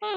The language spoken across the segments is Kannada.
ಓಂ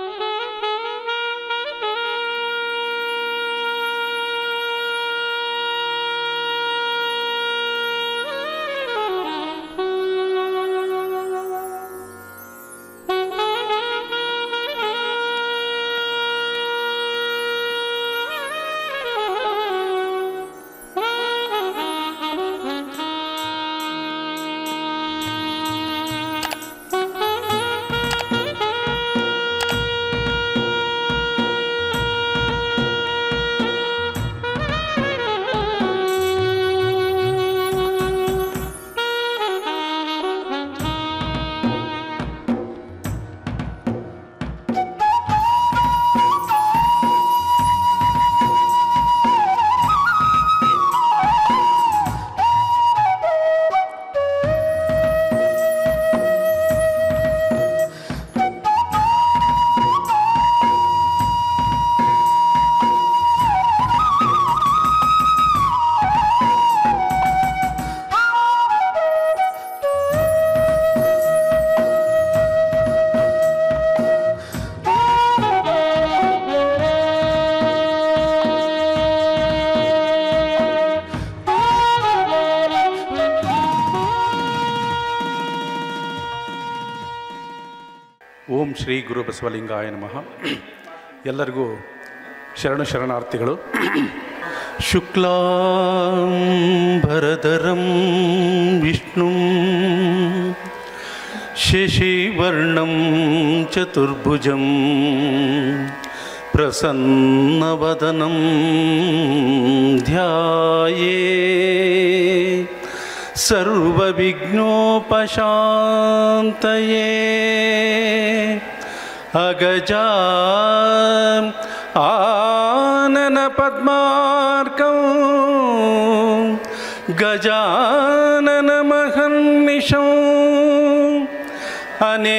ಶ್ರೀ ಗುರು ಬಸವಲಿಂಗಾಯ ನಮಃ. ಎಲ್ಲರಿಗೂ ಶರಣಾರ್ಥಿಗಳು. ಶುಕ್ಲಾಂಬರಧರಂ ವಿಷ್ಣುಂ ಶಶಿವರ್ಣಂ ಚತುರ್ಭುಜಂ ಪ್ರಸನ್ನವದನಂ ಧ್ಯಾಯೇ ಸರ್ವವಿಘ್ನೋಪಶಾಂತಯೇ. ಅಗಜಾ ಆನನ ಪದ್ಮಾರ್ಕಂ ಗಜಾನನ ಮಹರ್ನಿಶಂ ಅನೇಕದಂತಂ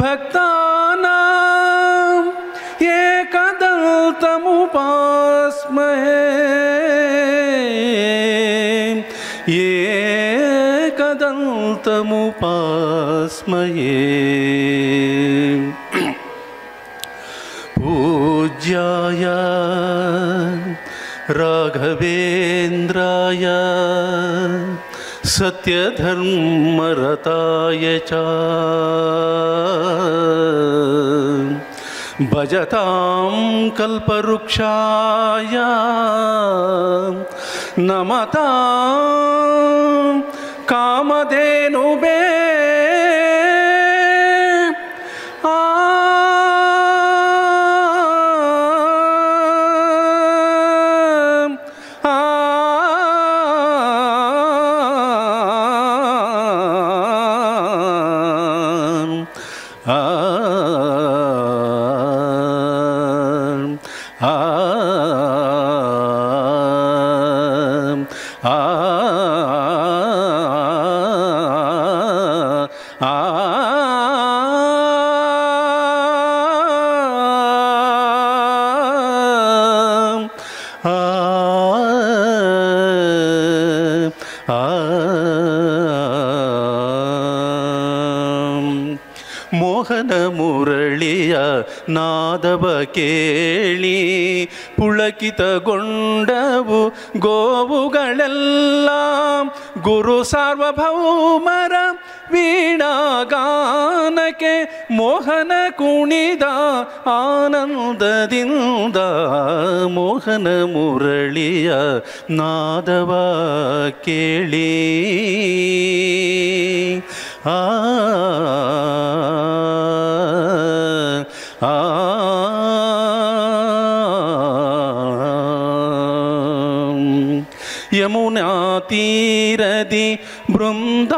ಭಕ್ತಾನಾಂ ಏಕದಂತಮುಪಾಸ್ಮಹೇ. ಏಕದಂತಮುಪಾಸ್ಮಹೇ. ಪೂಜ್ಯಾಯ ರಾಘವೇಂದ್ರಾಯ ಸತ್ಯಧರ್ಮರತಾಯ ಚ ಭಜತಾಂ ಕಲ್ಪವೃಕ್ಷಾಯ ನಮತಾಂ ಕಾಮಧೇನುಭೇ. ಮೋಹನ ಮುರಳಿಯ ನಾದವ ಕೇಳಿ ಪುಳಕಿತಗೊಂಡವು ಗೋವುಗಳೆಲ್ಲ. ಗುರು ಸಾರ್ವಭೌಮರ ವೀಣಾಗಾನಕ್ಕೆ ಮೋಹನ ಕುಣಿದ ಆನಂದದಿಂದ. ಮೋಹನ ಮುರಳಿಯ ನಾದವ ಕೇಳಿ ಯಮುನಾ ತೀರದಿ ಬೃಂದಾವನದೊಳು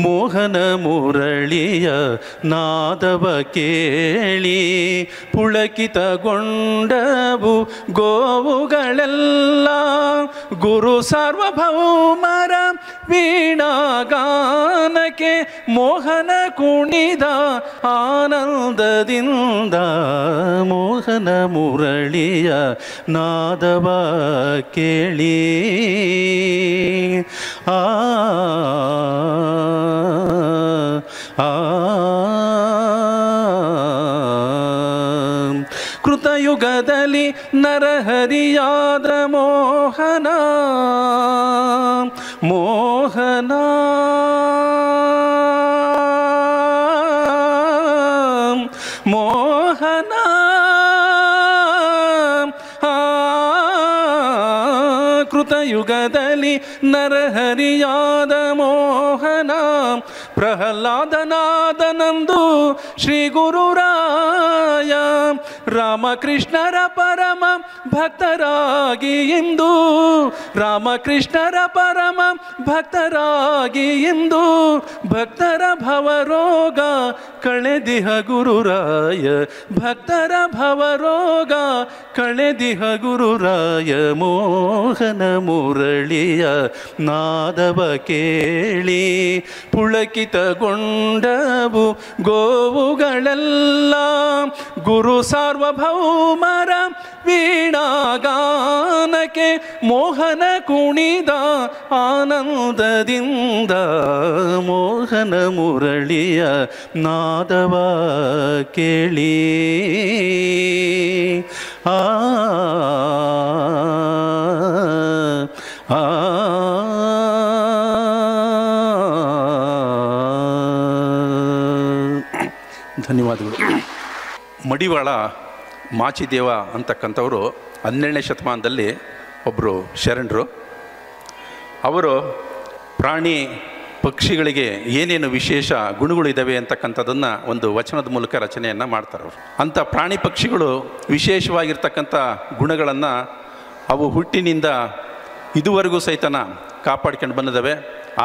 ಮೋಹನ ಮುರಳಿಯ ನಾದವ ಕೇಳಿ ಪುಳಕಿತಗೊಂಡವು ಗೋವುಗಳೆಲ್ಲ ಗುರು ಸಾರ್ವಭೌಮರ ವೀಣಾಗಾನಕ್ಕೆ ಮೋಹನ ಕುಣಿದ ಆನಂದದಿಂದ ಮೋಹನ ಮುರಳಿಯ ನಾದವ ಕೇಳಿ ಆ ಕೃತಯುಗದಲ್ಲಿ ನರಹರಿಯಾದ ಮೋಹನ ಮೋಹನ ಮೋಹನ ಕೃತಯುಗದಲ್ಲಿ ನರಹರಿಯಾದ ಮೋಹನ ಪ್ರಹ್ಲಾದನಾದನಂದು ಶ್ರೀ ಗುರುರಾಯ ರಾಮಕೃಷ್ಣರ ಪರಮ ಭಕ್ತರಾಗಿ ಇಂದು ರಾಮಕೃಷ್ಣರ ಪರಮ ಭಕ್ತರಾಗಿ ಇಂದು ಭಕ್ತರ ಭವರೋಗ ಕಳೆದಿಹ ಗುರುರಾಯ ಭಕ್ತರ ಭವರೋಗ ಕಳೆದಿಹ ಗುರುರಾಯ ಮೋಹನ ಮುರಳಿಯ ನಾದವ ಕೇಳಿ ಪುಳಕಿತಗೊಂಡವು ಗೋವುಗಳೆಲ್ಲ ಗುರು ಸಾರ್ವಭೌಮರ ವೀಣಾಗಾನಕ್ಕೆ ಮೋಹನ ಕುಣಿದ ಆನಂದದಿಂದ ಮೋಹನ ಮುರಳಿಯ ನಾದವ ಕೇಳಿ ಆ ಧನ್ಯವಾದಗಳು. ಮಡಿವಾಳ ಮಾಚಿದೇವ ಅಂತಕ್ಕಂಥವರು 12ನೇ ಶತಮಾನದಲ್ಲಿ ಒಬ್ಬರು ಶರಣರು. ಅವರು ಪ್ರಾಣಿ ಪಕ್ಷಿಗಳಿಗೆ ಏನೇನು ವಿಶೇಷ ಗುಣಗಳಿದ್ದಾವೆ ಅಂತಕ್ಕಂಥದ್ದನ್ನು ಒಂದು ವಚನದ ಮೂಲಕ ರಚನೆಯನ್ನು ಮಾಡ್ತಾರೆ ಅವರು. ಅಂಥ ಪ್ರಾಣಿ ಪಕ್ಷಿಗಳು ವಿಶೇಷವಾಗಿರ್ತಕ್ಕಂಥ ಗುಣಗಳನ್ನು ಅವು ಹುಟ್ಟಿನಿಂದ ಇದುವರೆಗೂ ಸಹಿತನ ಕಾಪಾಡ್ಕೊಂಡು ಬಂದಿದ್ದಾವೆ.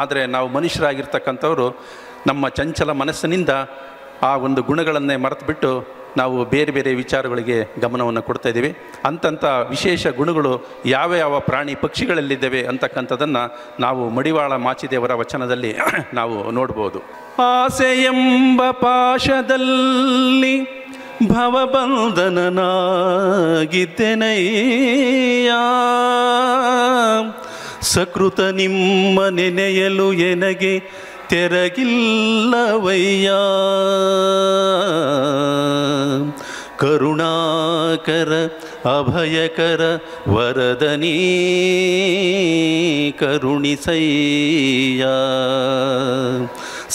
ಆದರೆ ನಾವು ಮನುಷ್ಯರಾಗಿರ್ತಕ್ಕಂಥವರು ನಮ್ಮ ಚಂಚಲ ಮನಸ್ಸಿನಿಂದ ಆ ಒಂದು ಗುಣಗಳನ್ನೇ ಮರೆತುಬಿಟ್ಟು ನಾವು ಬೇರೆ ಬೇರೆ ವಿಚಾರಗಳಿಗೆ ಗಮನವನ್ನು ಕೊಡ್ತಾ ಇದ್ದೀವಿ. ಅಂಥ ವಿಶೇಷ ಗುಣಗಳು ಯಾವ ಯಾವ ಪ್ರಾಣಿ ಪಕ್ಷಿಗಳಲ್ಲಿದ್ದಾವೆ ಅಂತಕ್ಕಂಥದ್ದನ್ನು ನಾವು ಮಡಿವಾಳ ಮಾಚಿದೇವರ ವಚನದಲ್ಲಿ ನಾವು ನೋಡ್ಬೋದು. ಆಸೆ ಎಂಬ ಪಾಶದಲ್ಲಿ ಭವಬಂಧನನಾಗಿದ್ದೆನಯ್ಯ ಸಕೃತ ನಿಮ್ಮ ನೆನೆಯಲು ಎನಗೆ ತೆರಗಿಲ್ಲವಯ್ಯ ಕರುಣಾಕರ ಅಭಯಕರ ವರದನೀ ಕರುಣಿಸಯ್ಯ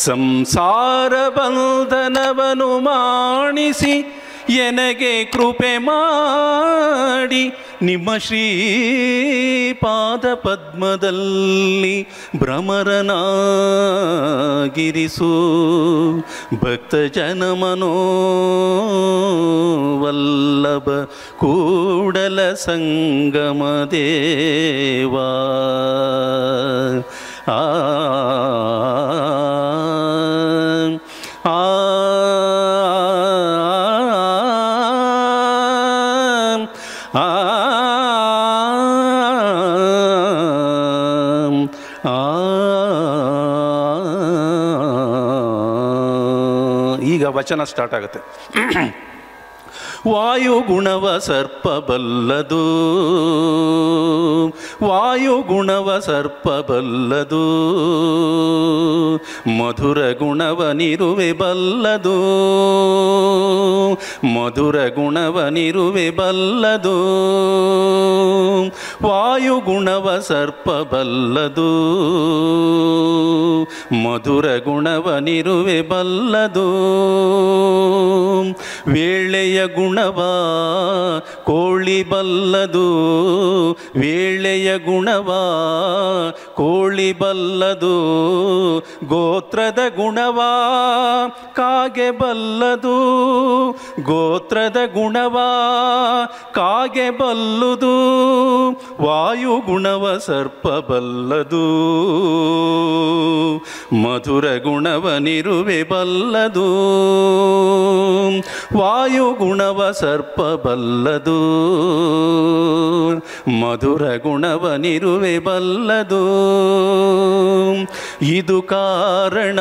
ಸಂಸಾರ ಬಂಧನವನು ಮಾಣಿಸಿ ಎನಗೆ ಕೃಪೆ ಮಾಡಿ ನಿಮ್ಮ ಶ್ರೀಪಾದ ಪದ್ಮದಲ್ಲಿ ಭ್ರಮರನಾಗಿರಿಸು ಭಕ್ತ ಜನಮನೋವಲ್ಲಭ ಕೂಡಲ ಸಂಗಮ ದೇವಾ ಆ ಈಗ ವಚನ ಸ್ಟಾರ್ಟ್ ಆಗುತ್ತೆ. ವಾಯುಗುಣವ ಸರ್ಪ ಬಲ್ಲದು, ವಾಯುಗುಣವ ಸರ್ಪ ಬಲ್ಲದು, ಮಧುರ ಗುಣವನಿರುವೆ ಬಲ್ಲದು, ಮಧುರ ಗುಣವನಿರುವೆ ಬಲ್ಲದು, ವಾಯುಗುಣವ ಸರ್ಪ ಬಲ್ಲದು, ಮಧುರ ಗುಣವನಿರುವೆ ಬಲ್ಲದು, ವೇಳೆಯ ಗುಣವ ಕೋಳಿ ಬಲ್ಲದು, ವೇಳೆಯ ಗುಣವ ಕೋಳಿ ಬಲ್ಲದು, ಗೋತ್ರದ ಗುಣವ ಕಾಗೆ ಬಲ್ಲದು, ಗೋತ್ರದ ಗುಣವ ಕಾಗೆ ಬಲ್ಲುದು, ವಾಯುಗುಣವ ಸರ್ಪ ಬಲ್ಲದು, ಮಧುರ ಗುಣವನಿರುವೆ ಬಲ್ಲದು. ವಾಯುಗುಣವ ಸರ್ಪ ಬಲ್ಲದು, ಮಧುರ ಗುಣವನಿರುವೆ ಬಲ್ಲದು. ಇದು ಕಾರಣ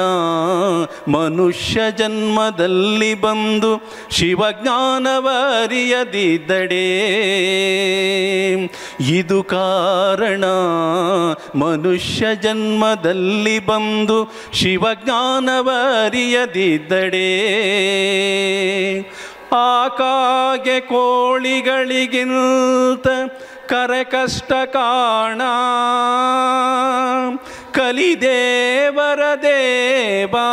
ಮನುಷ್ಯ ಜನ್ಮದಲ್ಲಿ ಬಂದು ಶಿವಜ್ಞಾನವರಿಯದಿದ್ದಡೆ. ಇದು ಕಾರಣ ಮನುಷ್ಯ ಜನ್ಮದಲ್ಲಿ ಬಂದು ಶಿವಜ್ಞಾನವರಿಯದಿದ್ದಡೆ. ಆಕಾಗೆ ಕೋಳಿಗಳಿಗಿಂತ ಕರೆ ಕಷ್ಟ ಕಾಣ, ಕಲಿದೇವರ ದೇವಾ.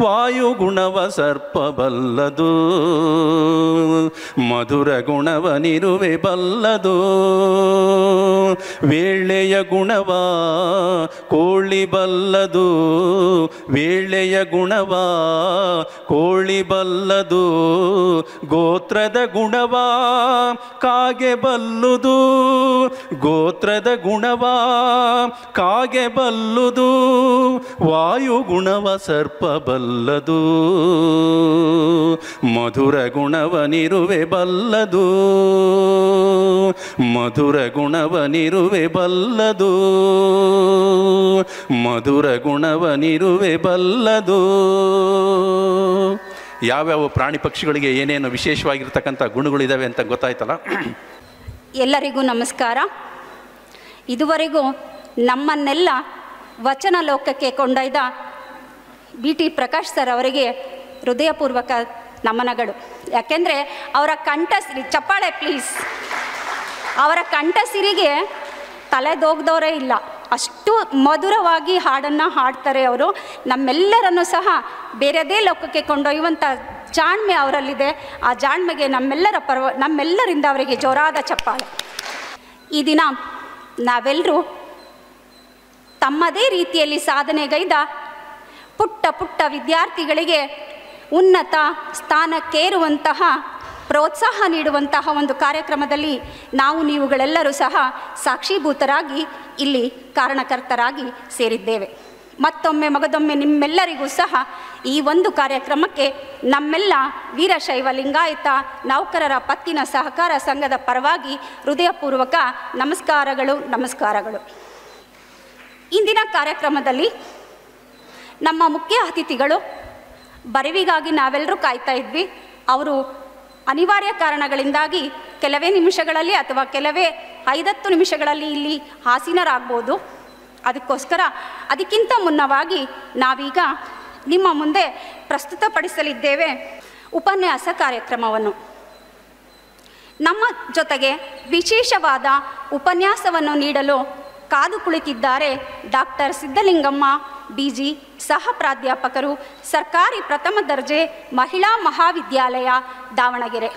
ವಾಯುಗುಣವ ಸರ್ಪ ಬಲ್ಲದು, ಮಧುರ ಗುಣವನಿರುವೆ ಬಲ್ಲದು. ವೇಳೆಯ ಗುಣವ ಕೋಳಿ ಬಲ್ಲದು, ವೇಳೆಯ ಗುಣವ ಕೋಳಿ ಬಲ್ಲದು. ಗೋತ್ರದ ಗುಣವ ಕಾಗೆ ಬಲ್ಲುದು, ಗೋತ್ರದ ಗುಣವ ಕಾಗೆ ಬಲ್ಲುದು. ವಾಯುಗುಣವ ಸರ್ಪ ಬಲ್ಲದು, ಮಧುರ ಗುಣವನಿರುವೆ ಬಲ್ಲದು, ಮಧುರ ಗುಣವನಿರುವೆ ಬಲ್ಲದು, ಮಧುರ ಗುಣವನಿರುವೆ ಬಲ್ಲದು. ಯಾವ್ಯಾವ ಪ್ರಾಣಿ ಪಕ್ಷಿಗಳಿಗೆ ಏನೇನು ವಿಶೇಷವಾಗಿರ್ತಕ್ಕಂಥ ಗುಣಗಳಿದ್ದಾವೆ ಅಂತ ಗೊತ್ತಾಯ್ತಲ್ಲ. ಎಲ್ಲರಿಗೂ ನಮಸ್ಕಾರ. ಇದುವರೆಗೂ ನಮ್ಮನ್ನೆಲ್ಲ ವಚನ ಲೋಕಕ್ಕೆ ಕೊಂಡೊಯ್ದ BT ಪ್ರಕಾಶ್ ಸರ್ ಅವರಿಗೆ ಹೃದಯಪೂರ್ವಕ ನಮನಗಳು. ಯಾಕೆಂದರೆ ಅವರ ಕಂಠಸಿರಿ, ಚಪ್ಪಾಳೆ ಪ್ಲೀಸ್, ಅವರ ಕಂಠಸಿರಿಗೆ ತಲೆದೋಗ್ದವರೇ ಇಲ್ಲ, ಅಷ್ಟು ಮಧುರವಾಗಿ ಹಾಡನ್ನು ಹಾಡ್ತಾರೆ ಅವರು. ನಮ್ಮೆಲ್ಲರನ್ನು ಸಹ ಬೇರೆದೇ ಲೋಕಕ್ಕೆ ಕೊಂಡೊಯ್ಯುವಂಥ ಜಾಣ್ಮೆ ಅವರಲ್ಲಿದೆ. ಆ ಜಾಣ್ಮೆಗೆ ನಮ್ಮೆಲ್ಲರಿಂದ ಅವರಿಗೆ ಜೋರಾದ ಚಪ್ಪಾಳೆ. ಈ ದಿನ ನಾವೆಲ್ಲರೂ ತಮ್ಮದೇ ರೀತಿಯಲ್ಲಿ ಸಾಧನೆಗೈದ ಪುಟ್ಟ ಪುಟ್ಟ ವಿದ್ಯಾರ್ಥಿಗಳಿಗೆ ಉನ್ನತ ಸ್ಥಾನಕ್ಕೇರುವಂತಹ ಪ್ರೋತ್ಸಾಹ ನೀಡುವಂತಹ ಒಂದು ಕಾರ್ಯಕ್ರಮದಲ್ಲಿ ನೀವುಗಳೆಲ್ಲರೂ ಸಹ ಸಾಕ್ಷೀಭೂತರಾಗಿ ಇಲ್ಲಿ ಕಾರಣಕರ್ತರಾಗಿ ಸೇರಿದ್ದೇವೆ. ಮತ್ತೊಮ್ಮೆ ಮಗದೊಮ್ಮೆ ನಿಮ್ಮೆಲ್ಲರಿಗೂ ಸಹ ಈ ಒಂದು ಕಾರ್ಯಕ್ರಮಕ್ಕೆ ನಮ್ಮೆಲ್ಲ ವೀರಶೈವ ಲಿಂಗಾಯತ ನೌಕರರ ಪತ್ತಿನ ಸಹಕಾರ ಸಂಘದ ಪರವಾಗಿ ಹೃದಯಪೂರ್ವಕ ನಮಸ್ಕಾರಗಳು. ಇಂದಿನ ಕಾರ್ಯಕ್ರಮದಲ್ಲಿ ನಮ್ಮ ಮುಖ್ಯ ಅತಿಥಿಗಳು ಬರವಿಗಾಗಿ ನಾವೆಲ್ಲರೂ ಕಾಯ್ತಾ ಇದ್ವಿ. ಅವರು ಅನಿವಾರ್ಯ ಕಾರಣಗಳಿಂದಾಗಿ ಕೆಲವೇ ನಿಮಿಷಗಳಲ್ಲಿ ಅಥವಾ ಕೆಲವೇ 5-10 ನಿಮಿಷಗಳಲ್ಲಿ ಇಲ್ಲಿ ಆಸೀನರಾಗ್ಬೋದು. ಅದಕ್ಕಿಂತ ಮುನ್ನವಾಗಿ ನಾವೀಗ ನಿಮ್ಮ ಮುಂದೆ ಪ್ರಸ್ತುತಪಡಿಸಲಿದ್ದೇವೆ ಉಪನ್ಯಾಸ ಕಾರ್ಯಕ್ರಮವನ್ನು. ನಮ್ಮ ಜೊತೆಗೆ ವಿಶೇಷವಾದ ಉಪನ್ಯಾಸವನ್ನು ನೀಡಲು ಕಾದು ಕುಳಿತಿದ್ದಾರೆ ಡಾಕ್ಟರ್ ಸಿದ್ಧಲಿಂಗಮ್ಮ BG, ಸಹ ಪ್ರಾಧ್ಯಾಪಕರು, ಸರ್ಕಾರಿ ಪ್ರಥಮ ದರ್ಜೆ ಮಹಿಳಾ ಮಹಾವಿದ್ಯಾಲಯ ದಾವಣಗೆರೆ.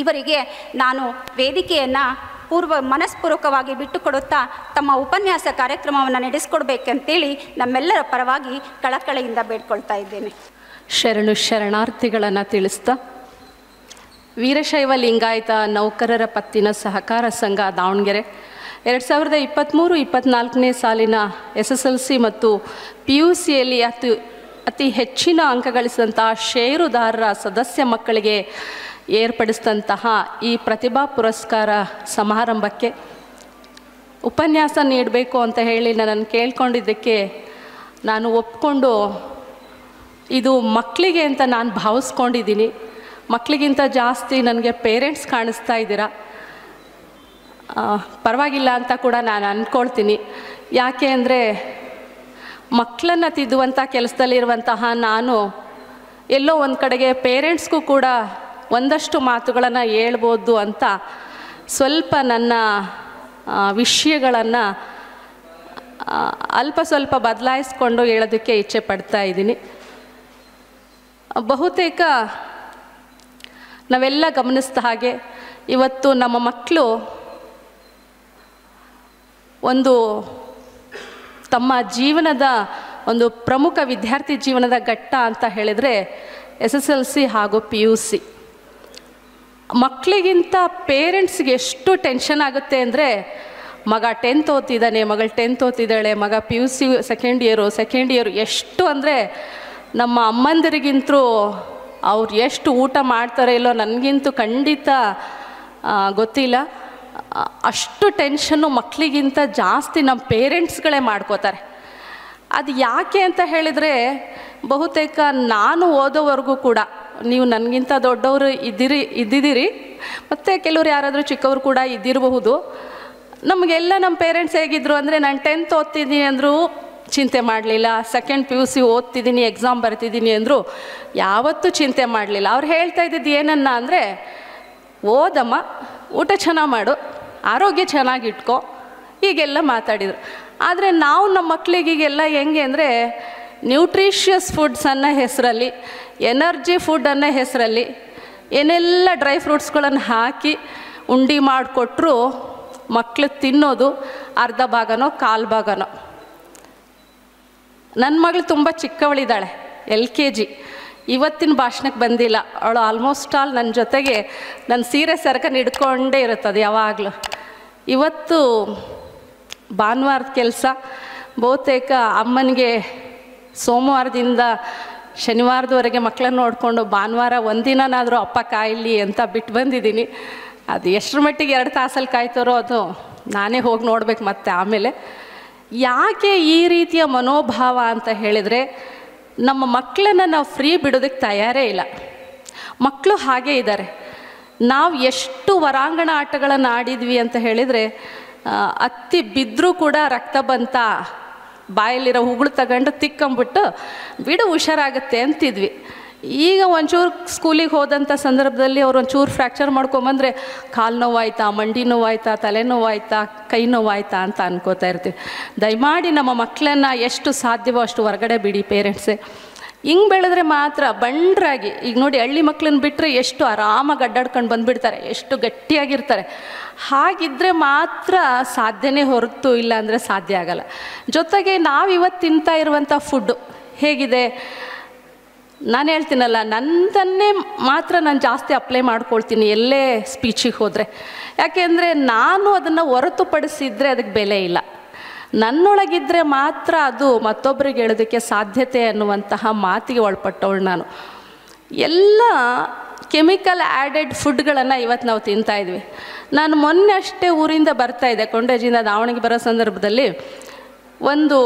ಇವರಿಗೆ ನಾನು ವೇದಿಕೆಯನ್ನು ಮನಸ್ಪೂರ್ವಕವಾಗಿ ಬಿಟ್ಟುಕೊಡುತ್ತಾ ತಮ್ಮ ಉಪನ್ಯಾಸ ಕಾರ್ಯಕ್ರಮವನ್ನು ನಡೆಸಿಕೊಡ್ಬೇಕಂತೇಳಿ ನಮ್ಮೆಲ್ಲರ ಪರವಾಗಿ ಕಳಕಳಿಯಿಂದ ಬೇಡ್ಕೊಳ್ತಾ ಇದ್ದೇನೆ. ಶರಣಾರ್ಥಿಗಳನ್ನು ತಿಳಿಸ್ತಾ, ವೀರಶೈವ ಲಿಂಗಾಯತ ನೌಕರರ ಪತ್ತಿನ ಸಹಕಾರ ಸಂಘ ದಾವಣಗೆರೆ 2023-24ನೇ ಸಾಲಿನ SSLC ಮತ್ತು PUCಯಲ್ಲಿ ಅತಿ ಹೆಚ್ಚಿನ ಅಂಕ ಗಳಿಸಿದಂತಹ ಷೇರುದಾರರ ಸದಸ್ಯ ಮಕ್ಕಳಿಗೆ ಏರ್ಪಡಿಸಿದಂತಹ ಈ ಪ್ರತಿಭಾ ಪುರಸ್ಕಾರ ಸಮಾರಂಭಕ್ಕೆ ಉಪನ್ಯಾಸ ನೀಡಬೇಕು ಅಂತ ಹೇಳಿ ನನ್ನನ್ನು ಕೇಳ್ಕೊಂಡಿದ್ದಕ್ಕೆ ನಾನು ಒಪ್ಕೊಂಡು, ಇದು ಮಕ್ಕಳಿಗೆ ಅಂತ ನಾನು ಭಾವಿಸ್ಕೊಂಡಿದ್ದೀನಿ. ಮಕ್ಕಳಿಗಿಂತ ಜಾಸ್ತಿ ನನಗೆ ಪೇರೆಂಟ್ಸ್ ಕಾಣಿಸ್ತಾ ಇದ್ದೀರಾ, ಪರವಾಗಿಲ್ಲ ಅಂತ ಕೂಡ ನಾನು ಅಂದ್ಕೊಳ್ತೀನಿ. ಯಾಕೆ ಅಂದರೆ ಮಕ್ಕಳನ್ನು ತಿದ್ದುವಂಥ ಕೆಲಸದಲ್ಲಿರುವಂತಹ ನಾನು ಎಲ್ಲೋ ಒಂದು ಕಡೆಗೆ ಪೇರೆಂಟ್ಸ್ಗೂ ಕೂಡ ಒಂದಷ್ಟು ಮಾತುಗಳನ್ನು ಹೇಳ್ಬೋದು ಅಂತ ಸ್ವಲ್ಪ ನನ್ನ ವಿಷಯಗಳನ್ನು ಅಲ್ಪ ಸ್ವಲ್ಪ ಬದಲಾಯಿಸ್ಕೊಂಡು ಹೇಳೋದಕ್ಕೆ ಇಚ್ಛೆ ಪಡ್ತಾ ಇದ್ದೀನಿ. ಬಹುತೇಕ ನಾವೆಲ್ಲ ಗಮನಿಸಿದ ಹಾಗೆ ಇವತ್ತು ನಮ್ಮ ಮಕ್ಕಳು ಒಂದು ತಮ್ಮ ಜೀವನದ ಒಂದು ಪ್ರಮುಖ ವಿದ್ಯಾರ್ಥಿ ಜೀವನದ ಘಟ್ಟ ಅಂತ ಹೇಳಿದರೆ SSLC ಹಾಗೂ PUC. ಮಕ್ಕಳಿಗಿಂತ ಪೇರೆಂಟ್ಸ್ಗೆ ಎಷ್ಟು ಟೆನ್ಷನ್ ಆಗುತ್ತೆ ಅಂದರೆ, ಮಗ 10th ಓದ್ತಿದ್ದಾನೆ, ಮಗಳು 10th ಓದ್ತಿದ್ದಾಳೆ, ಮಗ PUC ಸೆಕೆಂಡ್ ಇಯರು ಎಷ್ಟು ಅಂದರೆ ನಮ್ಮ ಅಮ್ಮಂದಿರಿಗಿಂತೂ ಅವ್ರು ಎಷ್ಟು ಊಟ ಮಾಡ್ತಾರೆ ಇಲ್ಲೋ ನನಗಿಂತೂ ಖಂಡಿತ ಗೊತ್ತಿಲ್ಲ. ಅಷ್ಟು ಟೆನ್ಷನ್ನು ಮಕ್ಕಳಿಗಿಂತ ಜಾಸ್ತಿ ನಮ್ಮ ಪೇರೆಂಟ್ಸ್ಗಳೇ ಮಾಡ್ಕೋತಾರೆ. ಅದು ಯಾಕೆ ಅಂತ ಹೇಳಿದರೆ, ಬಹುತೇಕ ನಾನು ಓದೋವರೆಗೂ ಕೂಡ ನೀವು ನನಗಿಂತ ದೊಡ್ಡವರು ಇದ್ದಿದ್ದೀರಿ, ಮತ್ತು ಕೆಲವರು ಯಾರಾದರೂ ಚಿಕ್ಕವರು ಕೂಡ ಇದ್ದಿರಬಹುದು. ನಮಗೆಲ್ಲ ನಮ್ಮ ಪೇರೆಂಟ್ಸ್ ಹೇಗಿದ್ರು ಅಂದರೆ, ನಾನು 10th ಓದ್ತಿದ್ದೀನಿ ಅಂದರೂ ಚಿಂತೆ ಮಾಡಲಿಲ್ಲ, ಸೆಕೆಂಡ್ PUC ಓದ್ತಿದ್ದೀನಿ, ಎಕ್ಸಾಮ್ ಬರ್ತಿದ್ದೀನಿ ಅಂದರು ಯಾವತ್ತೂ ಚಿಂತೆ ಮಾಡಲಿಲ್ಲ. ಅವ್ರು ಹೇಳ್ತಾ ಇದ್ದಿದ್ದು ಏನನ್ನ ಅಂದರೆ, ಓದಮ್ಮ, ಊಟ ಚೆನ್ನಾಗಿ ಮಾಡು, ಆರೋಗ್ಯ ಚೆನ್ನಾಗಿಟ್ಕೋ, ಹೀಗೆಲ್ಲ ಮಾತಾಡಿದರು. ಆದರೆ ನಾವು ನಮ್ಮ ಮಕ್ಕಳಿಗೆಲ್ಲ ಹೆಂಗೆ ಅಂದರೆ, ನ್ಯೂಟ್ರಿಷಿಯಸ್ ಫುಡ್ಸ್ ಅನ್ನೋ ಹೆಸರಲ್ಲಿ, ಎನರ್ಜಿ ಫುಡ್ ಅನ್ನೋ ಹೆಸರಲ್ಲಿ ಏನೆಲ್ಲ ಡ್ರೈ ಫ್ರೂಟ್ಸ್ಗಳನ್ನು ಹಾಕಿ ಉಂಡೆ ಮಾಡಿಕೊಟ್ರು ಮಕ್ಕಳು ತಿನ್ನೋದು ಅರ್ಧ ಭಾಗನೋ ಕಾಲು ಭಾಗನೋ. ನನ್ನ ಮಗಳು ತುಂಬ ಚಿಕ್ಕವಳಿದ್ದಾಳೆ, LKG, ಇವತ್ತಿನ ಭಾಷಣಕ್ಕೆ ಬಂದಿಲ್ಲ. ಅವಳು ಆಲ್ಮೋಸ್ಟ್ ಆಲ್ ನನ್ನ ಜೊತೆಗೆ ನನ್ನ ಸೀರೆ ಸರಕನ್ನು ಹಿಡ್ಕೊಂಡೇ ಇರುತ್ತದೆ ಯಾವಾಗಲೂ. ಇವತ್ತು ಭಾನುವಾರದ ಕೆಲಸ, ಬಹುತೇಕ ಅಮ್ಮನಿಗೆ ಸೋಮವಾರದಿಂದ ಶನಿವಾರದವರೆಗೆ ಮಕ್ಕಳನ್ನ ನೋಡಿಕೊಂಡು ಭಾನುವಾರ ಒಂದಿನಾದರೂ ಅಪ್ಪ ಕಾಯಲಿ ಅಂತ ಬಿಟ್ಟು ಬಂದಿದ್ದೀನಿ. ಅದು ಎಷ್ಟರ ಮಟ್ಟಿಗೆ 2 ತಾಸಲ್ಲಿ ಕಾಯ್ತಾರೋ ಅದು ನಾನೇ ಹೋಗಿ ನೋಡ್ಬೇಕು ಮತ್ತೆ ಆಮೇಲೆ. ಯಾಕೆ ಈ ರೀತಿಯ ಮನೋಭಾವ ಅಂತ ಹೇಳಿದರೆ, ನಮ್ಮ ಮಕ್ಕಳನ್ನು ನಾವು ಫ್ರೀ ಬಿಡೋದಕ್ಕೆ ತಯಾರೇ ಇಲ್ಲ. ಮಕ್ಕಳು ಹಾಗೇ ಇದ್ದಾರೆ. ನಾವು ಎಷ್ಟು ಹೊರಾಂಗಣ ಆಟಗಳನ್ನು ಆಡಿದ್ವಿ ಅಂತ ಹೇಳಿದರೆ, ಹತ್ತಿ ಬಿದ್ದರೂ ಕೂಡ ರಕ್ತ ಬಂತ ಬಾಯಲ್ಲಿರೋ ಉಗುಳು ತಗೊಂಡು ತಿಕ್ಕೊಂಬಿಟ್ಟು ಬಿಡು ಹುಷಾರಾಗುತ್ತೆ ಅಂತಿದ್ವಿ. ಈಗ ಒಂಚೂರು ಸ್ಕೂಲಿಗೆ ಹೋದಂಥ ಸಂದರ್ಭದಲ್ಲಿ ಅವ್ರು ಒಂಚೂರು ಫ್ರ್ಯಾಕ್ಚರ್ ಮಾಡ್ಕೊಂಬಂದರೆ ಕಾಲು ನೋವಾಯ್ತಾ, ಮಂಡಿ ನೋವಾಯ್ತಾ, ತಲೆನೋವಾಯ್ತಾ, ಕೈ ನೋವಾಯ್ತಾ ಅಂತ ಅನ್ಕೋತಾ ಇರ್ತೀವಿ. ದಯಮಾಡಿ ನಮ್ಮ ಮಕ್ಕಳನ್ನು ಎಷ್ಟು ಸಾಧ್ಯವೋ ಅಷ್ಟು ಹೊರಗಡೆ ಬಿಡಿ ಪೇರೆಂಟ್ಸೇ. ಹಿಂಗೆ ಬೆಳೆದ್ರೆ ಮಾತ್ರ ಬಂಡ್ರಾಗಿ, ಈಗ ನೋಡಿ ಹಳ್ಳಿ ಮಕ್ಕಳನ್ನ ಬಿಟ್ಟರೆ ಎಷ್ಟು ಆರಾಮಾಗಿ ಅಡ್ಡಾಡ್ಕೊಂಡು ಬಂದುಬಿಡ್ತಾರೆ, ಎಷ್ಟು ಗಟ್ಟಿಯಾಗಿರ್ತಾರೆ. ಹಾಗಿದ್ದರೆ ಮಾತ್ರ ಸಾಧ್ಯನೇ ಹೊರತು ಇಲ್ಲ ಅಂದರೆ ಸಾಧ್ಯ ಆಗಲ್ಲ. ಜೊತೆಗೆ ನಾವಿವತ್ತು ತಿಂತಾ ಇರುವಂಥ ಫುಡ್ಡು ಹೇಗಿದೆ, ನಾನು ಹೇಳ್ತೀನಲ್ಲ, ನನ್ನದನ್ನೇ ಮಾತ್ರ ನಾನು ಜಾಸ್ತಿ ಅಪ್ಲೈ ಮಾಡ್ಕೊಳ್ತೀನಿ ಎಲ್ಲೇ ಸ್ಪೀಚಿಗೆ ಹೋದರೆ. ಯಾಕೆಂದರೆ ನಾನು ಅದನ್ನು ಹೊರತುಪಡಿಸಿದರೆ ಅದಕ್ಕೆ ಬೆಲೆ ಇಲ್ಲ. ನನ್ನೊಳಗಿದ್ದರೆ ಮಾತ್ರ ಅದು ಮತ್ತೊಬ್ಬರಿಗೆ ಹೇಳೋದಕ್ಕೆ ಸಾಧ್ಯತೆ ಅನ್ನುವಂತಹ ಮಾತಿಗೆ ಒಳಪಟ್ಟವಳು ನಾನು. ಎಲ್ಲ ಕೆಮಿಕಲ್ ಆ್ಯಡೆಡ್ ಫುಡ್ಗಳನ್ನು ಇವತ್ತು ನಾವು ತಿಂತಾಯಿದ್ವಿ. ನಾನು ಮೊನ್ನೆ ಅಷ್ಟೇ ಊರಿಂದ ಬರ್ತಾಯಿದ್ದೆ, ಕೊಂಡೇಜಿಂದ ದಾವಣಗೆರೆ ಬರೋ ಸಂದರ್ಭದಲ್ಲಿ ಒಂದು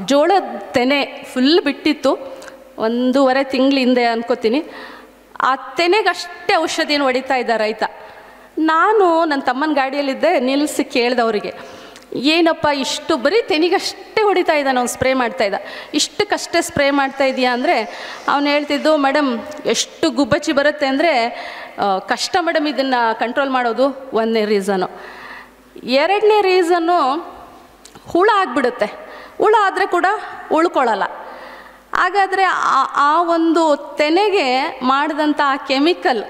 ಜೋಳದ ತೆನೆ ಫುಲ್ ಬಿಟ್ಟಿತ್ತು, 1.5 ತಿಂಗಳ ಹಿಂದೆ ಅನ್ಕೋತೀನಿ. ಆ ತೆನೆಗಷ್ಟೇ ಔಷಧಿಯನ್ನು ಹೊಡಿತಾ ಇದ್ದ ರೈತ. ನಾನು ನನ್ನ ತಮ್ಮನ ಗಾಡಿಯಲ್ಲಿದ್ದೆ, ನಿಲ್ಲಿಸಿ ಕೇಳಿದವರಿಗೆ, ಏನಪ್ಪ ಇಷ್ಟು ಬರೀ ತೆನಿಗಷ್ಟೇ ಹೊಡಿತಾ ಇದ್ದಾನೆ, ಅವ್ನು ಸ್ಪ್ರೇ ಮಾಡ್ತಾಯಿದ್ದ, ಇಷ್ಟಕ್ಕಷ್ಟೇ ಸ್ಪ್ರೇ ಮಾಡ್ತಾ ಇದೆಯಾ ಅಂದರೆ ಅವನು ಹೇಳ್ತಿದ್ದು, ಮೇಡಮ್ ಎಷ್ಟು ಗುಬ್ಬಚ್ಚಿ ಬರುತ್ತೆ ಅಂದರೆ ಕಷ್ಟ ಮೇಡಮ್ ಇದನ್ನು ಕಂಟ್ರೋಲ್ ಮಾಡೋದು. 1ನೇ ರೀಸನು. 2ನೇ ರೀಸನ್ನು ಹುಳ ಆಗಿಬಿಡುತ್ತೆ. ಹುಳ ಆದರೆ ಕೂಡ ಉಳ್ಕೊಳ್ಳಲ್ಲ. ಹಾಗಾದರೆ ಆ ಒಂದು ತೆನೆಗೆ ಮಾಡಿದಂಥ ಆ ಕೆಮಿಕಲ್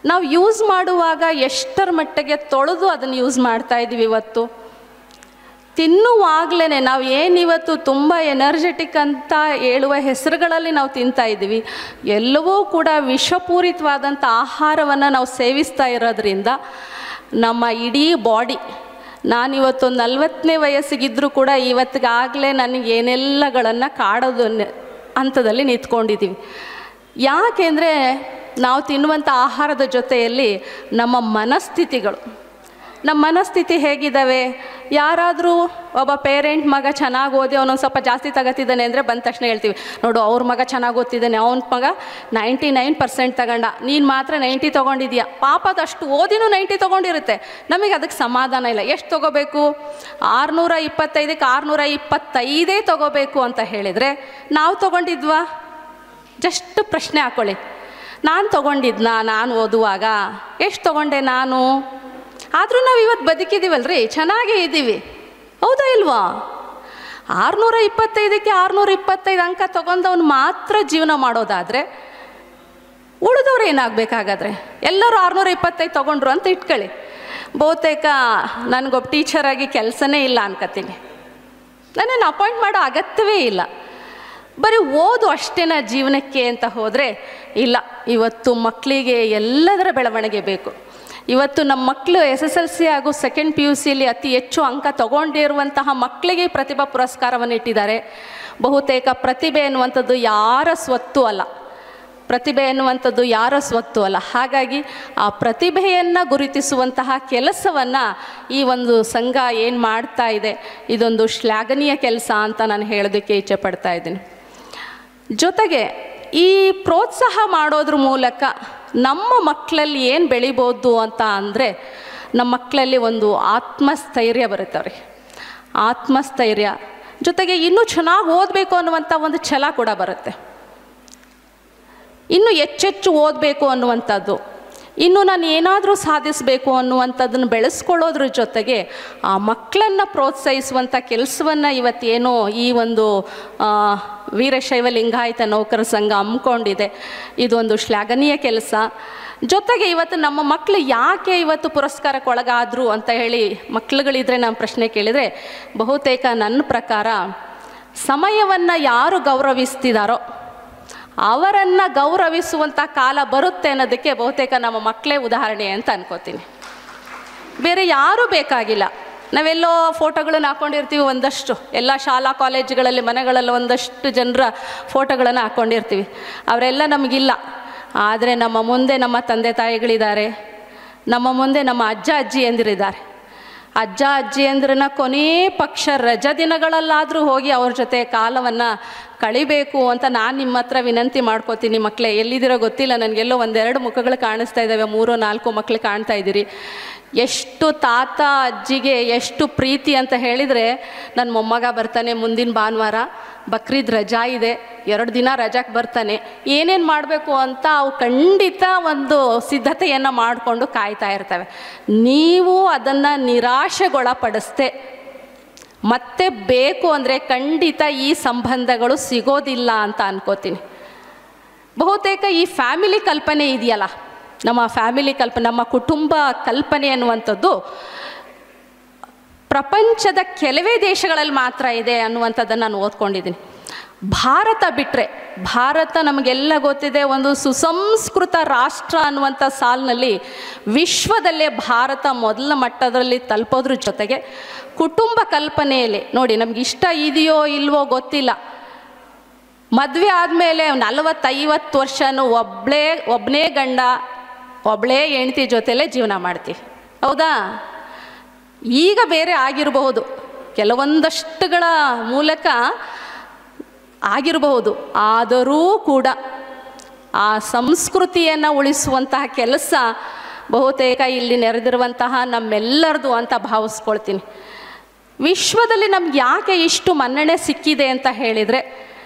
ನಾವು ಯೂಸ್ ಮಾಡುವಾಗ ಎಷ್ಟರ ಮಟ್ಟಿಗೆ ತೊಳೆದು ಅದನ್ನು ಯೂಸ್ ಮಾಡ್ತಾಯಿದ್ದೀವಿ. ಇವತ್ತು ತಿನ್ನುವಾಗಲೇ ನಾವು ಏನಿವತ್ತು ತುಂಬ ಎನರ್ಜೆಟಿಕ್ ಅಂತ ಹೇಳುವ ಹೆಸರುಗಳಲ್ಲಿ ನಾವು ತಿಂತಾಯಿದ್ದೀವಿ, ಎಲ್ಲವೂ ಕೂಡ ವಿಷಪೂರಿತವಾದಂಥ ಆಹಾರವನ್ನು ನಾವು ಸೇವಿಸ್ತಾ ಇರೋದ್ರಿಂದ ನಮ್ಮ ಇಡೀ ಬಾಡಿ, ನಾನಿವತ್ತು 40ನೇ ವಯಸ್ಸಿಗಿದ್ದರೂ ಕೂಡ ಇವತ್ತಿಗಾಗಲೇ ನನಗೆ ಏನೆಲ್ಲಗಳನ್ನು ಕಾಡೋದು ಹಂತದಲ್ಲಿ ನಿಂತ್ಕೊಂಡಿದ್ದೀವಿ. ಯಾಕೆಂದರೆ ನಾವು ತಿನ್ನುವಂಥ ಆಹಾರದ ಜೊತೆಯಲ್ಲಿ ನಮ್ಮ ಮನಸ್ಥಿತಿ ಹೇಗಿದ್ದಾವೆ. ಯಾರಾದರೂ ಒಬ್ಬ ಪೇರೆಂಟ್ ಮಗ ಚೆನ್ನಾಗಿ ಓದಿ ಅವನೊಂದು ಸ್ವಲ್ಪ ಜಾಸ್ತಿ ತಗೋತಿದ್ದಾನೆ ಅಂದರೆ ಬಂದ ತಕ್ಷಣ ಹೇಳ್ತೀವಿ, ನೋಡು ಅವ್ರ ಮಗ ಚೆನ್ನಾಗಿ ಓದ್ತಿದ್ದಾನೆ, ಅವನ ಮಗ 99% ತಗೊಂಡ, ನೀನು ಮಾತ್ರ 90 ತೊಗೊಂಡಿದ್ಯಾ. ಪಾಪ ಅದಷ್ಟು ಓದಿನೂ 90 ತೊಗೊಂಡಿರುತ್ತೆ. ನಮಗೆ ಅದಕ್ಕೆ ಸಮಾಧಾನ ಇಲ್ಲ. ಎಷ್ಟು ತೊಗೋಬೇಕು? 625ಕ್ಕೆ 625 ತೊಗೋಬೇಕು ಅಂತ ಹೇಳಿದರೆ ನಾವು ತೊಗೊಂಡಿದ್ವಾ? ಜಸ್ಟ್ ಪ್ರಶ್ನೆ ಹಾಕ್ಕೊಳ್ಳಿ. ನಾನು ತೊಗೊಂಡಿದ್ನಾ? ನಾನು ಓದುವಾಗ ಎಷ್ಟು ತೊಗೊಂಡೆ ನಾನು? ಆದರೂ ನಾವು ಇವತ್ತು ಬದುಕಿದ್ದೀವಲ್ರಿ, ಚೆನ್ನಾಗೇ ಇದ್ದೀವಿ, ಹೌದಾ ಇಲ್ವಾ? 625ಕ್ಕೆ 625 ಅಂಕ ತೊಗೊಂಡವನು ಮಾತ್ರ ಜೀವನ ಮಾಡೋದಾದರೆ ಉಳಿದವ್ರು ಏನಾಗಬೇಕಾಗಾದ್ರೆ? ಎಲ್ಲರೂ 625 ತೊಗೊಂಡ್ರು ಅಂತ ಇಟ್ಕೊಳ್ಳಿ. ಬಹುತೇಕ ನನಗೊಬ್ಬ ಟೀಚರಾಗಿ ಕೆಲಸನೇ ಇಲ್ಲ ಅನ್ಕೋತೀನಿ. ನನ್ನನ್ನು ಅಪಾಯಿಂಟ್ ಮಾಡೋ ಅಗತ್ಯವೇ ಇಲ್ಲ. ಬರೀ ಓದು ಅಷ್ಟೇನ ಜೀವನಕ್ಕೆ ಅಂತ ಹೋದರೆ ಇಲ್ಲ. ಇವತ್ತು ಮಕ್ಕಳಿಗೆ ಎಲ್ಲದರ ಬೆಳವಣಿಗೆ ಬೇಕು. ಇವತ್ತು ನಮ್ಮ ಮಕ್ಕಳು SSLC ಹಾಗೂ ಸೆಕೆಂಡ್ PUCಲಿ ಅತಿ ಹೆಚ್ಚು ಅಂಕ ತಗೊಂಡಿರುವಂತಹ ಮಕ್ಕಳಿಗೆ ಪ್ರತಿಭಾ ಪುರಸ್ಕಾರವನ್ನು ಇಟ್ಟಿದ್ದಾರೆ. ಬಹುತೇಕ ಪ್ರತಿಭೆ ಎನ್ನುವಂಥದ್ದು ಯಾರ ಸ್ವತ್ತು ಅಲ್ಲ. ಪ್ರತಿಭೆ ಎನ್ನುವಂಥದ್ದು ಯಾರ ಸ್ವತ್ತು ಅಲ್ಲ. ಹಾಗಾಗಿ ಆ ಪ್ರತಿಭೆಯನ್ನು ಗುರುತಿಸುವಂತಹ ಕೆಲಸವನ್ನು ಈ ಒಂದು ಸಂಘ ಏನು ಮಾಡ್ತಾ ಇದೆ, ಇದೊಂದು ಶ್ಲಾಘನೀಯ ಕೆಲಸ ಅಂತ ನಾನು ಹೇಳೋದಕ್ಕೆ ಇಚ್ಛೆ ಪಡ್ತಾ ಇದ್ದೀನಿ. ಜೊತೆಗೆ ಈ ಪ್ರೋತ್ಸಾಹ ಮಾಡೋದ್ರ ಮೂಲಕ ನಮ್ಮ ಮಕ್ಕಳಲ್ಲಿ ಏನು ಬೆಳಿಬೋದು ಅಂತ ಅಂದರೆ, ನಮ್ಮ ಮಕ್ಕಳಲ್ಲಿ ಒಂದು ಆತ್ಮಸ್ಥೈರ್ಯ ಬರುತ್ತೆ. ಅವ್ರಿಗೆ ಆತ್ಮಸ್ಥೈರ್ಯ ಜೊತೆಗೆ ಇನ್ನೂ ಚೆನ್ನಾಗಿ ಓದಬೇಕು ಅನ್ನುವಂಥ ಒಂದು ಛಲ ಕೂಡ ಬರುತ್ತೆ. ಇನ್ನೂ ಹೆಚ್ಚೆಚ್ಚು ಓದಬೇಕು ಅನ್ನುವಂಥದ್ದು, ಇನ್ನು ನಾನು ಏನಾದರೂ ಸಾಧಿಸಬೇಕು ಅನ್ನುವಂಥದ್ದನ್ನು ಬೆಳೆಸ್ಕೊಳ್ಳೋದ್ರ ಜೊತೆಗೆ ಆ ಮಕ್ಕಳನ್ನು ಪ್ರೋತ್ಸಾಹಿಸುವಂಥ ಕೆಲಸವನ್ನು ಇವತ್ತೇನೋ ಈ ಒಂದು ವೀರಶೈವ ಲಿಂಗಾಯತ ನೌಕರ ಸಂಘ ಹಮ್ಮಿಕೊಂಡಿದೆ. ಇದೊಂದು ಶ್ಲಾಘನೀಯ ಕೆಲಸ. ಜೊತೆಗೆ ಇವತ್ತು ನಮ್ಮ ಮಕ್ಕಳು ಯಾಕೆ ಇವತ್ತು ಪುರಸ್ಕಾರಕ್ಕೆ ಒಳಗಾದರು ಅಂತ ಹೇಳಿ ಮಕ್ಕಳುಗಳಿದ್ರೆ ನಾನು ಪ್ರಶ್ನೆ ಕೇಳಿದರೆ, ಬಹುತೇಕ ನನ್ನ ಪ್ರಕಾರ ಸಮಯವನ್ನು ಯಾರು ಗೌರವಿಸ್ತಿದ್ದಾರೋ ಅವರನ್ನು ಗೌರವಿಸುವಂಥ ಕಾಲ ಬರುತ್ತೆ ಅನ್ನೋದಕ್ಕೆ ಬಹುತೇಕ ನಮ್ಮ ಮಕ್ಕಳೇ ಉದಾಹರಣೆ ಅಂತ ಅನ್ಕೋತೀನಿ. ಬೇರೆ ಯಾರೂ ಬೇಕಾಗಿಲ್ಲ. ನಾವೆಲ್ಲೋ ಫೋಟೋಗಳನ್ನು ಹಾಕ್ಕೊಂಡಿರ್ತೀವಿ, ಒಂದಷ್ಟು ಎಲ್ಲ ಶಾಲಾ ಕಾಲೇಜುಗಳಲ್ಲಿ ಮನೆಗಳಲ್ಲಿ ಒಂದಷ್ಟು ಜನರ ಫೋಟೋಗಳನ್ನು ಹಾಕ್ಕೊಂಡಿರ್ತೀವಿ. ಅವರೆಲ್ಲ ನಮಗಿಲ್ಲ. ಆದರೆ ನಮ್ಮ ಮುಂದೆ ನಮ್ಮ ತಂದೆ ತಾಯಿಗಳಿದ್ದಾರೆ, ನಮ್ಮ ಮುಂದೆ ನಮ್ಮ ಅಜ್ಜ ಅಜ್ಜಿಯಂದಿರಿದ್ದಾರೆ. ಅಜ್ಜ ಅಜ್ಜಿಯಂದ್ರನ್ನ ಕೊನೇ ಪಕ್ಷ ರಜಾ ದಿನಗಳಲ್ಲಾದರೂ ಹೋಗಿ ಅವ್ರ ಜೊತೆ ಕಾಲವನ್ನು ಕಳಿಬೇಕು ಅಂತ ನಾನು ನಿಮ್ಮ ಹತ್ರ ವಿನಂತಿ ಮಾಡ್ಕೋತೀನಿ. ಮಕ್ಕಳೇ ಎಲ್ಲಿದ್ದೀರೋ ಗೊತ್ತಿಲ್ಲ, ನನಗೆಲ್ಲೋ ಒಂದೆರಡು ಮುಖಗಳು ಕಾಣಿಸ್ತಾ ಇದ್ದಾವೆ, 3-4 ಮಕ್ಕಳು ಕಾಣ್ತಾ ಇದ್ದೀರಿ. ಎಷ್ಟು ತಾತ ಅಜ್ಜಿಗೆ ಎಷ್ಟು ಪ್ರೀತಿ ಅಂತ ಹೇಳಿದರೆ, ನನ್ನ ಮೊಮ್ಮಗ ಬರ್ತಾನೆ ಮುಂದಿನ ಭಾನುವಾರ, ಬಕ್ರೀದ್ ರಜಾ ಇದೆ, 2 ದಿನ ರಜಾಕ್ಕೆ ಬರ್ತಾನೆ, ಏನೇನು ಮಾಡಬೇಕು ಅಂತ ಅವು ಖಂಡಿತ ಒಂದು ಸಿದ್ಧತೆಯನ್ನು ಮಾಡಿಕೊಂಡು ಕಾಯ್ತಾ ಇರ್ತವೆ. ನೀವು ಅದನ್ನು ನಿರಾಶೆಗೊಳಪಡಿಸ್ದೆ ಮತ್ತೆ ಬೇಕು ಅಂದರೆ ಖಂಡಿತ ಈ ಸಂಬಂಧಗಳು ಸಿಗೋದಿಲ್ಲ ಅಂತ ಅನ್ಕೋತೀನಿ. ಬಹುತೇಕ ಈ ಫ್ಯಾಮಿಲಿ ಕಲ್ಪನೆ ಇದೆಯಲ್ಲ, ನಮ್ಮ ಫ್ಯಾಮಿಲಿ ಕಲ್ಪನೆ, ನಮ್ಮ ಕುಟುಂಬ ಕಲ್ಪನೆ ಅನ್ನುವಂಥದ್ದು ಪ್ರಪಂಚದ ಕೆಲವೇ ದೇಶಗಳಲ್ಲಿ ಮಾತ್ರ ಇದೆ ಅನ್ನುವಂಥದ್ದನ್ನು ನಾನು ಓದ್ಕೊಂಡಿದ್ದೀನಿ. ಭಾರತ ಬಿಟ್ಟರೆ, ಭಾರತ ನಮಗೆಲ್ಲ ಗೊತ್ತಿದೆ ಒಂದು ಸುಸಂಸ್ಕೃತ ರಾಷ್ಟ್ರ ಅನ್ನುವಂಥ ಸಾಲಿನಲ್ಲಿ ವಿಶ್ವದಲ್ಲೇ ಭಾರತ ಮೊದಲ ಮಟ್ಟದಲ್ಲಿ ತಲುಪೋದ್ರ ಜೊತೆಗೆ ಕುಟುಂಬ ಕಲ್ಪನೆಯಲ್ಲಿ ನೋಡಿ, ನಮ್ಗೆ ಇಷ್ಟ ಇದೆಯೋ ಇಲ್ವೋ ಗೊತ್ತಿಲ್ಲ, ಮದುವೆ ಆದಮೇಲೆ 40-50 ವರ್ಷನೂ ಒಬ್ಬನೇ ಗಂಡ ಒಬ್ಬಳೇ ಹೆಂಡತಿ ಜೊತೆಲೇ ಜೀವನ ಮಾಡ್ತೀವಿ, ಹೌದಾ? ಈಗ ಬೇರೆ ಆಗಿರಬಹುದು, ಕೆಲವೊಂದಷ್ಟುಗಳ ಮೂಲಕ ಆಗಿರಬಹುದು. ಆದರೂ ಕೂಡ ಆ ಸಂಸ್ಕೃತಿಯನ್ನು ಉಳಿಸುವಂತಹ ಕೆಲಸ ಬಹುತೇಕ ಇಲ್ಲಿ ನೆರೆದಿರುವಂತಹ ನಮ್ಮೆಲ್ಲರದು ಅಂತ ಭಾವಿಸ್ಕೊಳ್ತೀನಿ. ವಿಶ್ವದಲ್ಲಿ ನಮ್ಗೆ ಯಾಕೆ ಇಷ್ಟು ಮನ್ನಣೆ ಸಿಕ್ಕಿದೆ ಅಂತ ಹೇಳಿದರೆ,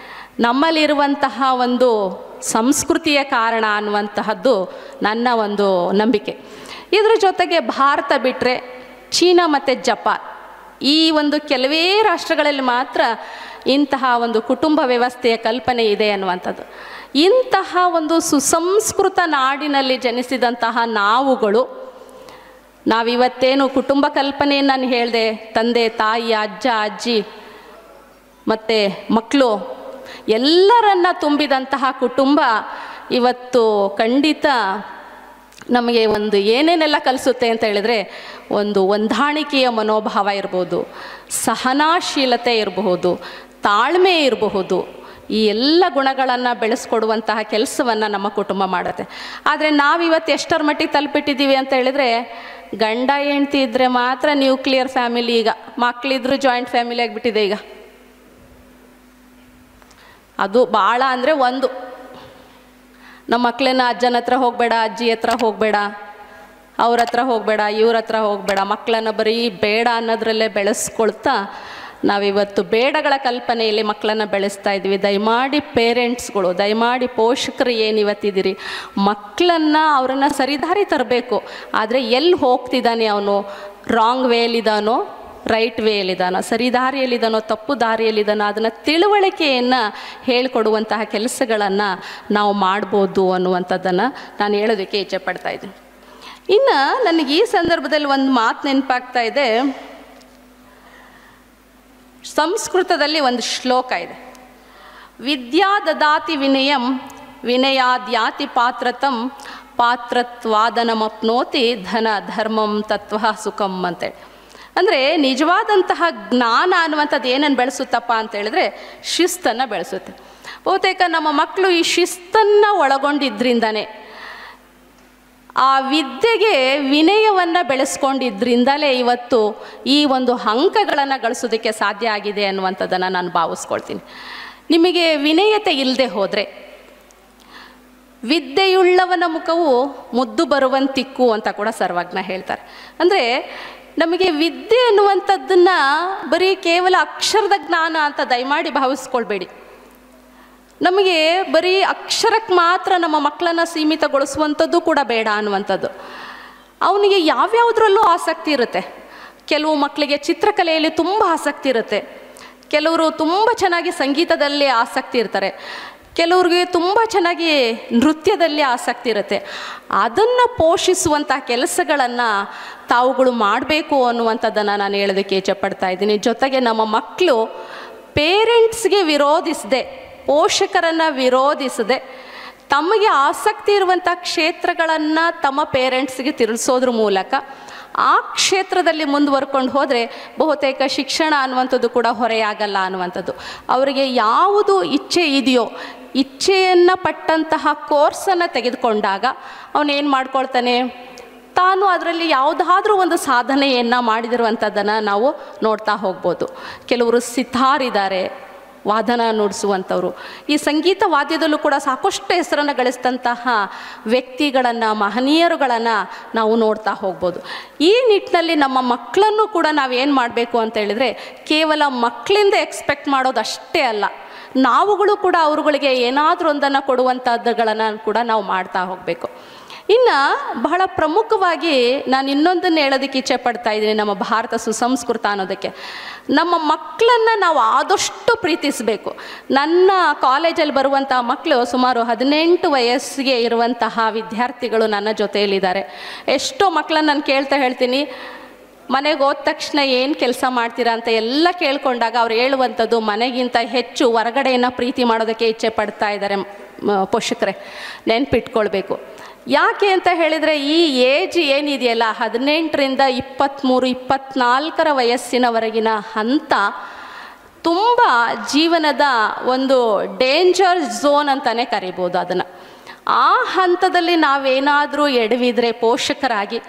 ನಮ್ಮಲ್ಲಿರುವಂತಹ ಒಂದು ಸಂಸ್ಕೃತಿಯ ಕಾರಣ ಅನ್ನುವಂತಹದ್ದು ನನ್ನ ಒಂದು ನಂಬಿಕೆ. ಇದರ ಜೊತೆಗೆ ಭಾರತ ಬಿಟ್ಟರೆ ಚೀನಾ ಮತ್ತು ಜಪಾನ್, ಈ ಒಂದು ಕೆಲವೇ ರಾಷ್ಟ್ರಗಳಲ್ಲಿ ಮಾತ್ರ ಇಂತಹ ಒಂದು ಕುಟುಂಬ ವ್ಯವಸ್ಥೆಯ ಕಲ್ಪನೆ ಇದೆ ಅನ್ನುವಂಥದ್ದು. ಇಂತಹ ಒಂದು ಸುಸಂಸ್ಕೃತ ನಾಡಿನಲ್ಲಿ ಜನಿಸಿದಂತಹ ನಾವಿವತ್ತೇನು ಕುಟುಂಬ ಕಲ್ಪನೆಯನ್ನು ನಾನು ಹೇಳಿದೆ, ತಂದೆ ತಾಯಿ ಅಜ್ಜ ಅಜ್ಜಿ ಮತ್ತು ಮಕ್ಕಳು ಎಲ್ಲರನ್ನ ತುಂಬಿದಂತಹ ಕುಟುಂಬ ಇವತ್ತು ಖಂಡಿತ ನಮಗೆ ಒಂದು ಏನೇನೆಲ್ಲ ಕಲಿಸುತ್ತೆ ಅಂತ ಹೇಳಿದರೆ, ಒಂದು ಹೊಂದಾಣಿಕೆಯ ಮನೋಭಾವ ಇರ್ಬೋದು, ಸಹನಾಶೀಲತೆ ಇರಬಹುದು, ತಾಳ್ಮೆ ಇರಬಹುದು. ಈ ಎಲ್ಲ ಗುಣಗಳನ್ನು ಬೆಳೆಸ್ಕೊಡುವಂತಹ ಕೆಲಸವನ್ನು ನಮ್ಮ ಕುಟುಂಬ ಮಾಡುತ್ತೆ. ಆದರೆ ನಾವಿವತ್ತು ಎಷ್ಟರ ಮಟ್ಟಿಗೆ ತಲುಪಿಟ್ಟಿದ್ದೀವಿ ಅಂತ ಹೇಳಿದರೆ, ಗಂಡ ಹೆಂಡ್ತಿ ಇದ್ದರೆ ಮಾತ್ರ ನ್ಯೂಕ್ಲಿಯರ್ ಫ್ಯಾಮಿಲಿ, ಈಗ ಮಕ್ಕಳಿದ್ರು ಜಾಯಿಂಟ್ ಫ್ಯಾಮಿಲಿ ಆಗಿಬಿಟ್ಟಿದೆ. ಈಗ ಅದು ಭಾಳ ಅಂದರೆ ಒಂದು, ನಮ್ಮ ಮಕ್ಕಳನ್ನ ಅಜ್ಜನ ಹತ್ರ ಹೋಗಬೇಡ, ಅಜ್ಜಿ ಹತ್ರ ಹೋಗಬೇಡ, ಅವ್ರ ಹತ್ರ ಹೋಗಬೇಡ, ಇವ್ರ ಹತ್ರ ಹೋಗಬೇಡ, ಮಕ್ಕಳನ್ನು ಬರೀ ಬೇಡ ಅನ್ನೋದ್ರಲ್ಲೇ ಬೆಳೆಸ್ಕೊಳ್ತಾ ನಾವಿವತ್ತು ಬೇಡಗಳ ಕಲ್ಪನೆಯಲ್ಲಿ ಮಕ್ಕಳನ್ನು ಬೆಳೆಸ್ತಾ ಇದ್ವಿ. ದಯಮಾಡಿ ಪೇರೆಂಟ್ಸ್ಗಳು, ದಯಮಾಡಿ ಪೋಷಕರು ಏನಿವತ್ತಿದ್ದೀರಿ, ಮಕ್ಕಳನ್ನು ಅವರನ್ನು ಸರಿದಾರಿ ತರಬೇಕು. ಆದರೆ ಎಲ್ಲಿ ಹೋಗ್ತಿದ್ದಾನೆ ಅವನು, ರಾಂಗ್ ವೇಲಿದ್ದಾನೋ ರೈಟ್ ವೇಯಲ್ಲಿದ್ದಾನೋ, ಸರಿದಾರಿಯಲ್ಲಿದ್ದಾನೋ ತಪ್ಪು ದಾರಿಯಲ್ಲಿದ್ದಾನೋ, ಅದನ್ನು ತಿಳುವಳಿಕೆಯನ್ನು ಹೇಳಿಕೊಡುವಂತಹ ಕೆಲಸಗಳನ್ನು ನಾವು ಮಾಡ್ಬೋದು ಅನ್ನುವಂಥದ್ದನ್ನು ನಾನು ಹೇಳೋದಕ್ಕೆ ಇಚ್ಛೆ ಪಡ್ತಾ ಇದ್ದೀನಿ. ಇನ್ನು ನನಗೆ ಈ ಸಂದರ್ಭದಲ್ಲಿ ಒಂದು ಮಾತು ನೆನಪಾಗ್ತಾ ಇದೆ. ಸಂಸ್ಕೃತದಲ್ಲಿ ಒಂದು ಶ್ಲೋಕ ಇದೆ, ವಿದ್ಯಾ ದದಾತಿ ವಿನಯಂ ವಿನಯಾದ್ಯಾತಿ ಪಾತ್ರತಂ ಪಾತ್ರತ್ವಾದನಮಪ್ನೋತಿ ಧನ ಧರ್ಮಂ ತತ್ವ ಸುಖಂ ಅಂತೇಳಿ. ಅಂದರೆ ನಿಜವಾದಂತಹ ಜ್ಞಾನ ಅನ್ನುವಂಥದ್ದು ಏನನ್ನು ಬೆಳೆಸುತ್ತಪ್ಪ ಅಂತ ಹೇಳಿದ್ರೆ ಶಿಸ್ತನ್ನು ಬೆಳೆಸುತ್ತೆ. ಬಹುತೇಕ ನಮ್ಮ ಮಕ್ಕಳು ಈ ಶಿಸ್ತನ್ನು ಒಳಗೊಂಡಿದ್ದರಿಂದನೇ, ಆ ವಿದ್ಯೆಗೆ ವಿನಯವನ್ನು ಬೆಳೆಸ್ಕೊಂಡಿದ್ದರಿಂದಲೇ ಇವತ್ತು ಈ ಒಂದು ಅಂಕಗಳನ್ನು ಗಳಿಸೋದಕ್ಕೆ ಸಾಧ್ಯ ಆಗಿದೆ ಅನ್ನುವಂಥದ್ದನ್ನು ನಾನು ಭಾವಿಸ್ಕೊಳ್ತೀನಿ. ನಿಮಗೆ ವಿನಯತೆ ಇಲ್ಲದೆ ಹೋದರೆ ವಿದ್ಯೆಯುಳ್ಳವನ ಮುಖವು ಮುದ್ದು ಬರುವಂತಿಕ್ಕು ಅಂತ ಕೂಡ ಸರ್ವಜ್ಞ ಹೇಳ್ತಾರೆ. ಅಂದರೆ ನಮಗೆ ವಿದ್ಯೆ ಅನ್ನುವಂಥದ್ದನ್ನು ಬರೀ ಕೇವಲ ಅಕ್ಷರದ ಜ್ಞಾನ ಅಂತ ದಯಮಾಡಿ ಭಾವಿಸ್ಕೊಳ್ಬೇಡಿ. ನಮಗೆ ಬರೀ ಅಕ್ಷರಕ್ಕೆ ಮಾತ್ರ ನಮ್ಮ ಮಕ್ಕಳನ್ನು ಸೀಮಿತಗೊಳಿಸುವಂಥದ್ದು ಕೂಡ ಬೇಡ ಅನ್ನುವಂಥದ್ದು. ಅವನಿಗೆ ಯಾವ್ಯಾವುದರಲ್ಲೂ ಆಸಕ್ತಿ ಇರುತ್ತೆ. ಕೆಲವು ಮಕ್ಕಳಿಗೆ ಚಿತ್ರಕಲೆಯಲ್ಲಿ ತುಂಬ ಆಸಕ್ತಿ ಇರುತ್ತೆ, ಕೆಲವರು ತುಂಬ ಚೆನ್ನಾಗಿ ಸಂಗೀತದಲ್ಲಿ ಆಸಕ್ತಿ ಇರ್ತಾರೆ, ಕೆಲವ್ರಿಗೆ ತುಂಬ ಚೆನ್ನಾಗಿ ನೃತ್ಯದಲ್ಲಿ ಆಸಕ್ತಿ ಇರುತ್ತೆ. ಅದನ್ನು ಪೋಷಿಸುವಂಥ ಕೆಲಸಗಳನ್ನು ತಾವುಗಳು ಮಾಡಬೇಕು ಅನ್ನುವಂಥದ್ದನ್ನು ನಾನು ಹೇಳೋದಕ್ಕೆ ಇಚ್ಛೆಪಡ್ತಾ ಇದ್ದೀನಿ. ಜೊತೆಗೆ ನಮ್ಮ ಮಕ್ಕಳು ಪೇರೆಂಟ್ಸ್ಗೆ ವಿರೋಧಿಸದೆ, ಪೋಷಕರನ್ನು ವಿರೋಧಿಸದೆ, ತಮಗೆ ಆಸಕ್ತಿ ಇರುವಂಥ ಕ್ಷೇತ್ರಗಳನ್ನು ತಮ್ಮ ಪೇರೆಂಟ್ಸ್ಗೆ ತಿಳಿಸೋದ್ರ ಮೂಲಕ ಆ ಕ್ಷೇತ್ರದಲ್ಲಿ ಮುಂದುವರ್ಕೊಂಡು ಹೋದರೆ ಬಹುತೇಕ ಶಿಕ್ಷಣ ಅನ್ನುವಂಥದ್ದು ಕೂಡ ಹೊರೆಯಾಗಲ್ಲ ಅನ್ನುವಂಥದ್ದು. ಅವರಿಗೆ ಯಾವುದು ಇಚ್ಛೆ ಇದೆಯೋ, ಇಚ್ಛೆಯನ್ನು ಪಟ್ಟಂತಹ ಕೋರ್ಸನ್ನು ತೆಗೆದುಕೊಂಡಾಗ ಅವನೇನು ಮಾಡ್ಕೊಳ್ತಾನೆ, ತಾನು ಅದರಲ್ಲಿ ಯಾವುದಾದ್ರೂ ಒಂದು ಸಾಧನೆಯನ್ನು ಮಾಡಿದಿರುವಂಥದ್ದನ್ನು ನಾವು ನೋಡ್ತಾ ಹೋಗ್ಬೋದು. ಕೆಲವರು ಸಿತಾರಿದ್ದಾರೆ, ವಾದನ ನುಡಿಸುವಂಥವ್ರು. ಈ ಸಂಗೀತ ವಾದ್ಯದಲ್ಲೂ ಕೂಡ ಸಾಕಷ್ಟು ಹೆಸರನ್ನು ಗಳಿಸಿದಂತಹ ವ್ಯಕ್ತಿಗಳನ್ನು, ಮಹನೀಯರುಗಳನ್ನು ನಾವು ನೋಡ್ತಾ ಹೋಗ್ಬೋದು. ಈ ನಿಟ್ಟಿನಲ್ಲಿ ನಮ್ಮ ಮಕ್ಕಳನ್ನು ಕೂಡ ನಾವೇನು ಮಾಡಬೇಕು ಅಂತ ಹೇಳಿದರೆ, ಕೇವಲ ಮಕ್ಕಳಿಂದ ಎಕ್ಸ್ಪೆಕ್ಟ್ ಮಾಡೋದಷ್ಟೇ ಅಲ್ಲ, ನಾವುಗಳು ಕೂಡ ಅವರುಗಳಿಗೆ ಏನಾದರೂ ಒಂದನ್ನು ಕೊಡುವಂಥದ್ದುಗಳನ್ನು ಕೂಡ ನಾವು ಮಾಡ್ತಾ ಹೋಗಬೇಕು. ಇನ್ನು ಬಹಳ ಪ್ರಮುಖವಾಗಿ ನಾನು ಇನ್ನೊಂದನ್ನು ಹೇಳೋದಕ್ಕೆ ಇಚ್ಛೆ ಪಡ್ತಾ ಇದ್ದೀನಿ. ನಮ್ಮ ಭಾರತ ಸುಸಂಸ್ಕೃತ ಅನ್ನೋದಕ್ಕೆ ನಮ್ಮ ಮಕ್ಕಳನ್ನು ನಾವು ಆದಷ್ಟು ಪ್ರೀತಿಸಬೇಕು. ನನ್ನ ಕಾಲೇಜಲ್ಲಿ ಬರುವಂಥ ಮಕ್ಕಳು ಸುಮಾರು 18 ವಯಸ್ಸಿಗೆ ಇರುವಂತಹ ವಿದ್ಯಾರ್ಥಿಗಳು ನನ್ನ ಜೊತೆಯಲ್ಲಿದ್ದಾರೆ. ಎಷ್ಟೋ ಮಕ್ಕಳನ್ನು ನಾನು ಹೇಳ್ತೀನಿ, ಮನೆಗೆ ಹೋದ ತಕ್ಷಣ ಏನು ಕೆಲಸ ಮಾಡ್ತೀರಾ ಅಂತ ಎಲ್ಲ ಕೇಳ್ಕೊಂಡಾಗ ಅವ್ರು ಹೇಳುವಂಥದ್ದು, ಮನೆಗಿಂತ ಹೆಚ್ಚು ಹೊರಗಡೆಯನ್ನು ಪ್ರೀತಿ ಮಾಡೋದಕ್ಕೆ ಇಚ್ಛೆ ಪಡ್ತಾ ಇದ್ದಾರೆ ಪೋಷಕರೇ. ನೆನ್ಪಿಟ್ಕೊಳ್ಬೇಕು. ಯಾಕೆ ಅಂತ ಹೇಳಿದರೆ, ಈ ಏಜ್ ಏನಿದೆಯಲ್ಲ 18ರಿಂದ 23, 24 ವಯಸ್ಸಿನವರೆಗಿನ ಹಂತ ತುಂಬ ಜೀವನದ ಒಂದು ಡೇಂಜರ್ ಝೋನ್ ಅಂತಲೇ ಕರಿಬೋದು ಅದನ್ನು. ಆ ಹಂತದಲ್ಲಿ ನಾವೇನಾದರೂ ಎಡವಿದರೆ ಪೋಷಕರಾಗಿ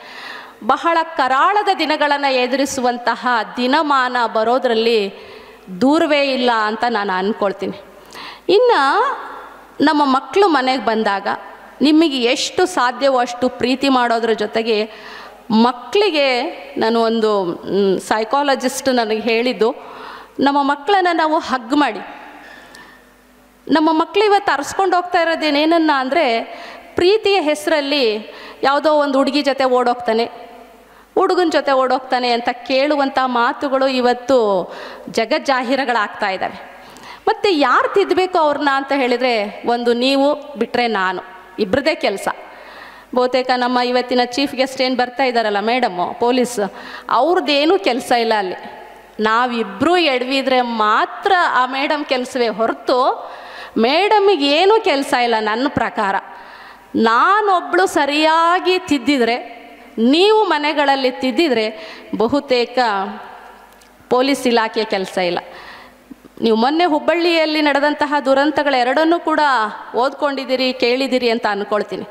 ಬಹಳ ಕರಾಳದ ದಿನಗಳನ್ನು ಎದುರಿಸುವಂತಹ ದಿನಮಾನ ಬರೋದರಲ್ಲಿ ದೂರವೇ ಇಲ್ಲ ಅಂತ ನಾನು ಅಂದ್ಕೊಳ್ತೀನಿ. ಇನ್ನು ನಮ್ಮ ಮಕ್ಕಳು ಮನೆಗೆ ಬಂದಾಗ ನಿಮಗೆ ಎಷ್ಟು ಸಾಧ್ಯವೋ ಅಷ್ಟು ಪ್ರೀತಿ ಮಾಡೋದ್ರ ಜೊತೆಗೆ, ಮಕ್ಕಳಿಗೆ ನಾನು ಒಂದು ಸೈಕಾಲಜಿಸ್ಟ್ ನನಗೆ ಹೇಳಿದ್ದು, ನಮ್ಮ ಮಕ್ಕಳನ್ನು ನಾವು ಹಗ್ ಮಾಡಿ. ನಮ್ಮ ಮಕ್ಕಳು ಇವತ್ತು ಅರ್ಸ್ಕೊಂಡು ಹೋಗ್ತಾ ಇರೋದೇನೇನನ್ನ ಅಂದರೆ, ಪ್ರೀತಿಯ ಹೆಸರಲ್ಲಿ ಯಾವುದೋ ಒಂದು ಹುಡುಗಿ ಜೊತೆ ಓಡೋಗ್ತಾನೆ, ಹುಡುಗನ ಜೊತೆ ಓಡೋಗ್ತಾನೆ ಅಂತ ಕೇಳುವಂಥ ಮಾತುಗಳು ಇವತ್ತು ಜಗಜ್ಜಾಹೀರಗಳಾಗ್ತಾ ಇದ್ದಾವೆ. ಮತ್ತು ಯಾರು ತಿದ್ದಬೇಕು ಅವ್ರನ್ನ ಅಂತ ಹೇಳಿದರೆ, ಒಂದು ನೀವು ಬಿಟ್ಟರೆ ನಾನು, ಇಬ್ಬರದೇ ಕೆಲಸ. ಬಹುತೇಕ ನಮ್ಮ ಇವತ್ತಿನ ಚೀಫ್ ಗೆಸ್ಟ್ ಏನು ಬರ್ತಾ ಇದ್ದಾರಲ್ಲ ಮೇಡಮ್ಮು, ಪೊಲೀಸ್, ಅವ್ರದ್ದೇನೂ ಕೆಲಸ ಇಲ್ಲ ಅಲ್ಲಿ. ನಾವಿಬ್ಬರೂ ಎಡವಿದ್ರೆ ಮಾತ್ರ ಆ ಮೇಡಮ್ ಕೆಲಸವೇ ಹೊರತು ಮೇಡಮಿಗೆ ಏನೂ ಕೆಲಸ ಇಲ್ಲ. ನನ್ನ ಪ್ರಕಾರ ನಾನೊಬ್ಬಳು ಸರಿಯಾಗಿ ತಿದ್ದಿದರೆ, ನೀವು ಮನೆಗಳಲ್ಲಿ ತಿದ್ದಿದರೆ ಬಹುತೇಕ ಪೊಲೀಸ್ ಇಲಾಖೆಯ ಕೆಲಸ ಇಲ್ಲ. ನೀವು ಮೊನ್ನೆ ಹುಬ್ಬಳ್ಳಿಯಲ್ಲಿ ನಡೆದಂತಹ ದುರಂತಗಳೆರಡನ್ನೂ ಕೂಡ ಓದ್ಕೊಂಡಿದ್ದೀರಿ, ಕೇಳಿದ್ದೀರಿ ಅಂತ ಅಂದ್ಕೊಳ್ತೀನಿ.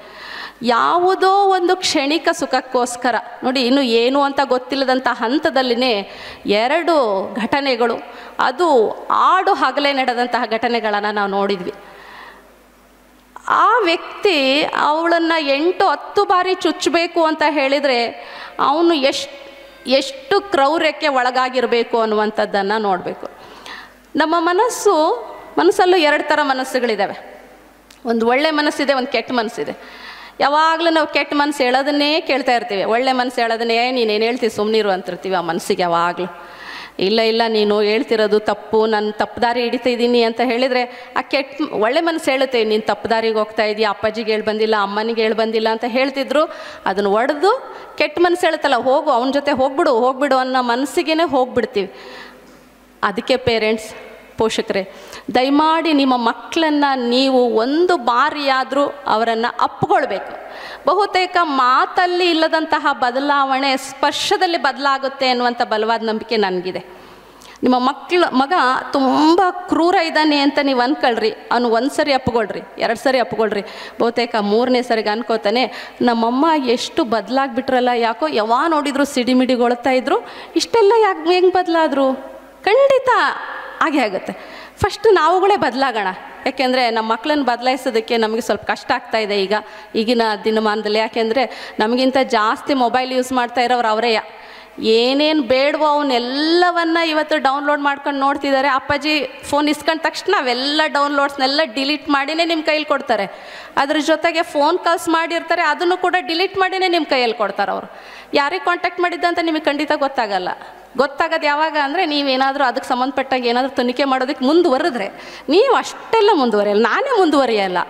ಯಾವುದೋ ಒಂದು ಕ್ಷಣಿಕ ಸುಖಕ್ಕೋಸ್ಕರ ನೋಡಿ, ಇನ್ನು ಏನು ಅಂತ ಗೊತ್ತಿಲ್ಲದಂಥ ಹಂತದಲ್ಲಿನೇ 2 ಘಟನೆಗಳು, ಅದು ಆಡು ಹಗಲೇ ನಡೆದಂತಹ ಘಟನೆಗಳನ್ನು ನಾವು ನೋಡಿದ್ವಿ. ಆ ವ್ಯಕ್ತಿ ಅವಳನ್ನು 8-10 ಬಾರಿ ಚುಚ್ಚಬೇಕು ಅಂತ ಹೇಳಿದರೆ ಅವನು ಎಷ್ಟು ಕ್ರೌರ್ಯಕ್ಕೆ ಒಳಗಾಗಿರಬೇಕು ಅನ್ನುವಂಥದ್ದನ್ನು ನೋಡಬೇಕು. ನಮ್ಮ ಮನಸ್ಸಲ್ಲೂ 2 ಥರ ಮನಸ್ಸುಗಳಿದ್ದಾವೆ. ಒಂದು ಒಳ್ಳೆ ಮನಸ್ಸಿದೆ, ಒಂದು ಕೆಟ್ಟ ಮನಸ್ಸಿದೆ. ಯಾವಾಗಲೂ ನಾವು ಕೆಟ್ಟ ಮನಸ್ಸು ಹೇಳೋದನ್ನೇ ಕೇಳ್ತಾ ಇರ್ತೀವಿ, ಒಳ್ಳೆ ಮನಸ್ಸು ಹೇಳೋದನ್ನೇ ನೀನೇನು ಹೇಳ್ತೀವಿ ಸುಮ್ಮನಿರು ಅಂತಿರ್ತೀವಿ ಆ ಮನಸ್ಸಿಗೆ ಯಾವಾಗಲೂ. ಇಲ್ಲ ನೀನು ಹೇಳ್ತಿರೋದು ತಪ್ಪು, ನಾನು ತಪ್ಪು ದಾರಿ ಹಿಡಿತಾ ಇದ್ದೀನಿ ಅಂತ ಹೇಳಿದರೆ ಆ ಒಳ್ಳೆ ಮನಸ್ಸು ಹೇಳುತ್ತೆ, ನೀನು ತಪ್ಪು ದಾರಿಗೆ ಹೋಗ್ತಾ ಇದೀಯ, ಅಪ್ಪಾಜಿಗೆ ಹೇಳಿ ಬಂದಿಲ್ಲ, ಅಮ್ಮನಿಗೆ ಹೇಳಿ ಬಂದಿಲ್ಲ ಅಂತ ಹೇಳ್ತಿದ್ರು. ಅದನ್ನು ಒಡೆದು ಕೆಟ್ಟ ಮನಸ್ಸು ಹೇಳುತ್ತಲ್ಲ, ಹೋಗು ಅವನ ಜೊತೆ ಹೋಗ್ಬಿಡು ಅನ್ನೋ ಮನಸ್ಸಿಗೆ ಹೋಗ್ಬಿಡ್ತೀವಿ. ಅದಕ್ಕೆ ಪೇರೆಂಟ್ಸ್, ಪೋಷಕರೇ, ದಯಮಾಡಿ ನಿಮ್ಮ ಮಕ್ಕಳನ್ನು ನೀವು ಒಂದು ಬಾರಿಯಾದರೂ ಅವರನ್ನು ಅಪ್ಕೊಳ್ಬೇಕು. ಬಹುತೇಕ ಮಾತಲ್ಲಿ ಇಲ್ಲದಂತಹ ಬದಲಾವಣೆ ಸ್ಪರ್ಶದಲ್ಲಿ ಬದಲಾಗುತ್ತೆ ಅನ್ನುವಂಥ ಬಲವಾದ ನಂಬಿಕೆ ನನಗಿದೆ. ನಿಮ್ಮ ಮಗ ತುಂಬ ಕ್ರೂರ ಇದ್ದಾನೆ ಅಂತ ನೀವು ಅಂದ್ಕೊಳ್ರಿ, ಅವನು ಒಂದು ಸರಿ ಅಪ್ಕೊಳ್ರಿ, 2 ಸರಿ ಅಪ್ಕೊಳ್ರಿ, ಬಹುತೇಕ 3ನೇ ಸರಿಗೆ ಅನ್ಕೋತಾನೆ, ನಮ್ಮಮ್ಮ ಎಷ್ಟು ಬದಲಾಗ್ಬಿಟ್ರಲ್ಲ, ಯಾಕೋ ಯಾವಾಗ ನೋಡಿದ್ರು ಸಿಡಿಮಿಡಿಗೊಳ್ತಾ ಇದ್ರು, ಇಷ್ಟೆಲ್ಲ ಹೆಂಗೆ ಬದಲಾದ್ರು? ಖಂಡಿತ ಹಾಗೆ ಆಗುತ್ತೆ. ಫಸ್ಟ್ ನಾವುಗಳೇ ಬದಲಾಗೋಣ. ಯಾಕೆಂದರೆ ನಮ್ಮ ಮಕ್ಕಳನ್ನ ಬದಲಾಯಿಸೋದಕ್ಕೆ ನಮಗೆ ಸ್ವಲ್ಪ ಕಷ್ಟ ಆಗ್ತಾ ಇದೆ ಈಗಿನ ದಿನಮಾನದಲ್ಲಿ. ಯಾಕೆಂದರೆ ನಮಗಿಂತ ಜಾಸ್ತಿ ಮೊಬೈಲ್ ಯೂಸ್ ಮಾಡ್ತಾ ಇರೋರು ಅವರೇ. ಏನೇನು ಬೇಡವೋ ಅವನ್ನೆಲ್ಲವನ್ನು ಇವತ್ತು ಡೌನ್ಲೋಡ್ ಮಾಡ್ಕೊಂಡು ನೋಡ್ತಿದ್ದಾರೆ. ಅಪ್ಪಾಜಿ ಫೋನ್ ಇಸ್ಕೊಂಡ ತಕ್ಷಣ ಅವೆಲ್ಲ ಡೌನ್ಲೋಡ್ಸ್ನೆಲ್ಲ ಡಿಲೀಟ್ ಮಾಡಿನೇ ನಿಮ್ಮ ಕೈಯಲ್ಲಿ ಕೊಡ್ತಾರೆ. ಅದ್ರ ಜೊತೆಗೆ ಫೋನ್ ಕಾಲ್ಸ್ ಮಾಡಿರ್ತಾರೆ, ಅದನ್ನು ಕೂಡ ಡಿಲೀಟ್ ಮಾಡಿನೇ ನಿಮ್ಮ ಕೈಯಲ್ಲಿ ಕೊಡ್ತಾರೆ. ಅವರು ಯಾರಿಗೆ ಕಾಂಟ್ಯಾಕ್ಟ್ ಮಾಡಿದ್ದಂತ ನಿಮಗೆ ಖಂಡಿತ ಗೊತ್ತಾಗಲ್ಲ. ಗೊತ್ತಾಗೋದು ಯಾವಾಗ ಅಂದರೆ ನೀವೇನಾದರೂ ಅದಕ್ಕೆ ಸಂಬಂಧಪಟ್ಟಾಗ ಏನಾದರೂ ತನಿಖೆ ಮಾಡೋದಕ್ಕೆ ಮುಂದುವರೆದ್ರೆ, ನೀವು ಅಷ್ಟೆಲ್ಲ ಮುಂದುವರಿಯಲ್ಲ, ನಾನೇ ಮುಂದುವರಿಯಲ್ಲ.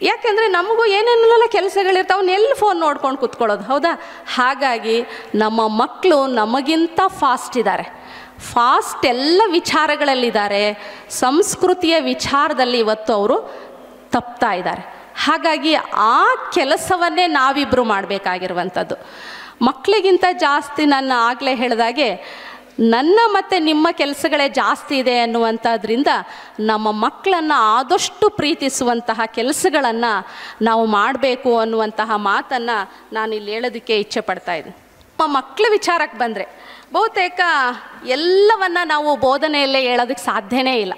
ಯಾಕೆಂದರೆ ನಮಗೂ ಏನೇನೆಲ್ಲ ಕೆಲಸಗಳಿರ್ತಾವೆ, ಅವನ್ನೆಲ್ಲಿ ಫೋನ್ ನೋಡ್ಕೊಂಡು ಕೂತ್ಕೊಳ್ಳೋದು, ಹೌದಾ? ಹಾಗಾಗಿ ನಮ್ಮ ಮಕ್ಕಳು ನಮಗಿಂತ ಫಾಸ್ಟ್ ಇದ್ದಾರೆ, ಫಾಸ್ಟ್ ಎಲ್ಲ ವಿಚಾರಗಳಲ್ಲಿದ್ದಾರೆ, ಸಂಸ್ಕೃತಿಯ ವಿಚಾರದಲ್ಲಿ ಇವತ್ತು ಅವರು ತಪ್ತಾ ಇದ್ದಾರೆ. ಹಾಗಾಗಿ ಆ ಕೆಲಸವನ್ನೇ ನಾವಿಬ್ಬರು ಮಾಡಬೇಕಾಗಿರುವಂಥದ್ದು. ಮಕ್ಕಳಿಗಿಂತ ಜಾಸ್ತಿ ನಾನು ಆಗಲೇ ಹೇಳಿದಾಗೆ ನನ್ನ ಮತ್ತು ನಿಮ್ಮ ಕೆಲಸಗಳೇ ಜಾಸ್ತಿ ಇದೆ ಅನ್ನುವಂಥದ್ರಿಂದ ನಮ್ಮ ಮಕ್ಕಳನ್ನು ಆದಷ್ಟು ಪ್ರೀತಿಸುವಂತಹ ಕೆಲಸಗಳನ್ನು ನಾವು ಮಾಡಬೇಕು ಅನ್ನುವಂತಹ ಮಾತನ್ನು ನಾನು ಇಲ್ಲಿ ಹೇಳೋದಕ್ಕೆ ಇಚ್ಛೆ ಪಡ್ತಾ ಇದ್ದೀನಿ. ನಮ್ಮ ಮಕ್ಕಳ ವಿಚಾರಕ್ಕೆ ಬಂದರೆ ಬಹುತೇಕ ಎಲ್ಲವನ್ನು ನಾವು ಬೋಧನೆಯಲ್ಲೇ ಹೇಳೋದಕ್ಕೆ ಸಾಧ್ಯನೇ ಇಲ್ಲ.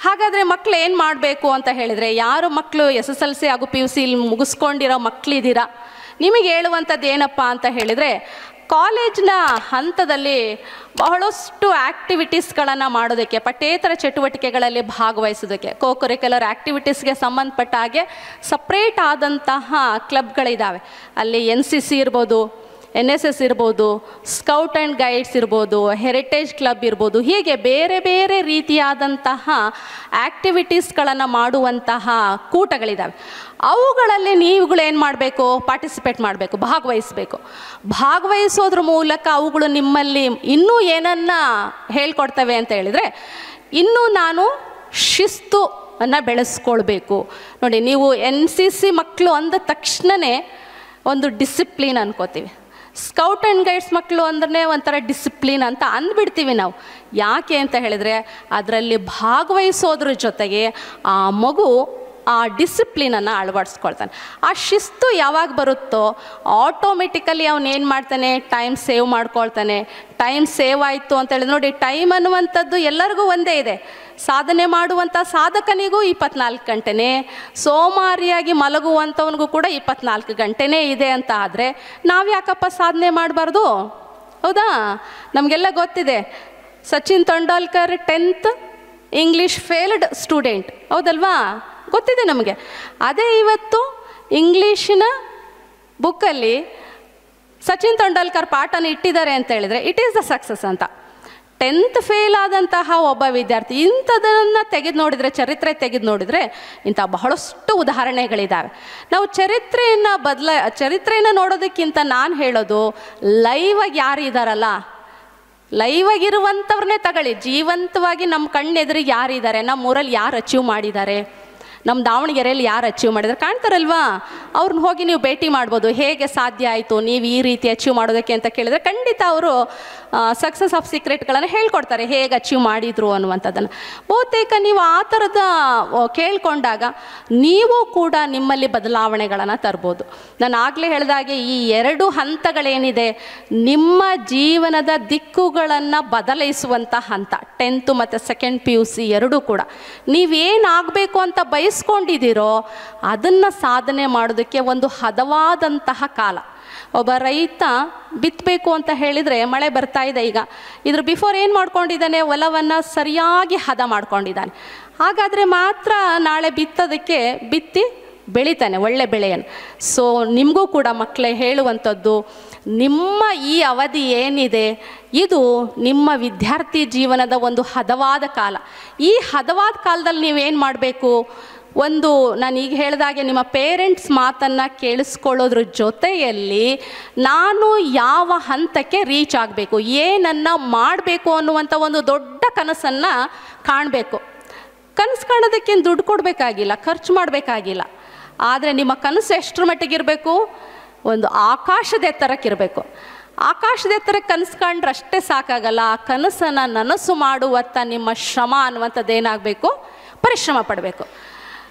ಹಾಗಾದರೆ ಮಕ್ಕಳು ಏನು ಮಾಡಬೇಕು ಅಂತ ಹೇಳಿದರೆ, ಯಾರು ಮಕ್ಕಳು SSLC ಹಾಗೂ PUC ಮುಗಿಸ್ಕೊಂಡಿರೋ ಮಕ್ಕಳಿದ್ದೀರಾ, ನಿಮಗೆ ಹೇಳುವಂಥದ್ದು ಏನಪ್ಪ ಅಂತ ಹೇಳಿದರೆ, ಕಾಲೇಜಿನ ಹಂತದಲ್ಲಿ ಬಹಳಷ್ಟು ಆ್ಯಕ್ಟಿವಿಟೀಸ್ಗಳನ್ನು ಮಾಡೋದಕ್ಕೆ, ಪಠ್ಯೇತರ ಚಟುವಟಿಕೆಗಳಲ್ಲಿ ಭಾಗವಹಿಸೋದಕ್ಕೆ, ಕೋಕರಿಕ್ಯುಲರ್ ಆ್ಯಕ್ಟಿವಿಟೀಸ್ಗೆ ಸಂಬಂಧಪಟ್ಟ ಹಾಗೆ ಸಪ್ರೇಟ್ ಆದಂತಹ ಕ್ಲಬ್ಗಳಿದ್ದಾವೆ. ಅಲ್ಲಿ NCC ಇರ್ಬೋದು, NSS ಇರ್ಬೋದು, ಸ್ಕೌಟ್ ಆ್ಯಂಡ್ ಗೈಡ್ಸ್ ಇರ್ಬೋದು, ಹೆರಿಟೇಜ್ ಕ್ಲಬ್ ಇರ್ಬೋದು, ಹೀಗೆ ಬೇರೆ ಬೇರೆ ರೀತಿಯಾದಂತಹ ಆ್ಯಕ್ಟಿವಿಟೀಸ್ಗಳನ್ನು ಮಾಡುವಂತಹ ಕೂಟಗಳಿದ್ದಾವೆ. ಅವುಗಳಲ್ಲಿ ನೀವುಗಳೇನು ಮಾಡಬೇಕು? ಪಾರ್ಟಿಸಿಪೇಟ್ ಮಾಡಬೇಕು, ಭಾಗವಹಿಸಬೇಕು. ಭಾಗವಹಿಸೋದ್ರ ಮೂಲಕ ಅವುಗಳು ನಿಮ್ಮಲ್ಲಿ ಇನ್ನೂ ಏನನ್ನು ಹೇಳ್ಕೊಡ್ತವೆ ಅಂತ ಹೇಳಿದರೆ, ಇನ್ನೂ ನಾನು ಶಿಸ್ತು ಅನ್ನು ಬೆಳೆಸ್ಕೊಳ್ಬೇಕು. ನೋಡಿ, ನೀವು NCC ಮಕ್ಕಳು ಅಂದ ತಕ್ಷಣವೇ ಒಂದು ಡಿಸಿಪ್ಲಿನ್ ಅನ್ಕೋತೀವಿ. ಸ್ಕೌಟ್ ಆ್ಯಂಡ್ ಗೈಡ್ಸ್ ಮಕ್ಕಳು ಅಂದ್ರೆ ಒಂಥರ ಡಿಸಿಪ್ಲಿನ್ ಅಂತ ಅಂದ್ಬಿಡ್ತೀವಿ ನಾವು. ಯಾಕೆ ಅಂತ ಹೇಳಿದರೆ, ಅದರಲ್ಲಿ ಭಾಗವಹಿಸೋದ್ರ ಜೊತೆಗೆ ಆ ಮಗು ಆ ಡಿಸಿಪ್ಲಿನನ್ನು ಅಳವಡಿಸ್ಕೊಳ್ತಾನೆ. ಆ ಶಿಸ್ತು ಯಾವಾಗ ಬರುತ್ತೋ ಆಟೋಮೆಟಿಕಲಿ ಅವನೇನು ಮಾಡ್ತಾನೆ, ಟೈಮ್ ಸೇವ್ ಮಾಡ್ಕೊಳ್ತಾನೆ. ಟೈಮ್ ಸೇವ್ ಆಯಿತು ಅಂತ ಹೇಳಿದ್ರೆ, ನೋಡಿ, ಟೈಮ್ ಅನ್ನುವಂಥದ್ದು ಎಲ್ಲರಿಗೂ ಒಂದೇ ಇದೆ. ಸಾಧನೆ ಮಾಡುವಂಥ ಸಾಧಕನಿಗೂ 24 ಗಂಟೆನೇ, ಸೋಮಾರಿಯಾಗಿ ಮಲಗುವಂಥವನಿಗೂ ಕೂಡ 24 ಗಂಟೆನೇ ಇದೆ ಅಂತ ಆದರೆ ನಾವು ಯಾಕಪ್ಪ ಸಾಧನೆ ಮಾಡಬಾರ್ದು? ಹೌದಾ? ನಮಗೆಲ್ಲ ಗೊತ್ತಿದೆ, Sachin Tendulkar 10th English failed student, ಹೌದಲ್ವಾ? ಗೊತ್ತಿದೆ ನಮಗೆ. ಅದೇ ಇವತ್ತು ಇಂಗ್ಲೀಷಿನ ಬುಕ್ಕಲ್ಲಿ ಸಚಿನ್ ತೆಂಡೂಲ್ಕರ್ ಪಾಠನ ಇಟ್ಟಿದ್ದಾರೆ ಅಂತ ಹೇಳಿದರೆ ಇಟ್ ಈಸ್ ದ ಸಕ್ಸಸ್ ಅಂತ. 10th ಫೇಲ್ ಆದಂತಹ ಒಬ್ಬ ವಿದ್ಯಾರ್ಥಿ, ಇಂಥದನ್ನು ತೆಗೆದು ನೋಡಿದರೆ, ಚರಿತ್ರೆ ತೆಗೆದು ನೋಡಿದರೆ ಇಂಥ ಬಹಳಷ್ಟು ಉದಾಹರಣೆಗಳಿದ್ದಾವೆ. ನಾವು ಚರಿತ್ರೆಯನ್ನು ನೋಡೋದಕ್ಕಿಂತ ನಾನು ಹೇಳೋದು, ಲೈವಾಗಿ ಯಾರು ಇದ್ದಾರಲ್ಲ, ಲೈವಾಗಿರುವಂಥವ್ರನ್ನೇ ತಗೊಳ್ಳಿ. ಜೀವಂತವಾಗಿ ನಮ್ಮ ಕಣ್ಣೆದುರಿಗೆ ಯಾರಿದ್ದಾರೆ, ನಮ್ಮ ಊರಲ್ಲಿ ಯಾರು ಅಚೀವ್ ಮಾಡಿದ್ದಾರೆ, ನಮ್ಮ ದಾವಣಗೆರೆಯಲ್ಲಿ ಯಾರು ಅಚೀವ್ ಮಾಡಿದ್ದಾರೆ ಕಾಣ್ತಾರಲ್ವಾ, ಅವ್ರನ್ನ ಹೋಗಿ ನೀವು ಭೇಟಿ ಮಾಡ್ಬೋದು. ಹೇಗೆ ಸಾಧ್ಯ ಆಯಿತು ನೀವು ಈ ರೀತಿ ಅಚೀವ್ ಮಾಡೋದಕ್ಕೆ ಅಂತ ಕೇಳಿದರೆ ಖಂಡಿತ ಅವರು ಸಕ್ಸಸ್ ಆಫ್ ಸೀಕ್ರೆಟ್ಗಳನ್ನು ಹೇಳ್ಕೊಡ್ತಾರೆ, ಹೇಗೆ ಅಚೀವ್ ಮಾಡಿದರು ಅನ್ನುವಂಥದ್ದನ್ನು. ಬಹುತೇಕ ನೀವು ಆ ಥರದ ಕೇಳಿಕೊಂಡಾಗ ನೀವು ಕೂಡ ನಿಮ್ಮಲ್ಲಿ ಬದಲಾವಣೆಗಳನ್ನು ತರ್ಬೋದು. ನಾನು ಆಗಲೇ ಹೇಳಿದಾಗೆ ಈ 2 ಹಂತಗಳೇನಿದೆ, ನಿಮ್ಮ ಜೀವನದ ದಿಕ್ಕುಗಳನ್ನು ಬದಲಾಯಿಸುವಂಥ ಹಂತ 10th ಮತ್ತು 2nd PUC ಎರಡೂ ಕೂಡ. ನೀವೇನಾಗಬೇಕು ಅಂತ ಬಯಸ್ಕೊಂಡಿದ್ದೀರೋ ಅದನ್ನು ಸಾಧನೆ ಮಾಡೋದಕ್ಕೆ ಒಂದು ಹದವಾದಂತಹ ಕಾಲ. ಒಬ್ಬ ರೈತ ಬಿತ್ತಬೇಕು ಅಂತ ಹೇಳಿದರೆ, ಮಳೆ ಬರ್ತಾ ಇದೆ ಈಗ, ಇದ್ರ ಬಿಫೋರ್ ಏನು ಮಾಡ್ಕೊಂಡಿದ್ದಾನೆ, ಹೊಲವನ್ನು ಸರಿಯಾಗಿ ಹದ ಮಾಡ್ಕೊಂಡಿದ್ದಾನೆ. ಹಾಗಾದರೆ ಮಾತ್ರ ನಾಳೆ ಬಿತ್ತೋದಕ್ಕೆ ಬಿತ್ತಿ ಬೆಳಿತಾನೆ ಒಳ್ಳೆ ಬೆಳೆಯನ್ನು. ಸೊ ನಿಮಗೂ ಕೂಡ ಮಕ್ಕಳೇ ಹೇಳುವಂಥದ್ದು, ನಿಮ್ಮ ಈ ಅವಧಿ ಏನಿದೆ ಇದು ನಿಮ್ಮ ವಿದ್ಯಾರ್ಥಿ ಜೀವನದ ಒಂದು ಹದವಾದ ಕಾಲ. ಈ ಹದವಾದ ಕಾಲದಲ್ಲಿ ನೀವೇನು ಮಾಡಬೇಕು, ಒಂದು ನಾನು ಈಗ ಹೇಳಿದಾಗೆ ನಿಮ್ಮ ಪೇರೆಂಟ್ಸ್ ಮಾತನ್ನು ಕೇಳಿಸ್ಕೊಳ್ಳೋದ್ರ ಜೊತೆಯಲ್ಲಿ ನಾನು ಯಾವ ಹಂತಕ್ಕೆ ರೀಚ್ ಆಗಬೇಕು, ಏನನ್ನು ಮಾಡಬೇಕು ಅನ್ನುವಂಥ ಒಂದು ದೊಡ್ಡ ಕನಸನ್ನು ಕಾಣಬೇಕು. ಕನಸು ಕಾಣೋದಕ್ಕೇನು ದುಡ್ಡು ಕೊಡಬೇಕಾಗಿಲ್ಲ, ಖರ್ಚು ಮಾಡಬೇಕಾಗಿಲ್ಲ. ಆದರೆ ನಿಮ್ಮ ಕನಸು ಎಷ್ಟರ ಮಟ್ಟಿಗಿರಬೇಕು, ಒಂದು ಆಕಾಶದ ಎತ್ತರಕ್ಕಿರಬೇಕು. ಆಕಾಶದ ಎತ್ತರಕ್ಕೆ ಕನಸು ಕಂಡ್ರೆ ಅಷ್ಟೇ ಸಾಕಾಗಲ್ಲ, ಆ ಕನಸನ್ನು ನನಸು ಮಾಡುವತ್ತ ನಿಮ್ಮ ಶ್ರಮ ಅನ್ನುವಂಥದ್ದು ಏನಾಗಬೇಕು, ಪರಿಶ್ರಮ ಪಡಬೇಕು.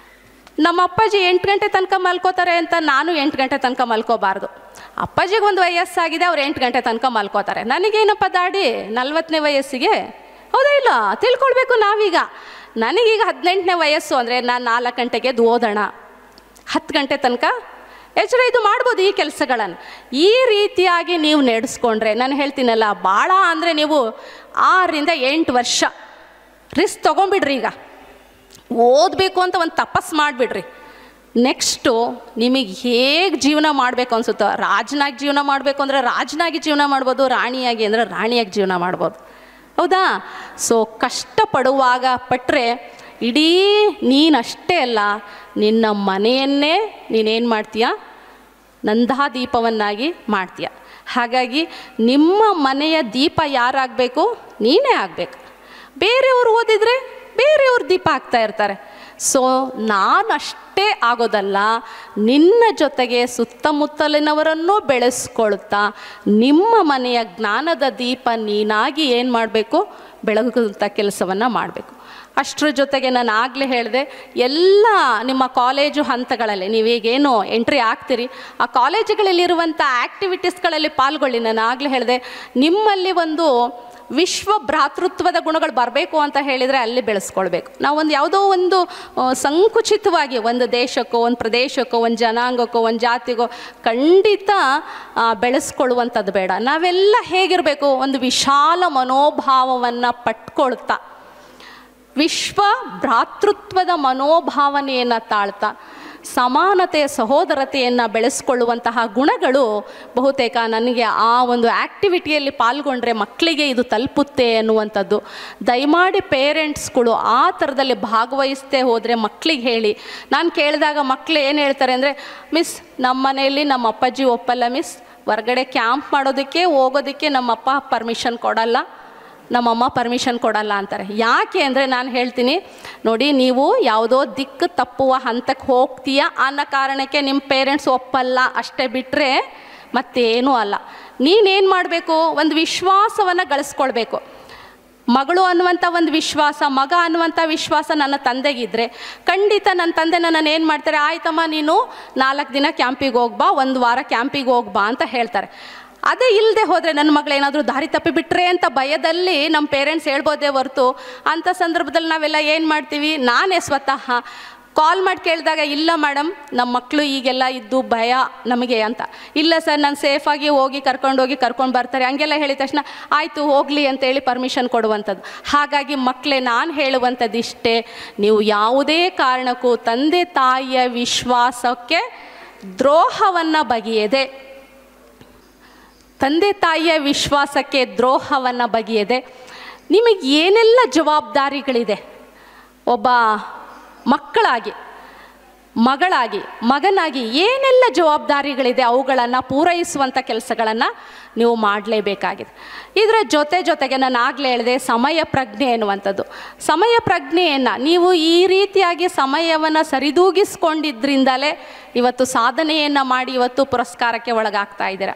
ನಮ್ಮ ಅಪ್ಪಾಜಿ 8 ಗಂಟೆ ತನಕ ಮಲ್ಕೋತಾರೆ ಅಂತ ನಾನು 8 ಗಂಟೆ ತನಕ ಮಲ್ಕೋಬಾರ್ದು. ಅಪ್ಪಾಜಿಗೆ ಒಂದು ವಯಸ್ಸಾಗಿದೆ, ಅವ್ರು 8 ಗಂಟೆ ತನಕ ಮಲ್ಕೋತಾರೆ. ನನಗೇನಪ್ಪ ದಾಡಿ 40ನೇ ವಯಸ್ಸಿಗೆ, ಹೌದಾ ಇಲ್ಲ ತಿಳ್ಕೊಳ್ಬೇಕು ನಾವೀಗ. ನನಗೀಗ 18ನೇ ವಯಸ್ಸು ಅಂದರೆ ನಾನು 4 ಗಂಟೆಗೆ ಎದ್ದು ಓದೋಣ, 10 ಗಂಟೆ ತನಕ ಎಚ್ಚರ ಇದು ಮಾಡ್ಬೋದು ಈ ಕೆಲಸಗಳನ್ನು. ಈ ರೀತಿಯಾಗಿ ನೀವು ನಡೆಸ್ಕೊಂಡ್ರೆ, ನಾನು ಹೇಳ್ತೀನಲ್ಲ, ಭಾಳ ಅಂದರೆ ನೀವು 6 ರಿಂದ 8 ವರ್ಷ ರಿಸ್ಕ್ ತೊಗೊಂಬಿಡ್ರಿ. ಈಗ ಓದಬೇಕು ಅಂತ ಒಂದು ತಪಸ್ಸು ಮಾಡಿಬಿಡ್ರಿ. ನೆಕ್ಸ್ಟು ನಿಮಗೆ ಹೇಗೆ ಜೀವನ ಮಾಡಬೇಕು ಅನಿಸುತ್ತೋ, ರಾಜನಾಗಿ ಜೀವನ ಮಾಡಬೇಕು ಅಂದರೆ ರಾಜನಾಗಿ ಜೀವನ ಮಾಡ್ಬೋದು, ರಾಣಿಯಾಗಿ ಅಂದರೆ ರಾಣಿಯಾಗಿ ಜೀವನ ಮಾಡ್ಬೋದು. ಹೌದಾ? ಸೊ ಕಷ್ಟಪಡುವಾಗ ಪಟ್ಟರೆ ಇಡೀ ನೀನಷ್ಟೇ ಅಲ್ಲ, ನಿನ್ನ ಮನೆಯನ್ನೇ ನೀನೇನು ಮಾಡ್ತೀಯ, ನಂದಾದೀಪವನ್ನಾಗಿ ಮಾಡ್ತೀಯ. ಹಾಗಾಗಿ ನಿಮ್ಮ ಮನೆಯ ದೀಪ ಯಾರಾಗಬೇಕು, ನೀನೇ ಆಗಬೇಕು. ಬೇರೆಯವರು ಓದಿದರೆ ಬೇರೆಯವ್ರ ದೀಪ ಆಗ್ತಾ ಇರ್ತಾರೆ. ಸೊ ನಾನಷ್ಟೇ ಆಗೋದಲ್ಲ, ನಿನ್ನ ಜೊತೆಗೆ ಸುತ್ತಮುತ್ತಲಿನವರನ್ನು ಬೆಳೆಸ್ಕೊಳ್ತಾ ನಿಮ್ಮ ಮನೆಯ ಜ್ಞಾನದ ದೀಪ ನೀನಾಗಿ ಏನು ಮಾಡಬೇಕು, ಬೆಳಗುವಂಥ ಕೆಲಸವನ್ನು ಮಾಡಬೇಕು. ಅಷ್ಟರ ಜೊತೆಗೆ ನಾನು ಆಗಲೇ ಹೇಳಿದೆ, ಎಲ್ಲ ನಿಮ್ಮ ಕಾಲೇಜು ಹಂತಗಳಲ್ಲಿ ನೀವೀಗೇನು ಎಂಟ್ರಿ ಆಗ್ತೀರಿ, ಆ ಕಾಲೇಜುಗಳಲ್ಲಿರುವಂಥ ಆ್ಯಕ್ಟಿವಿಟೀಸ್ಗಳಲ್ಲಿ ಪಾಲ್ಗೊಳ್ಳಿ. ನಾನು ಆಗಲೇ ಹೇಳಿದೆ, ನಿಮ್ಮಲ್ಲಿ ಒಂದು ವಿಶ್ವ ಭ್ರಾತೃತ್ವದ ಗುಣಗಳು ಬರಬೇಕು ಅಂತ ಹೇಳಿದರೆ ಅಲ್ಲಿ ಬೆಳೆಸ್ಕೊಳ್ಬೇಕು. ನಾವೊಂದು ಯಾವುದೋ ಒಂದು ಸಂಕುಚಿತವಾಗಿ ಒಂದು ದೇಶಕ್ಕೋ, ಒಂದು ಪ್ರದೇಶಕ್ಕೋ, ಒಂದು ಜನಾಂಗಕ್ಕೋ, ಒಂದು ಜಾತಿಗೋ ಖಂಡಿತ ಬೆಳೆಸ್ಕೊಳ್ಳುವಂಥದ್ದು ಬೇಡ. ನಾವೆಲ್ಲ ಹೇಗಿರಬೇಕು, ಒಂದು ವಿಶಾಲ ಮನೋಭಾವವನ್ನು ಪಟ್ಕೊಳ್ತಾ, ವಿಶ್ವ ಭ್ರಾತೃತ್ವದ ಮನೋಭಾವನೆಯನ್ನು ತಾಳ್ತಾ, ಸಮಾನತೆಯ ಸಹೋದರತೆಯನ್ನು ಬೆಳೆಸ್ಕೊಳ್ಳುವಂತಹ ಗುಣಗಳು ಬಹುತೇಕ ನನಗೆ ಆ ಒಂದು ಆ್ಯಕ್ಟಿವಿಟಿಯಲ್ಲಿ ಪಾಲ್ಗೊಂಡ್ರೆ ಮಕ್ಕಳಿಗೆ ಇದು ತಲುಪುತ್ತೆ ಅನ್ನುವಂಥದ್ದು. ದಯಮಾಡಿ ಪೇರೆಂಟ್ಸ್ಗಳು ಆ ಥರದಲ್ಲಿ ಭಾಗವಹಿಸ್ತೇ ಹೋದರೆ ಮಕ್ಕಳಿಗೆ ಹೇಳಿ. ನಾನು ಕೇಳಿದಾಗ ಮಕ್ಕಳು ಏನು ಹೇಳ್ತಾರೆ ಅಂದರೆ, ಮಿಸ್ ನಮ್ಮ ಮನೆಯಲ್ಲಿ ನಮ್ಮ ಅಪ್ಪಾಜಿ ಒಪ್ಪಲ್ಲ ಮಿಸ್, ಹೊರಗಡೆ ಕ್ಯಾಂಪ್ ಮಾಡೋದಕ್ಕೆ ಹೋಗೋದಕ್ಕೆ ನಮ್ಮಪ್ಪ ಪರ್ಮಿಷನ್ ಕೊಡಲ್ಲ, ನಮ್ಮಮ್ಮ ಪರ್ಮಿಷನ್ ಕೊಡಲ್ಲ ಅಂತಾರೆ. ಯಾಕೆ ಅಂದರೆ ನಾನು ಹೇಳ್ತೀನಿ ನೋಡಿ, ನೀವು ಯಾವುದೋ ದಿಕ್ಕು ತಪ್ಪುವ ಹಂತಕ್ಕೆ ಹೋಗ್ತೀಯಾ ಅನ್ನೋ ಕಾರಣಕ್ಕೆ ನಿಮ್ಮ ಪೇರೆಂಟ್ಸ್ ಒಪ್ಪಲ್ಲ ಅಷ್ಟೇ ಬಿಟ್ಟರೆ ಮತ್ತೇನೂ ಅಲ್ಲ. ನೀನೇನು ಮಾಡಬೇಕು, ಒಂದು ವಿಶ್ವಾಸವನ್ನು ಗಳಿಸ್ಕೊಳ್ಬೇಕು. ಮಗಳು ಅನ್ನುವಂಥ ಒಂದು ವಿಶ್ವಾಸ, ಮಗ ಅನ್ನುವಂಥ ವಿಶ್ವಾಸ ನನ್ನ ತಂದೆಗಿದ್ದರೆ ಖಂಡಿತ ನನ್ನ ತಂದೆ ನನ್ನನ್ನು ಏನು ಮಾಡ್ತಾರೆ, ಆಯ್ತಮ್ಮ ನೀನು 4 ದಿನ ಕ್ಯಾಂಪಿಗೆ ಹೋಗ್ಬಾ, 1 ವಾರ ಕ್ಯಾಂಪಿಗೆ ಹೋಗ್ಬಾ ಅಂತ ಹೇಳ್ತಾರೆ. ಅದೇ ಇಲ್ಲದೆ ಹೋದರೆ ನನ್ನ ಮಗಳೇನಾದರೂ ದಾರಿ ತಪ್ಪಿಬಿಟ್ರೆ ಅಂತ ಭಯದಲ್ಲಿ ನಮ್ಮ ಪೇರೆಂಟ್ಸ್ ಹೇಳ್ಬೋದೇ ಹೊರತು, ಅಂಥ ಸಂದರ್ಭದಲ್ಲಿ ನಾವೆಲ್ಲ ಏನು ಮಾಡ್ತೀವಿ, ನಾನೇ ಸ್ವತಃ ಕಾಲ್ ಮಾಡಿ ಕೇಳಿದಾಗ, ಇಲ್ಲ ಮೇಡಮ್ ನಮ್ಮ ಮಕ್ಕಳು ಈಗೆಲ್ಲ ಇದ್ದು ಭಯ ನಮಗೆ ಅಂತ, ಇಲ್ಲ ಸರ್ ನಾನು ಸೇಫಾಗಿ ಹೋಗಿ ಕರ್ಕೊಂಡು ಬರ್ತಾರೆ, ಹಂಗೆಲ್ಲ ಹೇಳಿದ ತಕ್ಷಣ ಆಯಿತು ಹೋಗಲಿ ಅಂತೇಳಿ ಪರ್ಮಿಷನ್ ಕೊಡುವಂಥದ್ದು. ಹಾಗಾಗಿ ಮಕ್ಕಳೇ, ನಾನು ಹೇಳುವಂಥದ್ದು ಇಷ್ಟೇ, ನೀವು ಯಾವುದೇ ಕಾರಣಕ್ಕೂ ತಂದೆ ತಾಯಿಯ ವಿಶ್ವಾಸಕ್ಕೆ ದ್ರೋಹವನ್ನು ಬಗೆಯದೆ, ತಂದೆ ತಾಯಿಯ ವಿಶ್ವಾಸಕ್ಕೆ ದ್ರೋಹವನ್ನು ಬಗೆಯದೆ, ನಿಮಗೆ ಏನೆಲ್ಲ ಜವಾಬ್ದಾರಿಗಳಿದೆ, ಒಬ್ಬ ಮಕ್ಕಳಾಗಿ, ಮಗಳಾಗಿ, ಮಗನಾಗಿ ಏನೆಲ್ಲ ಜವಾಬ್ದಾರಿಗಳಿದೆ ಅವುಗಳನ್ನು ಪೂರೈಸುವಂಥ ಕೆಲಸಗಳನ್ನು ನೀವು ಮಾಡಲೇಬೇಕಾಗಿದೆ. ಇದರ ಜೊತೆಗೆ ನಾನು ಆಗಲೇ ಹೇಳಿದೆ, ಸಮಯ ಪ್ರಜ್ಞೆ ಎನ್ನುವಂಥದ್ದು. ಸಮಯ ಪ್ರಜ್ಞೆಯನ್ನು ನೀವು ಈ ರೀತಿಯಾಗಿ ಸಮಯವನ್ನು ಸರಿದೂಗಿಸ್ಕೊಂಡಿದ್ದರಿಂದಲೇ ಇವತ್ತು ಸಾಧನೆಯನ್ನು ಮಾಡಿ ಇವತ್ತು ಪುರಸ್ಕಾರಕ್ಕೆ ಒಳಗಾಗ್ತಾ ಇದ್ದೀರ.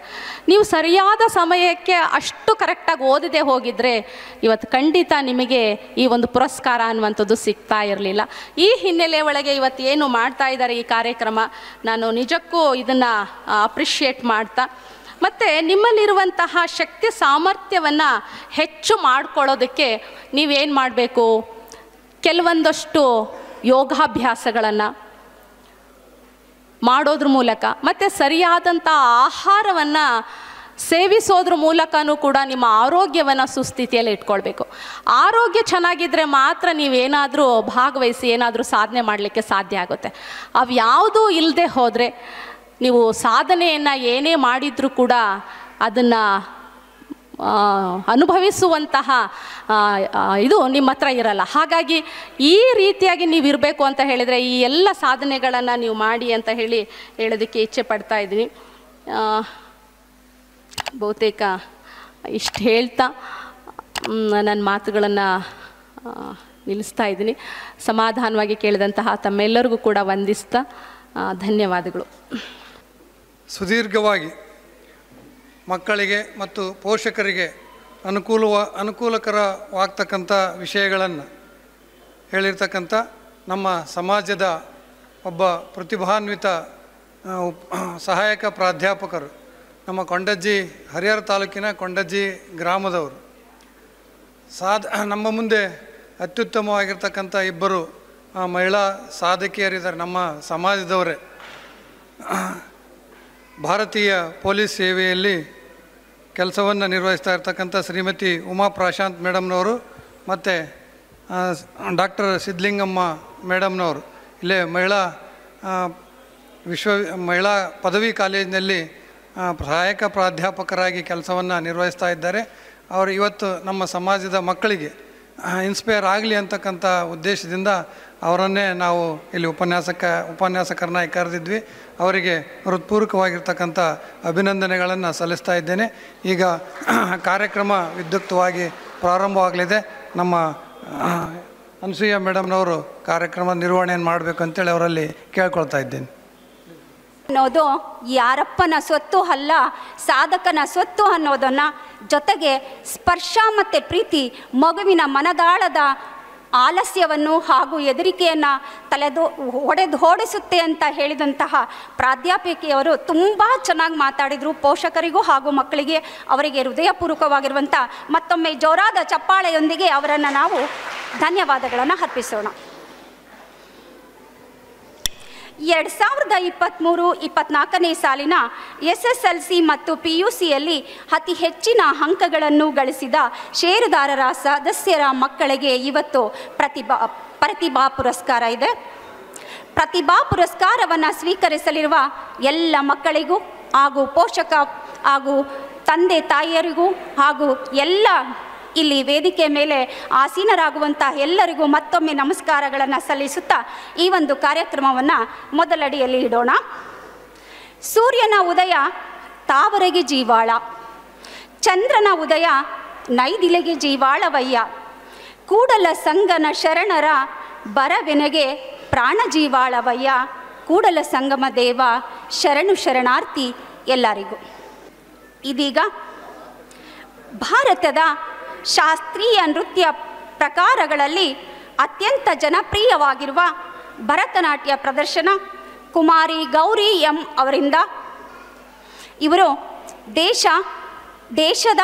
ನೀವು ಸರಿಯಾದ ಸಮಯಕ್ಕೆ ಅಷ್ಟು ಕರೆಕ್ಟಾಗಿ ಓದದೆ ಹೋಗಿದರೆ ಇವತ್ತು ಖಂಡಿತ ನಿಮಗೆ ಈ ಒಂದು ಪುರಸ್ಕಾರ ಅನ್ನುವಂಥದ್ದು ಸಿಗ್ತಾ ಇರಲಿಲ್ಲ. ಈ ಹಿನ್ನೆಲೆ ಒಳಗೆ ಇವತ್ತು ಏನು ಮಾಡ್ತಾ ಇದ್ದಾರೆ ಈ ಕಾರ್ಯಕ್ರಮ, ನಾನು ನಿಜಕ್ಕೂ ಇದನ್ನು ಅಪ್ರಿಷಿಯೇಟ್ ಮಾಡ್ತಾ, ಮತ್ತು ನಿಮ್ಮಲ್ಲಿರುವಂತಹ ಶಕ್ತಿ ಸಾಮರ್ಥ್ಯವನ್ನು ಹೆಚ್ಚು ಮಾಡ್ಕೊಳ್ಳೋದಕ್ಕೆ ನೀವೇನು ಮಾಡಬೇಕು, ಕೆಲವೊಂದಷ್ಟು ಯೋಗಾಭ್ಯಾಸಗಳನ್ನು ಮಾಡೋದ್ರ ಮೂಲಕ ಮತ್ತು ಸರಿಯಾದಂಥ ಆಹಾರವನ್ನು ಸೇವಿಸೋದ್ರ ಮೂಲಕನೂ ಕೂಡ ನಿಮ್ಮ ಆರೋಗ್ಯವನ್ನು ಸುಸ್ಥಿತಿಯಲ್ಲಿ ಇಟ್ಕೊಳ್ಬೇಕು. ಆರೋಗ್ಯ ಚೆನ್ನಾಗಿದ್ದರೆ ಮಾತ್ರ ನೀವೇನಾದರೂ ಭಾಗವಹಿಸಿ ಏನಾದರೂ ಸಾಧನೆ ಮಾಡಲಿಕ್ಕೆ ಸಾಧ್ಯ ಆಗುತ್ತೆ. ಅವು ಯಾವುದೂ ಇಲ್ಲದೆ ಹೋದರೆ ನೀವು ಸಾಧನೆಯನ್ನು ಏನೇ ಮಾಡಿದರೂ ಕೂಡ ಅದನ್ನು ಅನುಭವಿಸುವಂತಹ ಇದು ನಿಮ್ಮ ಹತ್ರ ಇರಲ್ಲ. ಹಾಗಾಗಿ ಈ ರೀತಿಯಾಗಿ ನೀವು ಇರಬೇಕು ಅಂತ ಹೇಳಿದರೆ ಈ ಎಲ್ಲ ಸಾಧನೆಗಳನ್ನು ನೀವು ಮಾಡಿ ಅಂತ ಹೇಳೋದಕ್ಕೆ ಇಚ್ಛೆ ಪಡ್ತಾ ಇದ್ದೀನಿ. ಬಹುತೇಕ ಇಷ್ಟು ಹೇಳ್ತಾ ನನ್ನ ಮಾತುಗಳನ್ನು ನಿಲ್ಲಿಸ್ತಾ ಇದ್ದೀನಿ. ಸಮಾಧಾನವಾಗಿ ಕೇಳಿದಂತಹ ತಮ್ಮೆಲ್ಲರಿಗೂ ಕೂಡ ವಂದಿಸ್ತಾ ಧನ್ಯವಾದಗಳು. ಸುದೀರ್ಘವಾಗಿ ಮಕ್ಕಳಿಗೆ ಮತ್ತು ಪೋಷಕರಿಗೆ ಅನುಕೂಲಕರವಾಗ್ತಕ್ಕಂಥ ವಿಷಯಗಳನ್ನು ಹೇಳಿರ್ತಕ್ಕಂಥ ನಮ್ಮ ಸಮಾಜದ ಒಬ್ಬ ಪ್ರತಿಭಾನ್ವಿತ ಸಹಾಯಕ ಪ್ರಾಧ್ಯಾಪಕರು, ನಮ್ಮ ಕೊಂಡಜ್ಜಿ, ಹರಿಹರ ತಾಲೂಕಿನ ಕೊಂಡಜ್ಜಿ ಗ್ರಾಮದವರು. ನಮ್ಮ ಮುಂದೆ ಅತ್ಯುತ್ತಮವಾಗಿರ್ತಕ್ಕಂಥ ಇಬ್ಬರು ಮಹಿಳಾ ಸಾಧಕಿಯರಿದ್ದಾರೆ, ನಮ್ಮ ಸಮಾಜದವರೇ. ಭಾರತೀಯ ಪೊಲೀಸ್ ಸೇವೆಯಲ್ಲಿ ಕೆಲಸವನ್ನು ನಿರ್ವಹಿಸ್ತಾ ಇರ್ತಕ್ಕಂಥ ಶ್ರೀಮತಿ ಉಮಾ ಪ್ರಶಾಂತ್ ಮೇಡಮ್ನವರು ಮತ್ತು ಡಾಕ್ಟರ್ ಸಿದ್ಧಲಿಂಗಮ್ಮ ಮೇಡಮ್ನವರು ಇಲ್ಲೇ ಮಹಿಳಾ ಪದವಿ ಕಾಲೇಜಿನಲ್ಲಿ ಸಹಾಯಕ ಪ್ರಾಧ್ಯಾಪಕರಾಗಿ ಕೆಲಸವನ್ನು ನಿರ್ವಹಿಸ್ತಾ ಇದ್ದಾರೆ. ಅವರು ಇವತ್ತು ನಮ್ಮ ಸಮಾಜದ ಮಕ್ಕಳಿಗೆ ಇನ್ಸ್ಪೈರ್ ಆಗಲಿ ಅಂತಕ್ಕಂಥ ಉದ್ದೇಶದಿಂದ ಅವರನ್ನೇ ನಾವು ಇಲ್ಲಿ ಉಪನ್ಯಾಸಕರನ್ನಾಗಿ ಕರೆದಿದ್ವಿ. ಅವರಿಗೆ ಹೃತ್ಪೂರ್ವಕವಾಗಿರ್ತಕ್ಕಂಥ ಅಭಿನಂದನೆಗಳನ್ನು ಸಲ್ಲಿಸ್ತಾ ಇದ್ದೇನೆ. ಈಗ ಕಾರ್ಯಕ್ರಮ ವಿದ್ಯುಕ್ತವಾಗಿ ಪ್ರಾರಂಭವಾಗಲಿದೆ. ನಮ್ಮ ಅನಸೂಯ ಮೇಡಮ್ನವರು ಕಾರ್ಯಕ್ರಮ ನಿರ್ವಹಣೆಯನ್ನು ಮಾಡಬೇಕು ಅಂತೇಳಿ ಅವರಲ್ಲಿ ಕೇಳ್ಕೊಳ್ತಾ ಇದ್ದೇನೆ. ಅನ್ನೋದು ಯಾರಪ್ಪನ ಸ್ವತ್ತು ಅಲ್ಲ, ಸಾಧಕನ ಸ್ವತ್ತು ಅನ್ನೋದನ್ನು, ಜೊತೆಗೆ ಸ್ಪರ್ಶ ಮತ್ತು ಪ್ರೀತಿ ಮಗುವಿನ ಮನದಾಳದ ಆಲಸ್ಯವನ್ನು ಹಾಗೂ ಹೆದರಿಕೆಯನ್ನು ಹೊಡೆದೋಡಿಸುತ್ತೆ ಅಂತ ಹೇಳಿದಂತಹ ಪ್ರಾಧ್ಯಾಪಕಿಯವರು ತುಂಬ ಚೆನ್ನಾಗಿ ಮಾತಾಡಿದರು. ಪೋಷಕರಿಗೂ ಹಾಗೂ ಮಕ್ಕಳಿಗೆ ಅವರಿಗೆ ಹೃದಯಪೂರ್ವಕವಾಗಿರುವಂಥ ಮತ್ತೊಮ್ಮೆ ಜೋರಾದ ಚಪ್ಪಾಳೆಯೊಂದಿಗೆ ಅವರನ್ನು ನಾವು ಧನ್ಯವಾದಗಳನ್ನು ಅರ್ಪಿಸೋಣ. 2023-24ನೇ ಸಾಲಿನ SSLC ಮತ್ತು PUCಯಲ್ಲಿ ಅತಿ ಹೆಚ್ಚಿನ ಅಂಕಗಳನ್ನು ಗಳಿಸಿದ ಷೇರುದಾರರ ಸದಸ್ಯರ ಮಕ್ಕಳಿಗೆ ಇವತ್ತು ಪ್ರತಿಭಾ ಪುರಸ್ಕಾರ ಇದೆ. ಪ್ರತಿಭಾ ಪುರಸ್ಕಾರವನ್ನು ಸ್ವೀಕರಿಸಲಿರುವ ಎಲ್ಲ ಮಕ್ಕಳಿಗೂ ಹಾಗೂ ಪೋಷಕ ಹಾಗೂ ತಂದೆ ತಾಯಿಯರಿಗೂ ಹಾಗೂ ಎಲ್ಲ ಇಲ್ಲಿ ವೇದಿಕೆ ಮೇಲೆ ಆಸೀನರಾಗುವಂಥ ಎಲ್ಲರಿಗೂ ಮತ್ತೊಮ್ಮೆ ನಮಸ್ಕಾರಗಳನ್ನು ಸಲ್ಲಿಸುತ್ತಾ ಈ ಒಂದು ಕಾರ್ಯಕ್ರಮವನ್ನು ಮೊದಲಡಿಯಲ್ಲಿ ಇಡೋಣ. ಸೂರ್ಯನ ಉದಯ ತಾವರೆಗೆ ಜೀವಾಳ, ಚಂದ್ರನ ಉದಯ ನೈದಿಲೆಗೆ ಜೀವಾಳವಯ್ಯ, ಕೂಡಲ ಸಂಗನ ಶರಣರ ಬರವೆನೆಗೆ ಪ್ರಾಣ ಜೀವಾಳವಯ್ಯ, ಕೂಡಲ ಸಂಗಮ ದೇವ ಶರಣು ಶರಣಾರ್ಥಿ ಎಲ್ಲರಿಗೂ. ಇದೀಗ ಭಾರತದ ಶಾಸ್ತ್ರೀಯ ನೃತ್ಯ ಪ್ರಕಾರಗಳಲ್ಲಿ ಅತ್ಯಂತ ಜನಪ್ರಿಯವಾಗಿರುವ ಭರತನಾಟ್ಯ ಪ್ರದರ್ಶನ ಕುಮಾರಿ ಗೌರಿ ಎಂ ಅವರಿಂದ. ಇವರು ದೇಶದ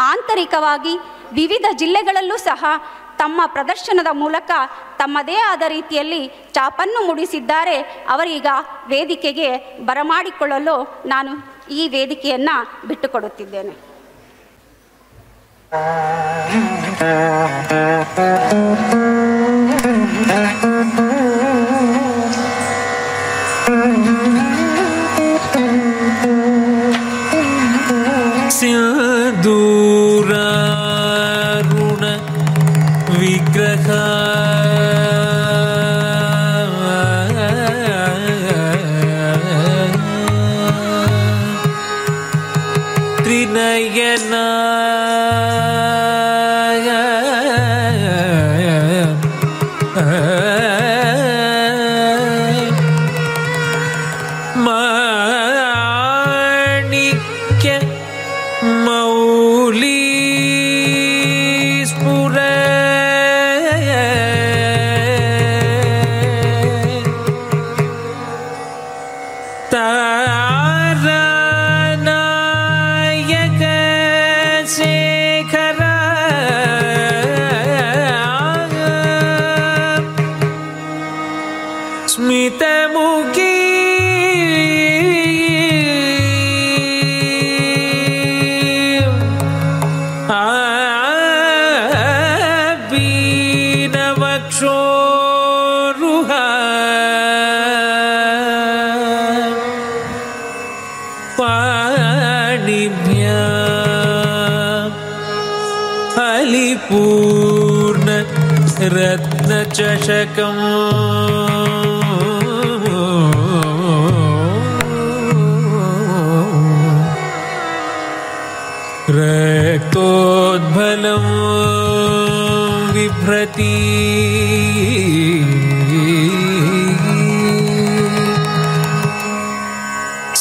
ಆಂತರಿಕವಾಗಿ ವಿವಿಧ ಜಿಲ್ಲೆಗಳಲ್ಲೂ ಸಹ ತಮ್ಮ ಪ್ರದರ್ಶನದ ಮೂಲಕ ತಮ್ಮದೇ ಆದ ರೀತಿಯಲ್ಲಿ ಛಾಪನ್ನು ಮೂಡಿಸಿದ್ದಾರೆ. ಅವರೀಗ ವೇದಿಕೆಗೆ ಬರಮಾಡಿಕೊಳ್ಳಲು ನಾನು ಈ ವೇದಿಕೆಯನ್ನು ಬಿಟ್ಟುಕೊಡುತ್ತಿದ್ದೇನೆ. ಸಿಂಧೂರಾರುಣ ವಿಗ್ರಹ ತ್ರಿನಯನ पाणिभ्याम् अलिपूर्ण रत्नचषकम् रक्तोद्भलं बिभ्रति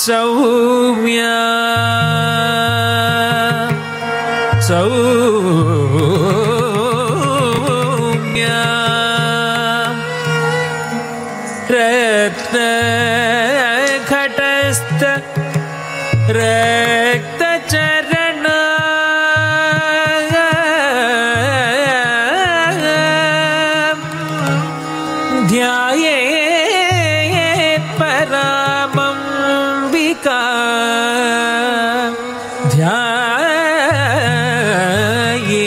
सौम्या सौम्या रत्नघटस्थ रक्तचरण ध्यायेत् परामंबिका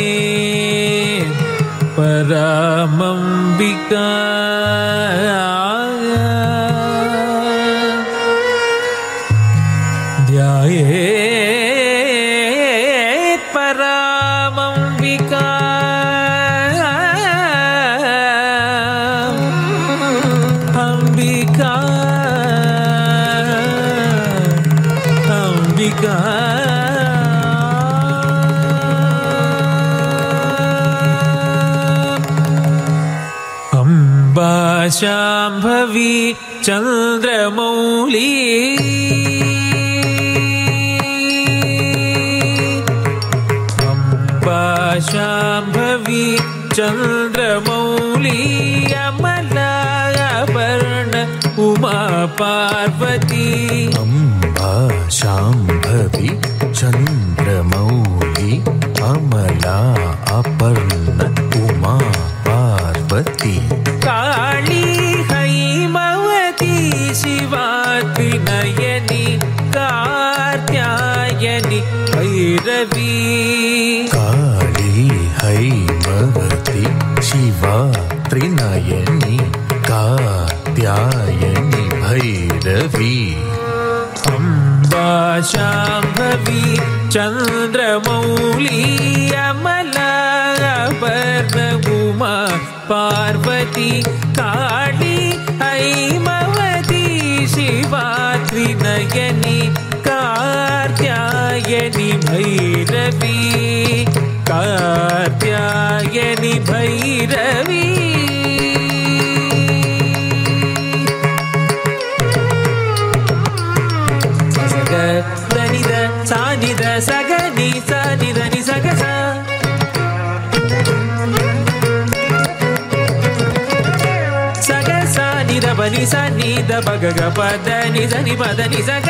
ध्यायेत् परामंबिका ध्यायेत् परामंबिका अंबिका अंबिका अम्बा शाम्भवी चन्द्रमौली शाम्भवी चन्द्रमौली अमलाभरण उमा पार्वती अम्बा शाम्भवी चन्द्रमौली अमला अपर्ण उमा पार्वती काली हैमवती शिवात्रि नयनी कार्त्यायनी भैरवी हैमवती शिवा त्रिनयनी कात्यायनी भैरवी अम्बा शाम्भवी चन्द्रमौली अमलाभरण उमा पार्वती काली हैमवती शिवा त्रिनयनी कार्त्यायनी भैरवी कार्त्यायनी भैरवी सग दनिद सानिद सगनि सानिद नि सग सा सग सानिद बनि सानिद बगग पद नि जनि पद नि सग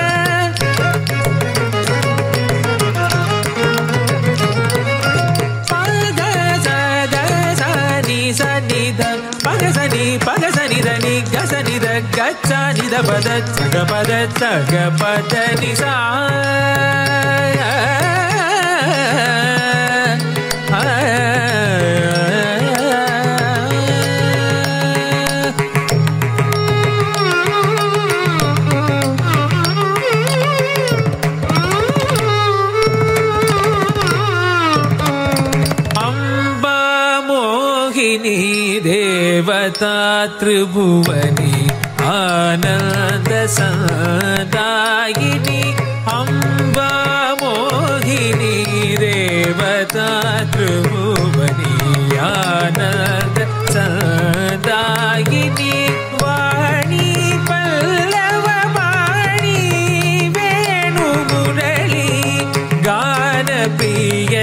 पगसनि पगसनि దని గసని ద గచ్చని ద పద సగ పద ని సా అంబా మోహిని देवता त्रिभुवनी आनंद सदायिनी अम्बा मोहिनी देवता त्रिभुवनी आनंद सदायिनी वाणी पल्लव वाणी वेणु मुरली गान प्रिय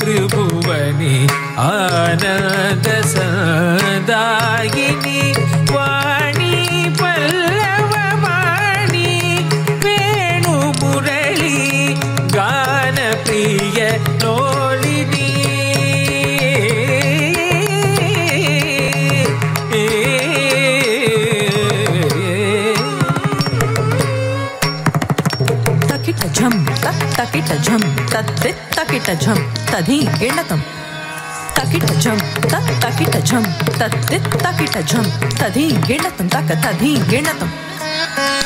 त्रिभुवनी आनंद सदायिनी वाणी पल्लव वाणी वेणु मुरली गान प्रिय लोलिनी ತಕಿಟ ಝಂ ತಕಿಟ ಝಂ ತದ್ದಿತ್ ತಕಿಟ ಝಂ ತಧಿ ಗಿಣತಂ ತಕಿಟ ಝಂ ತಕಿಟ ಝಂ ತದ್ದಿತ್ ತಕಿಟ ಝಂ ತಧಿ ಗಿಣತಂ ತಧಿ ಗಿಣತಂ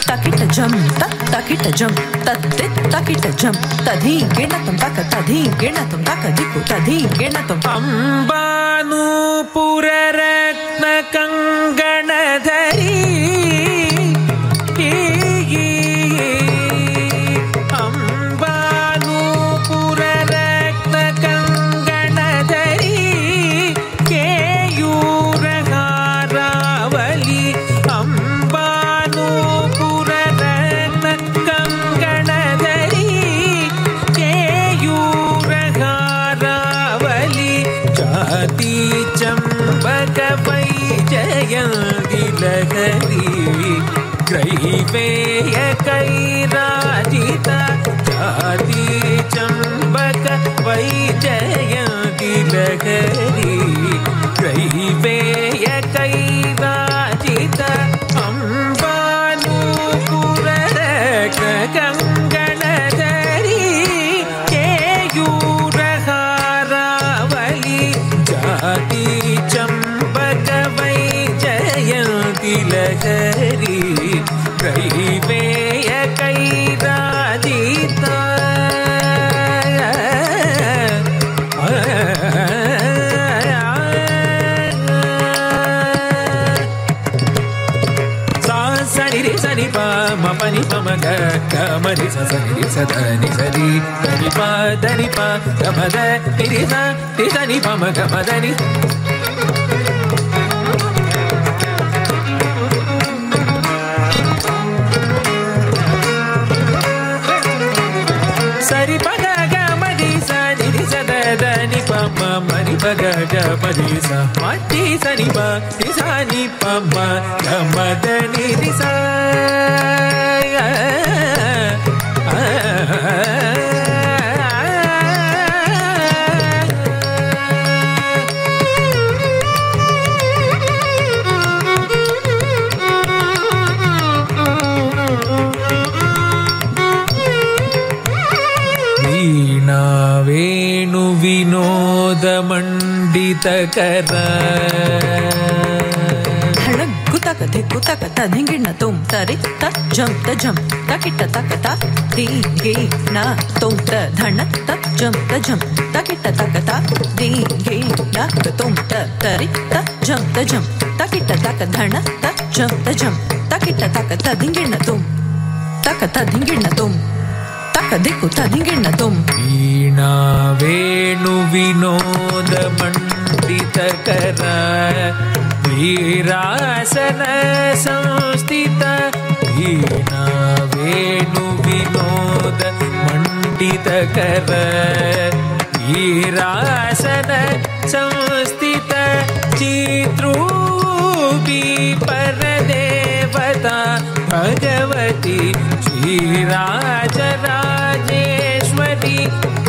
ತಕಿಟ ಝಂ ತಕಿಟ ಝಂ ತದ್ದಿತ್ ತಕಿಟ ಝಂ ತಧಿ ಗಿಣತಂ ತಧಿ ಗಿಣತಂ ದಿಕ್ಕು ತಧಿ ಗಿಣತಂ ಅಂಬಾನೂಪುರ ರತ್ನ ಕಂಗಣಧರಿ ಅಂಬಾನೂಪುರ ರತ್ನ ಕಂಗಣಧರಿ ಕೇಯೂರ ಹಾರಾವಲಿ ಅಂಬಾನೂಪುರ ರತ್ನ ಕಂಗಣಧರಿ ಕೇಯೂರ ಹಾರಾವಲಿ ಜಾತಿ ಚಂಬಕ ವೈಜಯಂತಿ ಲಹರಿ ಗ್ರೈವೇಯ ಕೈರಾಜಿತ ಜಾತಿ ಚಂಬಕ ವೈಜಯಂತಿ ಲಹರಿ ಗ್ರೈವೇಯ ಕೈರಾಜಿತ ಅಂಬಾನೂಪುರ ಕಂಗಣಧರಿ ಕೇಯೂರ ಹಾರಾವಲಿ ಜಾತಿ ಚಂಬಕ ವೈಜಯಂತಿ ಲಹರಿ ಗ್ರೈವೇಯ ಕೈರಾಜಿತ ಸನಿ ಪ ಮಪನಿ ಪಮ ಗಮರಿ ಸನಿ ಸದನಿ ಸರಿ ಧನಿ ಪ ಧನಿ ಪ ಗಮದ ನಿರಿ ಧನಿ ಪಮ ಗಮದನಿ ಸರಿ ಪಗ ಗಮದಿ ಸನಿ ಸದನಿ ಪಮ ಮನಿ ಪಗ ಗಮದಿ ಸ ಮತಿ ಸನಿ ಪ ಸನಿ ಪಮ ಗಮದನಿ ಸ ವೇಣು ವಿನೋದ ಮಂಡಿತಕರ ಧಳಗ್ಗುತಕ ಧಿಕ್ಕುತಕ ತಧಿಂಗಿಣ ತುಂ ತರಿ ತಜ್ಜಂ ತಜಂ ತಕಿಟ ತಕತ ಧೀ ನ ತುಂ ತ ಧಣ ತಜ್ಜಂ ತಜಂ ತಕಿಟ ತಕತ ಧೀ ನ ತುಂ ತರಿ ತಜ್ಜಂ ತಜಂ ತಕಿಟ ತಕ ಧಣ ತಜ್ಜಂ ತಜಂ ತಕಿಟ ತಕ ತಧಿಂಗಿಣ ತುಂ ತಕತ ಧಿಂಗಿಣ ತುಂ ತಕ ದಿಕ್ಕು ತಧಿಂಗಿಣ ತುಂ ವೀಣಾ ವೇಣು ವಿನೋದ ಮಂಡಿತಕರ ವೀರಾಸನ ಸಂಸ್ಥಿತ ವೀಣಾ ವೇಣು ವಿನೋದ ಮಂಡಿತಕರ ವೀರಾಸನ ಸಂಸ್ಥಿತ ಚಿತ್ರೂಪಿ ಪರದೇವತಾ ಭಗವತಿ ಶ್ರೀರಾಜರಾಜೇಶ್ವರಿ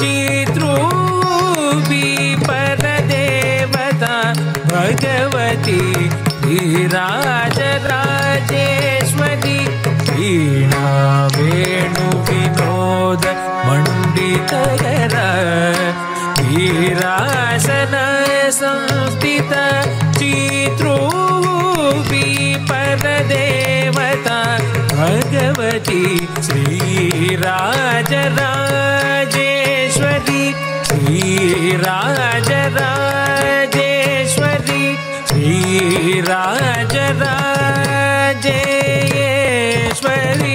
ಚಿತ್ರೂಪಿ ಪರದೇವತಾ ಭಗವತಿ ಶ್ರೀರಾಜರಾಜೇಶ್ವರಿ ವೀಣಾ ವೇಣು ವಿನೋದ ಮಂಡಿತಕರ ವೀರಾಸನ ಸಂಸ್ಥಿತ ಚಿತ್ರೂಪಿ ಪರದೇವತಾ ಭಗವತಿ ಶ್ರೀರಾಜರಾಜೇಶ್ವರಿ ಶ್ರೀರಾಜರಾಜೇಶ್ವರಿ ಶ್ರೀರಾಜರಾಜೇಶ್ವರಿ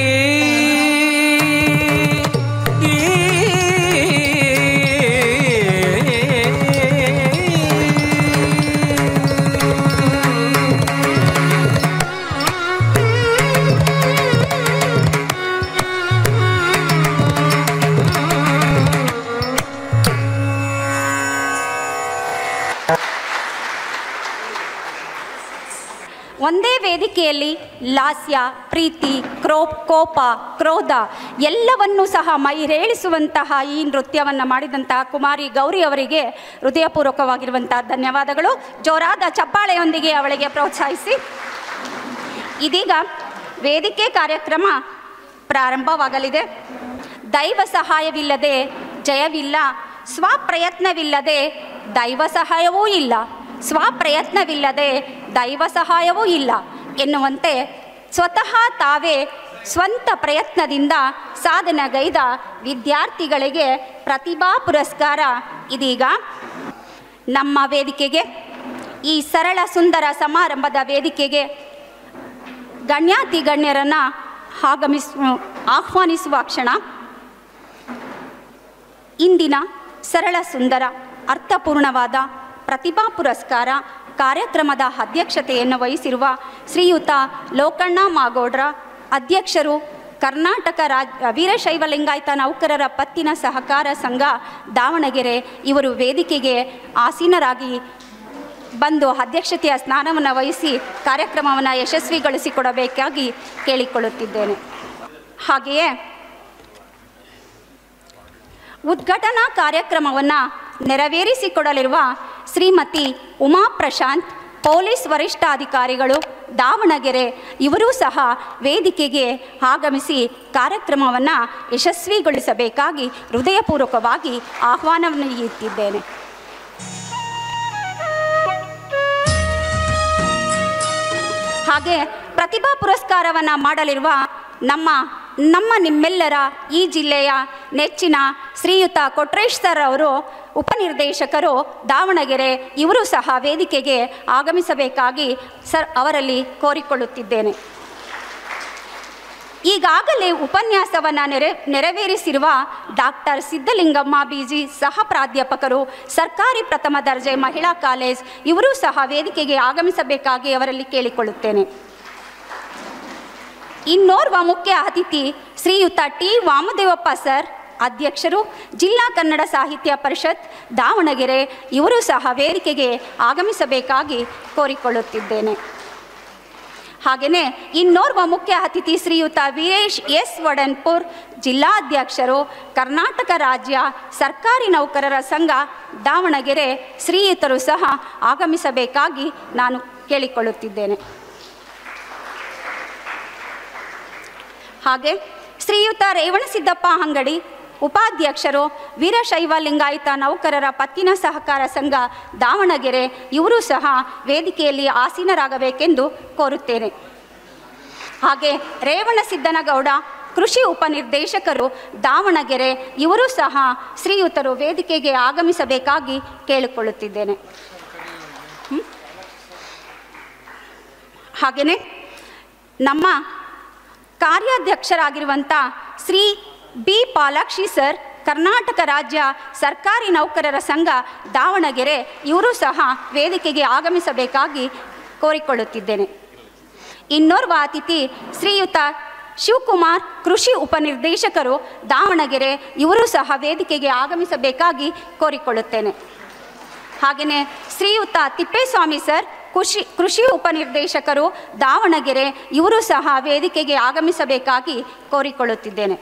ಒಂದೇ ವೇದಿಕೆಯಲ್ಲಿ ಲಾಸ್ಯ, ಪ್ರೀತಿ, ಕೋಪ, ಕ್ರೋಧ ಎಲ್ಲವನ್ನೂ ಸಹ ಮೈರೇಳಿಸುವಂತಹ ಈ ನೃತ್ಯವನ್ನು ಮಾಡಿದಂತಹ ಕುಮಾರಿ ಗೌರಿ ಅವರಿಗೆ ಹೃದಯಪೂರ್ವಕವಾಗಿರುವಂತಹ ಧನ್ಯವಾದಗಳು. ಜೋರಾದ ಚಪ್ಪಾಳೆಯೊಂದಿಗೆ ಅವಳಿಗೆ ಪ್ರೋತ್ಸಾಹಿಸಿ. ಇದೀಗ ವೇದಿಕೆ ಕಾರ್ಯಕ್ರಮ ಪ್ರಾರಂಭವಾಗಲಿದೆ. ದೈವ ಸಹಾಯವಿಲ್ಲದೆ ಜಯವಿಲ್ಲ, ಸ್ವಪ್ರಯತ್ನವಿಲ್ಲದೆ ದೈವ ಸಹಾಯವೂ ಇಲ್ಲ, ಸ್ವಪ್ರಯತ್ನವಿಲ್ಲದೆ ದೈವ ಸಹಾಯವೂ ಇಲ್ಲ ಎನ್ನುವಂತೆ ಸ್ವತಃ ತಾವೇ ಸ್ವಂತ ಪ್ರಯತ್ನದಿಂದ ಸಾಧನೆಗೈದ ವಿದ್ಯಾರ್ಥಿಗಳಿಗೆ ಪ್ರತಿಭಾ ಪುರಸ್ಕಾರ ಇದೀಗ ನಮ್ಮ ವೇದಿಕೆಗೆ, ಈ ಸರಳ ಸುಂದರ ಸಮಾರಂಭದ ವೇದಿಕೆಗೆ ಗಣ್ಯಾತಿ ಗಣ್ಯರನ್ನು ಆಹ್ವಾನಿಸುವ ಕ್ಷಣ. ಇಂದಿನ ಸರಳ ಸುಂದರ ಅರ್ಥಪೂರ್ಣವಾದ ಪ್ರತಿಭಾ ಪುರಸ್ಕಾರ ಕಾರ್ಯಕ್ರಮದ ಅಧ್ಯಕ್ಷತೆಯನ್ನು ವಹಿಸಿರುವ ಶ್ರೀಯುತ ಲೋಕಣ್ಣ ಮಾಗೋಡ್ರ, ಅಧ್ಯಕ್ಷರು ಕರ್ನಾಟಕ ವೀರಶೈವ ಲಿಂಗಾಯತ ನೌಕರರ ಪತ್ತಿನ ಸಹಕಾರ ಸಂಘ ದಾವಣಗೆರೆ, ಇವರು ವೇದಿಕೆಗೆ ಆಸೀನರಾಗಿ ಬಂದು ಅಧ್ಯಕ್ಷತೆಯ ಸ್ನಾನವನ್ನು ವಹಿಸಿ ಕಾರ್ಯಕ್ರಮವನ್ನು ಯಶಸ್ವಿಗೊಳಿಸಿಕೊಡಬೇಕಾಗಿ ಕೇಳಿಕೊಳ್ಳುತ್ತಿದ್ದೇನೆ. ಹಾಗೆಯೇ ಉದ್ಘಾಟನಾ ಕಾರ್ಯಕ್ರಮವನ್ನು ನೆರವೇರಿಸಿಕೊಡಲಿರುವ ಶ್ರೀಮತಿ ಉಮಾ ಪ್ರಶಾಂತ್, ಪೊಲೀಸ್ ವರಿಷ್ಠಾಧಿಕಾರಿಗಳು ದಾವಣಗೆರೆ, ಇವರೂ ಸಹ ವೇದಿಕೆಗೆ ಆಗಮಿಸಿ ಕಾರ್ಯಕ್ರಮವನ್ನು ಯಶಸ್ವಿಗೊಳಿಸಬೇಕಾಗಿ ಹೃದಯಪೂರ್ವಕವಾಗಿ ಆಹ್ವಾನವನ್ನು ನೀಡುತ್ತಿದ್ದೇನೆ. ಹಾಗೆ ಪ್ರತಿಭಾ ಪುರಸ್ಕಾರವನ್ನು ಮಾಡಲಿರುವ ನಿಮ್ಮೆಲ್ಲರ ಈ ಜಿಲ್ಲೆಯ ನೆಚ್ಚಿನ ಶ್ರೀಯುತ ಕೊಟ್ರೇಶ್ ಸರ್ ಅವರು, ಉಪನಿರ್ದೇಶಕರು ದಾವಣಗೆರೆ, ಇವರು ಸಹ ವೇದಿಕೆಗೆ ಆಗಮಿಸಬೇಕಾಗಿ ಅವರಲ್ಲಿ ಕೋರಿಕೊಳ್ಳುತ್ತಿದ್ದೇನೆ. ಈಗಾಗಲೇ ಉಪನ್ಯಾಸವನ್ನು ನೆರವೇರಿಸಿರುವ ಡಾಕ್ಟರ್ ಸಿದ್ಧಲಿಂಗಮ್ಮ ಬಿಜಿ, ಸಹ ಪ್ರಾಧ್ಯಾಪಕರು, ಸರ್ಕಾರಿ ಪ್ರಥಮ ದರ್ಜೆ ಮಹಿಳಾ ಕಾಲೇಜ್, ಇವರೂ ಸಹ ವೇದಿಕೆಗೆ ಆಗಮಿಸಬೇಕಾಗಿ ಅವರಲ್ಲಿ ಕೇಳಿಕೊಳ್ಳುತ್ತೇನೆ. ಇನ್ನೋರ್ವ ಮುಖ್ಯ ಅತಿಥಿ ಶ್ರೀಯುತ ಟಿ ವಾಮದೇವಪ್ಪ ಸರ್, ಅಧ್ಯಕ್ಷರು ಜಿಲ್ಲಾ ಕನ್ನಡ ಸಾಹಿತ್ಯ ಪರಿಷತ್ ದಾವಣಗೆರೆ, ಇವರು ಸಹ ವೇದಿಕೆಗೆ ಆಗಮಿಸಬೇಕಾಗಿ ಕೋರಿಕೊಳ್ಳುತ್ತಿದ್ದೇನೆ. ಹಾಗೆಯೇ ಇನ್ನೋರ್ವ ಮುಖ್ಯ ಅತಿಥಿ ಶ್ರೀಯುತ ವೀರೇಶ್ ಎಸ್ ವಡನ್ಪುರ್, ಜಿಲ್ಲಾಧ್ಯಕ್ಷರು ಕರ್ನಾಟಕ ರಾಜ್ಯ ಸರ್ಕಾರಿ ನೌಕರರ ಸಂಘ ದಾವಣಗೆರೆ, ಶ್ರೀಯುತರು ಸಹ ಆಗಮಿಸಬೇಕಾಗಿ ನಾನು ಕೇಳಿಕೊಳ್ಳುತ್ತಿದ್ದೇನೆ. ಹಾಗೆ ಶ್ರೀಯುತ ರೇವಣಸಿದ್ದಪ್ಪ ಅಂಗಡಿ, ಉಪಾಧ್ಯಕ್ಷರು ವೀರಶೈವ ಲಿಂಗಾಯತ ನೌಕರರ ಪತ್ತಿನ ಸಹಕಾರ ಸಂಘ ದಾವಣಗೆರೆ, ಇವರೂ ಸಹ ವೇದಿಕೆಯಲ್ಲಿ ಆಸೀನರಾಗಬೇಕೆಂದು ಕೋರುತ್ತೇನೆ. ಹಾಗೆ ರೇವಣಸಿದ್ದನಗೌಡ, ಕೃಷಿ ಉಪನಿರ್ದೇಶಕರು ದಾವಣಗೆರೆ, ಇವರೂ ಸಹ ಶ್ರೀಯುತರು ವೇದಿಕೆಗೆ ಆಗಮಿಸಬೇಕಾಗಿ ಕೇಳಿಕೊಳ್ಳುತ್ತಿದ್ದೇನೆ. ಹಾಗೆಯೇ ನಮ್ಮ ಕಾರ್ಯಾಧ್ಯಕ್ಷರಾಗಿರುವಂಥ ಶ್ರೀ ಬಿ ಪಾಲಾಕ್ಷಿ ಸರ್, ಕರ್ನಾಟಕ ರಾಜ್ಯ ಸರ್ಕಾರಿ ನೌಕರರ ಸಂಘ ದಾವಣಗೆರೆ, ಇವರೂ ಸಹ ವೇದಿಕೆಗೆ ಆಗಮಿಸಬೇಕಾಗಿ ಕೋರಿಕೊಳ್ಳುತ್ತಿದ್ದೇನೆ. ಇನ್ನೋರ್ವ ಅತಿಥಿ ಶ್ರೀಯುತ ಶಿವಕುಮಾರ್, ಕೃಷಿ ಉಪನಿರ್ದೇಶಕರು ದಾವಣಗೆರೆ, ಇವರೂ ಸಹ ವೇದಿಕೆಗೆ ಆಗಮಿಸಬೇಕಾಗಿ ಕೋರಿಕೊಳ್ಳುತ್ತೇನೆ. ಹಾಗೆಯೇ ಶ್ರೀಯುತ ತಿಪ್ಪೇಸ್ವಾಮಿ ಸರ್, ಕೃಷಿ ಉಪನಿರ್ದೇಶಕರು ದಾವಣಗೆರೆ, ಇವರು ಸಹ ವೇದಿಕೆಗೆ ಆಗಮಿಸಬೇಕಾಗಿ ಕೋರಿಕೊಳ್ಳುತ್ತಿದ್ದೇನೆ.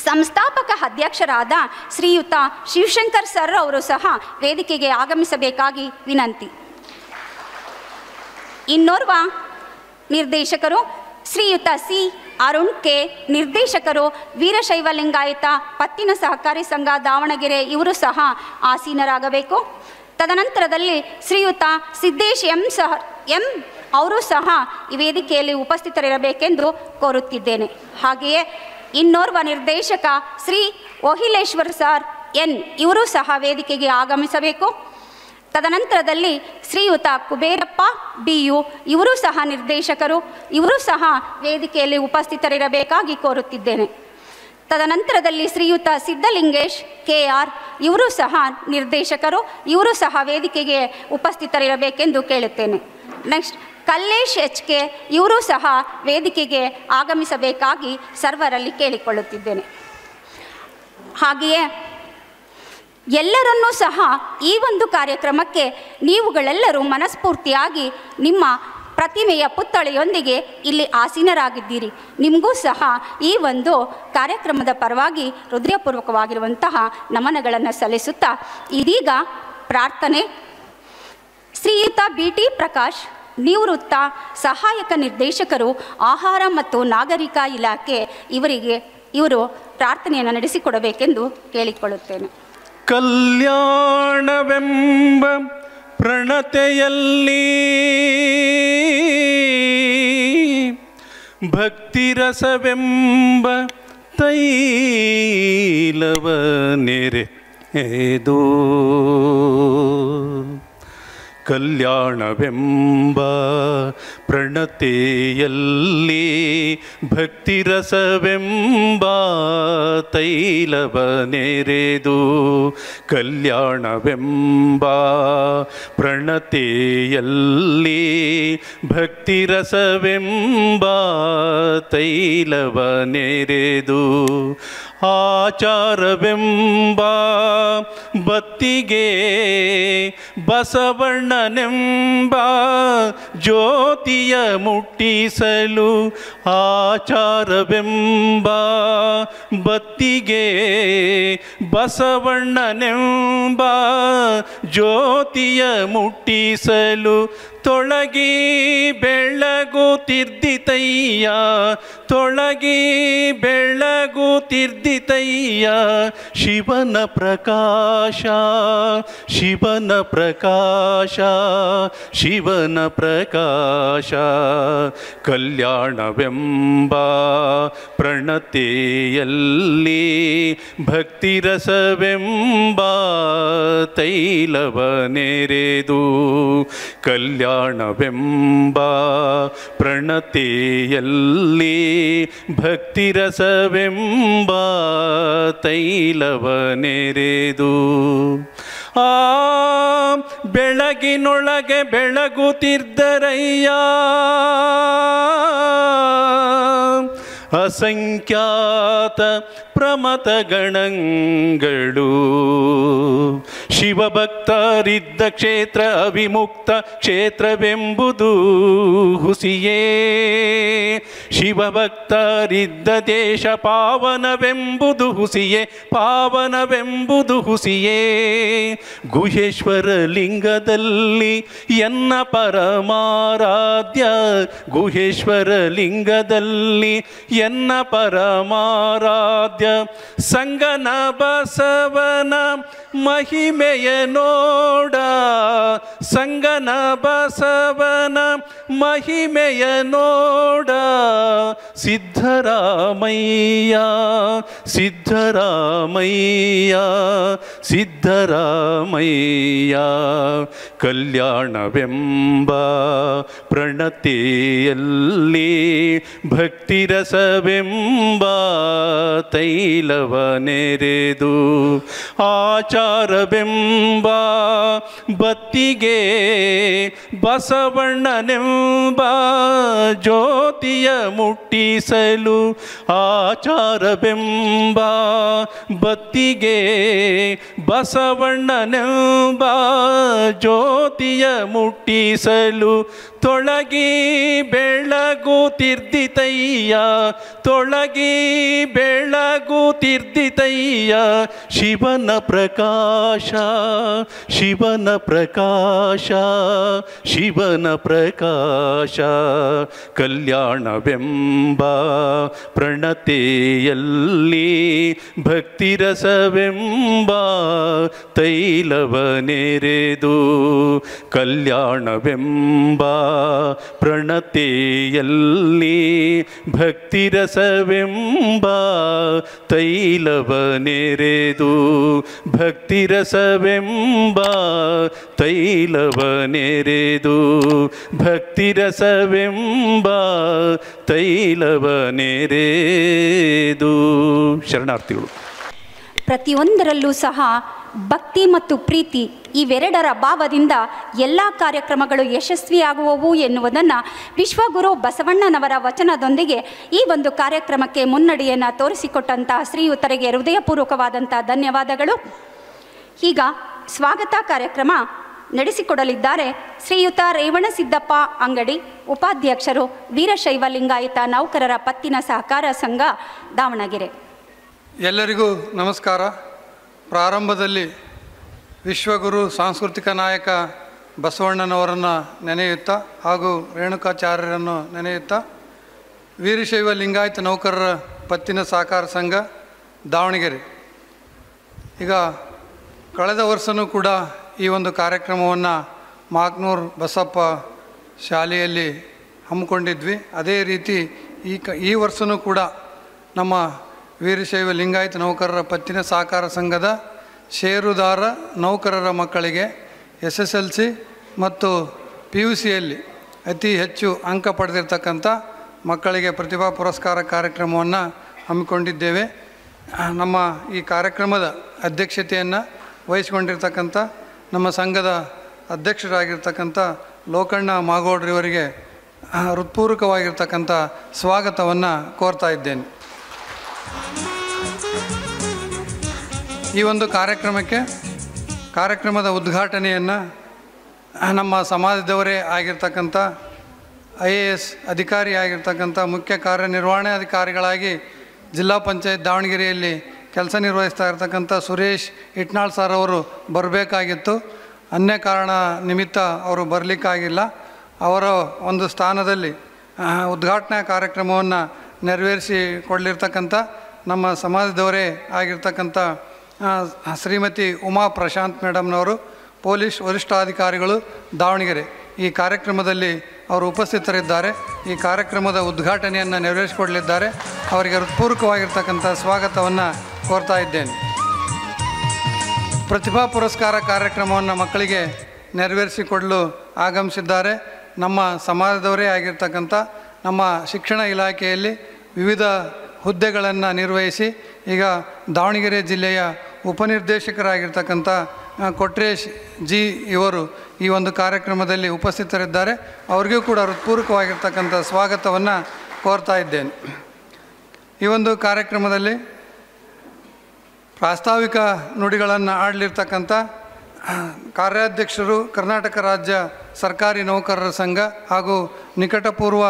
ಸಂಸ್ಥಾಪಕ ಅಧ್ಯಕ್ಷರಾದ ಶ್ರೀಯುತ ಶಿವಶಂಕರ್ ಸರ್ ಅವರು ಸಹ ವೇದಿಕೆಗೆ ಆಗಮಿಸಬೇಕಾಗಿ ವಿನಂತಿ. ಇನ್ನೋರ್ವ ನಿರ್ದೇಶಕರು ಶ್ರೀಯುತ ಸಿ ಅರುಣ್ ಕೆ, ನಿರ್ದೇಶಕರು ವೀರಶೈವ ಲಿಂಗಾಯತ ಪತ್ತಿನ ಸಹಕಾರಿ ಸಂಘ ದಾವಣಗೆರೆ, ಇವರು ಸಹ ಆಸೀನರಾಗಬೇಕು. ತದನಂತರದಲ್ಲಿ ಶ್ರೀಯುತ ಸಿದ್ದೇಶ್ ಎಂ ಅವರು ಸಹ ಈ ವೇದಿಕೆಯಲ್ಲಿ ಉಪಸ್ಥಿತರಿರಬೇಕೆಂದು ಕೋರುತ್ತಿದ್ದೇನೆ. ಹಾಗೆಯೇ ಇನ್ನೋರ್ವ ನಿರ್ದೇಶಕ ಶ್ರೀ ಓಹಿಲೇಶ್ವರ್ ಸರ್ ಎನ್, ಇವರು ಸಹ ವೇದಿಕೆಗೆ ಆಗಮಿಸಬೇಕು. ತದನಂತರದಲ್ಲಿ ಶ್ರೀಯುತ ಕುಬೇರಪ್ಪ BU, ಇವರು ಸಹ ನಿರ್ದೇಶಕರು, ಇವರು ಸಹ ವೇದಿಕೆಯಲ್ಲಿ ಉಪಸ್ಥಿತರಿರಬೇಕಾಗಿ ಕೋರುತ್ತಿದ್ದೇನೆ. ತದನಂತರದಲ್ಲಿ ಶ್ರೀಯುತ ಸಿದ್ಧಲಿಂಗೇಶ್ KR, ಇವರು ಸಹ ನಿರ್ದೇಶಕರು, ಇವರು ಸಹ ವೇದಿಕೆಗೆ ಉಪಸ್ಥಿತರಿರಬೇಕೆಂದು ಕೇಳುತ್ತೇನೆ. ನೆಕ್ಸ್ಟ್ ಕಲ್ಲೇಶ್ HK, ಇವರು ಸಹ ವೇದಿಕೆಗೆ ಆಗಮಿಸಬೇಕಾಗಿ ಸರ್ವರಲ್ಲಿ ಕೇಳಿಕೊಳ್ಳುತ್ತಿದ್ದೇನೆ. ಹಾಗೆಯೇ ಎಲ್ಲರನ್ನೂ ಸಹ ಈ ಒಂದು ಕಾರ್ಯಕ್ರಮಕ್ಕೆ ನೀವುಗಳೆಲ್ಲರೂ ಮನಸ್ಫೂರ್ತಿಯಾಗಿ ನಿಮ್ಮ ಪ್ರತಿಮೆಯ ಪುತ್ಥಳಿಯೊಂದಿಗೆ ಇಲ್ಲಿ ಆಸೀನರಾಗಿದ್ದೀರಿ. ನಿಮಗೂ ಸಹ ಈ ಒಂದು ಕಾರ್ಯಕ್ರಮದ ಪರವಾಗಿ ಹೃದಯಪೂರ್ವಕವಾಗಿರುವಂತಹ ನಮನಗಳನ್ನು ಸಲ್ಲಿಸುತ್ತಾ ಇದೀಗ ಪ್ರಾರ್ಥನೆ. ಶ್ರೀಯುತ BT ಪ್ರಕಾಶ್, ನಿವೃತ್ತ ಸಹಾಯಕ ನಿರ್ದೇಶಕರು ಆಹಾರ ಮತ್ತು ನಾಗರಿಕ ಇಲಾಖೆ ಇವರು ಪ್ರಾರ್ಥನೆಯನ್ನು ನಡೆಸಿಕೊಡಬೇಕೆಂದು ಕೇಳಿಕೊಳ್ಳುತ್ತೇನೆ. ಕಲ್ಯಾಣವೆಂಬ ಪ್ರಣತೆಯಲ್ಲಿ ಭಕ್ತಿರಸವೆಂಬ ತೈಲವ ನೆರೆದು ಕಲ್ಯಾಣವೆಂಬ ಪ್ರಣತೆಯಲ್ಲಿ ಭಕ್ತಿರಸವೆಂಬ ತೈಲವ ನೆರೆದು ಕಲ್ಯಾಣವೆಂಬ ಪ್ರಣತೆಯಲ್ಲಿ ಭಕ್ತಿರಸವೆಂಬ ತೈಲವ ನೆರೆದು ಆಚಾರವೆಂಬ ಬತ್ತಿಗೆ ಬಸವಣ್ಣನೆಂಬ ಜ್ಯೋತಿಯ ಮುಟ್ಟಿಸಲು ಆಚಾರವೆಂಬ ಬತ್ತಿಗೆ ಬಸವಣ್ಣನೆಂಬ ಜ್ಯೋತಿಯ ಮುಟ್ಟಿಸಲು ತೊಳಗಿ ಬೆಳಗುತ್ತಿರ್ದಿತಯ್ಯ ತೊಳಗಿ ಬೆಳಗುತ್ತಿರ್ದಿತಯ್ಯ ಶಿವನ ಪ್ರಕಾಶ ಶಿವನ ಪ್ರಕಾಶ ಶಿವನ ಪ್ರಕಾಶ ಕಲ್ಯಾಣವೆಂಬ ಪ್ರಣತೆಯಲ್ಲಿ ಭಕ್ತಿರಸವೆಂಬ ತೈಲವ ನೆರೆದು ಕಲ್ಯಾಣವೆಂಬ ಪ್ರಣತೆಯಲ್ಲಿ ಭಕ್ತಿರಸವೆಂಬ ತೈಲವ ನೆರೆದು ಆ ಬೆಳಗಿನೊಳಗೆ ಬೆಳಗುತ್ತಿದ್ದರಯ್ಯ ಅಸಂಖ್ಯಾತ ಪ್ರಮತ ಗಣಗಳು ಶಿವಭಕ್ತರಿದ್ದ ಕ್ಷೇತ್ರ ಅವಿಮುಕ್ತ ಕ್ಷೇತ್ರವೆಂಬುದು ಹುಸಿಯೇ ಶಿವಭಕ್ತರಿದ್ದ ದೇಶ ಪಾವನವೆಂಬುದು ಹುಸಿಯೇ ಪಾವನವೆಂಬುದು ಹುಸಿಯೇ ಗುಹೇಶ್ವರ ಲಿಂಗದಲ್ಲಿ ಎನ್ನ ಪರಮಾರಾಧ್ಯ ಗುಹೇಶ್ವರ ಲಿಂಗದಲ್ಲಿ ಎನ್ನ ಪರಮಾರಾಧ್ಯ ಸಂಗನ ಬಸವನ ಮಹಿಮೆಯ ನೋಡ ಸಂಗನ ಬಸವನ ಮಹಿಮೆಯ ನೋಡ ಸಿದ್ಧರಾಮಯ್ಯ ಸಿದ್ಧರಾಮಯ್ಯ ಸಿದ್ಧರಾಮಯ್ಯ ಕಲ್ಯಾಣವೆಂಬ ಪ್ರಣತೆಯಲ್ಲಿ ಭಕ್ತಿರಸವೆಂಬ ತೈಲವ ನೆರೆದು ಆಚಾರವೆಂಬ ಬತ್ತಿಗೆ ಬಸವಣ್ಣನೆಂಬ ಜ್ಯೋತಿಯ ಮುಟ್ಟಿಸಲು ಆಚಾರವೆಂಬ ಬತ್ತಿಗೆ ಬಸವಣ್ಣನೆಂಬ ಜ್ಯೋತಿಯ ಮುಟ್ಟಿಸಲು ತೊಳಗಿ ಬೆಳಗುತ್ತಿರ್ದಿತಯ್ಯ ತೊಳಗಿ ಬೆಳಗುತ್ತಿರ್ದಿತಯ್ಯ ಶಿವನ ಪ್ರಕಾಶ ಶಿವನ ಪ್ರಕಾಶ ಶಿವನ ಪ್ರಕಾಶ ಕಲ್ಯಾಣವೆಂಬ ಪ್ರಣತೆಯಲ್ಲಿ ಭಕ್ತಿರಸವೆಂಬ ತೈಲವ ನೆರೆದು ಕಲ್ಯಾಣವೆಂಬ ಪ್ರಣತೆಯಲ್ಲಿ ಭಕ್ತಿರಸವೆಂಬ ತೈಲವ ನೆರೆದು ಭಕ್ತಿರಸವೆಂಬ ತೈಲವ ನೆರೆದು ಭಕ್ತಿರಸವೆಂಬ ತೈಲವ ನೆರೆದು ಶರಣಾರ್ಥಿಗಳು. ಪ್ರತಿಯೊಂದರಲ್ಲೂ ಸಹ ಭಕ್ತಿ ಮತ್ತು ಪ್ರೀತಿ ಇವೆರಡರ ಭಾವದಿಂದ ಎಲ್ಲ ಕಾರ್ಯಕ್ರಮಗಳು ಯಶಸ್ವಿಯಾಗುವವು ಎನ್ನುವುದನ್ನು ವಿಶ್ವಗುರು ಬಸವಣ್ಣನವರ ವಚನದೊಂದಿಗೆ ಈ ಒಂದು ಕಾರ್ಯಕ್ರಮಕ್ಕೆ ಮುನ್ನಡೆಯನ್ನು ತೋರಿಸಿಕೊಟ್ಟಂತಹ ಶ್ರೀಯುತರಿಗೆ ಹೃದಯಪೂರ್ವಕವಾದಂಥ ಧನ್ಯವಾದಗಳು. ಈಗ ಸ್ವಾಗತ ಕಾರ್ಯಕ್ರಮ ನಡೆಸಿಕೊಡಲಿದ್ದಾರೆ ಶ್ರೀಯುತ ರೇವಣಸಿದ್ದಪ್ಪ ಅಂಗಡಿ, ಉಪಾಧ್ಯಕ್ಷರು ವೀರಶೈವ ಲಿಂಗಾಯತ ನೌಕರರ ಪತ್ತಿನ ಸಹಕಾರ ಸಂಘ, ದಾವಣಗೆರೆ. ಎಲ್ಲರಿಗೂ ನಮಸ್ಕಾರ. ಪ್ರಾರಂಭದಲ್ಲಿ ವಿಶ್ವಗುರು ಸಾಂಸ್ಕೃತಿಕ ನಾಯಕ ಬಸವಣ್ಣನವರನ್ನು ನೆನೆಯುತ್ತಾ ಹಾಗೂ ರೇಣುಕಾಚಾರ್ಯರನ್ನು ನೆನೆಯುತ್ತಾ ವೀರಶೈವ ಲಿಂಗಾಯತ ನೌಕರರ ಪತ್ತಿನ ಸಹಕಾರ ಸಂಘ ದಾವಣಗೆರೆ ಈಗ ಕಳೆದ ವರ್ಷವೂ ಕೂಡ ಈ ಒಂದು ಕಾರ್ಯಕ್ರಮವನ್ನು ಮಾಕ್ನೂರು ಬಸಪ್ಪ ಶಾಲೆಯಲ್ಲಿ ಹಮ್ಮಿಕೊಂಡಿದ್ವಿ. ಅದೇ ರೀತಿ ಈ ವರ್ಷವೂ ಕೂಡ ನಮ್ಮ ವೀರಶೈವ ಲಿಂಗಾಯತ ನೌಕರರ ಪತ್ತಿನ ಸಹಕಾರ ಸಂಘದ ಷೇರುದಾರ ನೌಕರರ ಮಕ್ಕಳಿಗೆ SSLC ಮತ್ತು PUCಯಲ್ಲಿ ಅತಿ ಹೆಚ್ಚು ಅಂಕ ಪಡೆದಿರ್ತಕ್ಕಂಥ ಮಕ್ಕಳಿಗೆ ಪ್ರತಿಭಾ ಪುರಸ್ಕಾರ ಕಾರ್ಯಕ್ರಮವನ್ನು ಹಮ್ಮಿಕೊಂಡಿದ್ದೇವೆ. ನಮ್ಮ ಈ ಕಾರ್ಯಕ್ರಮದ ಅಧ್ಯಕ್ಷತೆಯನ್ನು ವಹಿಸಿಕೊಂಡಿರ್ತಕ್ಕಂಥ ನಮ್ಮ ಸಂಘದ ಅಧ್ಯಕ್ಷರಾಗಿರ್ತಕ್ಕಂಥ ಲೋಕಣ್ಣ ಮಾಗೋಡ್ರಿವರಿಗೆ ಹೃತ್ಪೂರ್ವಕವಾಗಿರ್ತಕ್ಕಂಥ ಸ್ವಾಗತವನ್ನು ಕೋರ್ತಾ ಇದ್ದೇನೆ. ಈ ಒಂದು ಕಾರ್ಯಕ್ರಮದ ಉದ್ಘಾಟನೆಯನ್ನು ನಮ್ಮ ಸಮಾಜದವರೇ ಆಗಿರ್ತಕ್ಕಂಥ IAS ಅಧಿಕಾರಿ ಆಗಿರ್ತಕ್ಕಂಥ ಮುಖ್ಯ ಕಾರ್ಯನಿರ್ವಹಣಾಧಿಕಾರಿಗಳಾಗಿ ಜಿಲ್ಲಾ ಪಂಚಾಯತ್ ದಾವಣಗೆರೆಯಲ್ಲಿ ಕೆಲಸ ನಿರ್ವಹಿಸ್ತಾ ಇರ್ತಕ್ಕಂಥ ಸುರೇಶ್ ಇಟ್ನಾಳ್ ಸರ್ ಅವರು ಬರಬೇಕಾಗಿತ್ತು. ಅನ್ಯ ಕಾರಣ ನಿಮಿತ್ತ ಅವರು ಬರಲಿಕ್ಕಾಗಿಲ್ಲ. ಅವರ ಒಂದು ಸ್ಥಾನದಲ್ಲಿ ಉದ್ಘಾಟನಾ ಕಾರ್ಯಕ್ರಮವನ್ನು ನೆರವೇರಿಸಿಕೊಳ್ಳಿರ್ತಕ್ಕಂಥ ನಮ್ಮ ಸಮಾಜದವರೇ ಆಗಿರ್ತಕ್ಕಂಥ ಶ್ರೀಮತಿ ಉಮಾ ಪ್ರಶಾಂತ್ ಮೇಡಮ್ನವರು, ಪೊಲೀಸ್ ವರಿಷ್ಠಾಧಿಕಾರಿಗಳು ದಾವಣಗೆರೆ ಈ ಕಾರ್ಯಕ್ರಮದಲ್ಲಿ ಅವರು ಉಪಸ್ಥಿತರಿದ್ದಾರೆ. ಈ ಕಾರ್ಯಕ್ರಮದ ಉದ್ಘಾಟನೆಯನ್ನು ನೆರವೇರಿಸಿಕೊಡಲಿದ್ದಾರೆ. ಅವರಿಗೆ ಹೃತ್ಪೂರ್ವಕವಾಗಿರ್ತಕ್ಕಂಥ ಸ್ವಾಗತವನ್ನು ಕೋರ್ತಾ ಇದ್ದೇನೆ. ಪ್ರತಿಭಾ ಪುರಸ್ಕಾರ ಕಾರ್ಯಕ್ರಮವನ್ನು ಮಕ್ಕಳಿಗೆ ನೆರವೇರಿಸಿಕೊಡಲು ಆಗಮಿಸಿದ್ದಾರೆ ನಮ್ಮ ಸಮಾಜದವರೇ ಆಗಿರ್ತಕ್ಕಂಥ ನಮ್ಮ ಶಿಕ್ಷಣ ಇಲಾಖೆಯಲ್ಲಿ ವಿವಿಧ ಹುದ್ದೆಗಳನ್ನು ನಿರ್ವಹಿಸಿ ಈಗ ದಾವಣಗೆರೆ ಜಿಲ್ಲೆಯ ಉಪನಿರ್ದೇಶಕರಾಗಿರ್ತಕ್ಕಂಥ ಕೊಟ್ರೇಶ್ ಜಿ ಇವರು ಈ ಒಂದು ಕಾರ್ಯಕ್ರಮದಲ್ಲಿ ಉಪಸ್ಥಿತರಿದ್ದಾರೆ. ಅವರಿಗೂ ಕೂಡ ಹೃತ್ಪೂರ್ವಕವಾಗಿರ್ತಕ್ಕಂಥ ಸ್ವಾಗತವನ್ನು ಕೋರ್ತಾ ಇದ್ದೇನೆ. ಈ ಒಂದು ಕಾರ್ಯಕ್ರಮದಲ್ಲಿ ಪ್ರಾಸ್ತಾವಿಕ ನುಡಿಗಳನ್ನು ಆಡಲಿರ್ತಕ್ಕಂಥ ಕಾರ್ಯಾಧ್ಯಕ್ಷರು ಕರ್ನಾಟಕ ರಾಜ್ಯ ಸರ್ಕಾರಿ ನೌಕರರ ಸಂಘ ಹಾಗೂ ನಿಕಟಪೂರ್ವ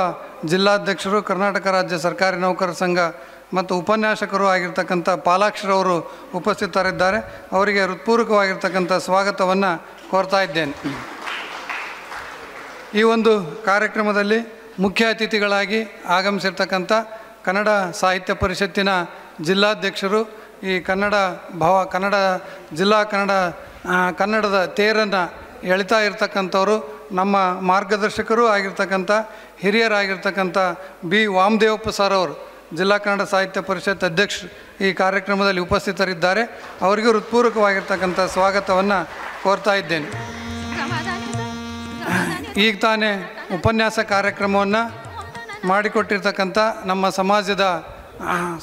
ಜಿಲ್ಲಾಧ್ಯಕ್ಷರು ಕರ್ನಾಟಕ ರಾಜ್ಯ ಸರ್ಕಾರಿ ನೌಕರರ ಸಂಘ ಮತ್ತು ಉಪನ್ಯಾಸಕರು ಆಗಿರ್ತಕ್ಕಂಥ ಪಾಲಾಕ್ಷರವರು ಉಪಸ್ಥಿತರಿದ್ದಾರೆ. ಅವರಿಗೆ ಹೃತ್ಪೂರ್ವಕವಾಗಿರ್ತಕ್ಕಂಥ ಸ್ವಾಗತವನ್ನು ಕೋರ್ತಾ ಇದ್ದೇನೆ. ಈ ಒಂದು ಕಾರ್ಯಕ್ರಮದಲ್ಲಿ ಮುಖ್ಯ ಅತಿಥಿಗಳಾಗಿ ಆಗಮಿಸಿರ್ತಕ್ಕಂಥ ಕನ್ನಡ ಸಾಹಿತ್ಯ ಪರಿಷತ್ತಿನ ಜಿಲ್ಲಾಧ್ಯಕ್ಷರು, ಈ ಕನ್ನಡದ ತೇರನ್ನು ಎಳಿತಾ ಇರ್ತಕ್ಕಂಥವರು, ನಮ್ಮ ಮಾರ್ಗದರ್ಶಕರೂ ಆಗಿರ್ತಕ್ಕಂಥ ಹಿರಿಯರಾಗಿರ್ತಕ್ಕಂಥ ಬಿ ವಾಮದೇವಪ್ಪ ಸರ್ ಅವರು ಜಿಲ್ಲಾ ಕನ್ನಡ ಸಾಹಿತ್ಯ ಪರಿಷತ್ ಅಧ್ಯಕ್ಷರು ಈ ಕಾರ್ಯಕ್ರಮದಲ್ಲಿ ಉಪಸ್ಥಿತರಿದ್ದಾರೆ. ಅವರಿಗೂ ಹೃತ್ಪೂರ್ವಕವಾಗಿರ್ತಕ್ಕಂಥ ಸ್ವಾಗತವನ್ನು ಕೋರ್ತಾ ಇದ್ದೇನೆ. ಈಗ ತಾನೇ ಉಪನ್ಯಾಸ ಕಾರ್ಯಕ್ರಮವನ್ನು ಮಾಡಿಕೊಟ್ಟಿರ್ತಕ್ಕಂಥ ನಮ್ಮ ಸಮಾಜದ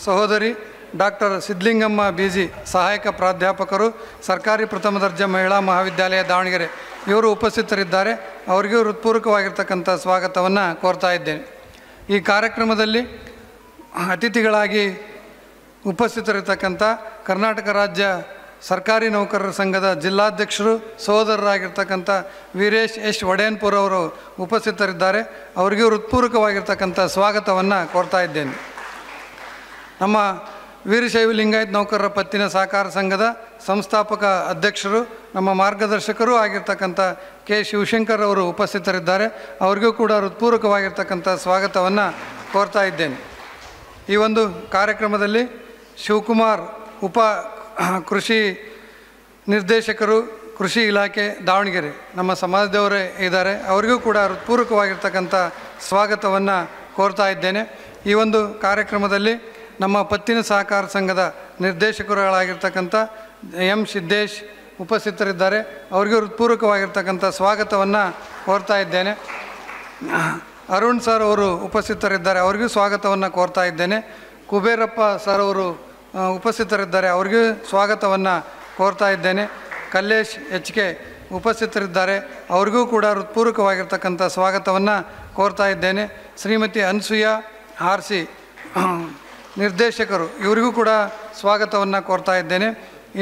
ಸಹೋದರಿ ಡಾಕ್ಟರ್ ಸಿದ್ಧಲಿಂಗಮ್ಮ BG ಸಹಾಯಕ ಪ್ರಾಧ್ಯಾಪಕರು, ಸರ್ಕಾರಿ ಪ್ರಥಮ ದರ್ಜೆ ಮಹಿಳಾ ಮಹಾವಿದ್ಯಾಲಯ ದಾವಣಗೆರೆ ಇವರು ಉಪಸ್ಥಿತರಿದ್ದಾರೆ. ಅವರಿಗೂ ಹೃತ್ಪೂರ್ವಕವಾಗಿರ್ತಕ್ಕಂಥ ಸ್ವಾಗತವನ್ನು ಕೋರ್ತಾ ಇದ್ದೇನೆ. ಈ ಕಾರ್ಯಕ್ರಮದಲ್ಲಿ ಅತಿಥಿಗಳಾಗಿ ಉಪಸ್ಥಿತರಿರ್ತಕ್ಕಂಥ ಕರ್ನಾಟಕ ರಾಜ್ಯ ಸರ್ಕಾರಿ ನೌಕರರ ಸಂಘದ ಜಿಲ್ಲಾಧ್ಯಕ್ಷರು ಸಹೋದರರಾಗಿರ್ತಕ್ಕಂಥ ವೀರೇಶ್ ಎಸ್ ವಡೇನ್ಪುರ್ ಅವರು ಉಪಸ್ಥಿತರಿದ್ದಾರೆ. ಅವರಿಗೂ ಹೃತ್ಪೂರ್ವಕವಾಗಿರ್ತಕ್ಕಂಥ ಸ್ವಾಗತವನ್ನು ಕೋರ್ತಾ ಇದ್ದೇನೆ. ನಮ್ಮ ವೀರಶೈವ ಲಿಂಗಾಯತ ನೌಕರರ ಪತ್ತಿನ ಸಹಕಾರ ಸಂಘದ ಸಂಸ್ಥಾಪಕ ಅಧ್ಯಕ್ಷರು, ನಮ್ಮ ಮಾರ್ಗದರ್ಶಕರೂ ಆಗಿರ್ತಕ್ಕಂಥ ಕೆ ಶಿವಶಂಕರ್ ಅವರು ಉಪಸ್ಥಿತರಿದ್ದಾರೆ. ಅವರಿಗೂ ಕೂಡ ಹೃತ್ಪೂರ್ವಕವಾಗಿರ್ತಕ್ಕಂಥ ಸ್ವಾಗತವನ್ನು ಕೋರ್ತಾ ಇದ್ದೇನೆ. ಈ ಒಂದು ಕಾರ್ಯಕ್ರಮದಲ್ಲಿ ಶಿವಕುಮಾರ್ ಕೃಷಿ ನಿರ್ದೇಶಕರು, ಕೃಷಿ ಇಲಾಖೆ ದಾವಣಗೆರೆ ನಮ್ಮ ಸಮಾಜದವರೇ ಇದ್ದಾರೆ. ಅವರಿಗೂ ಕೂಡ ಹೃತ್ಪೂರ್ವಕವಾಗಿರ್ತಕ್ಕಂಥ ಸ್ವಾಗತವನ್ನು ಕೋರ್ತಾ ಇದ್ದೇನೆ. ಈ ಒಂದು ಕಾರ್ಯಕ್ರಮದಲ್ಲಿ ನಮ್ಮ ಪತ್ತಿನ ಸಹಕಾರ ಸಂಘದ ನಿರ್ದೇಶಕರುಗಳಾಗಿರ್ತಕ್ಕಂಥ ಎಂ ಸಿದ್ದೇಶ್ ಉಪಸ್ಥಿತರಿದ್ದಾರೆ. ಅವರಿಗೂ ಹೃತ್ಪೂರ್ವಕವಾಗಿರ್ತಕ್ಕಂಥ ಸ್ವಾಗತವನ್ನು ಕೋರ್ತಾ ಇದ್ದೇನೆ. ಅರುಣ್ ಸರ್ ಅವರು ಉಪಸ್ಥಿತರಿದ್ದಾರೆ. ಅವರಿಗೂ ಸ್ವಾಗತವನ್ನು ಕೋರ್ತಾ ಇದ್ದೇನೆ. ಕುಬೇರಪ್ಪ ಸರ್ ಅವರು ಉಪಸ್ಥಿತರಿದ್ದಾರೆ. ಅವರಿಗೂ ಸ್ವಾಗತವನ್ನು ಕೋರ್ತಾ ಇದ್ದೇನೆ. ಕಲ್ಲೇಶ್ HK ಉಪಸ್ಥಿತರಿದ್ದಾರೆ. ಅವರಿಗೂ ಕೂಡ ಹೃತ್ಪೂರ್ವಕವಾಗಿರ್ತಕ್ಕಂಥ ಸ್ವಾಗತವನ್ನು ಕೋರ್ತಾ ಇದ್ದೇನೆ. ಶ್ರೀಮತಿ ಅನ್ಸೂಯಾ RC ನಿರ್ದೇಶಕರು, ಇವರಿಗೂ ಕೂಡ ಸ್ವಾಗತವನ್ನು ಕೋರ್ತಾ ಇದ್ದೇನೆ.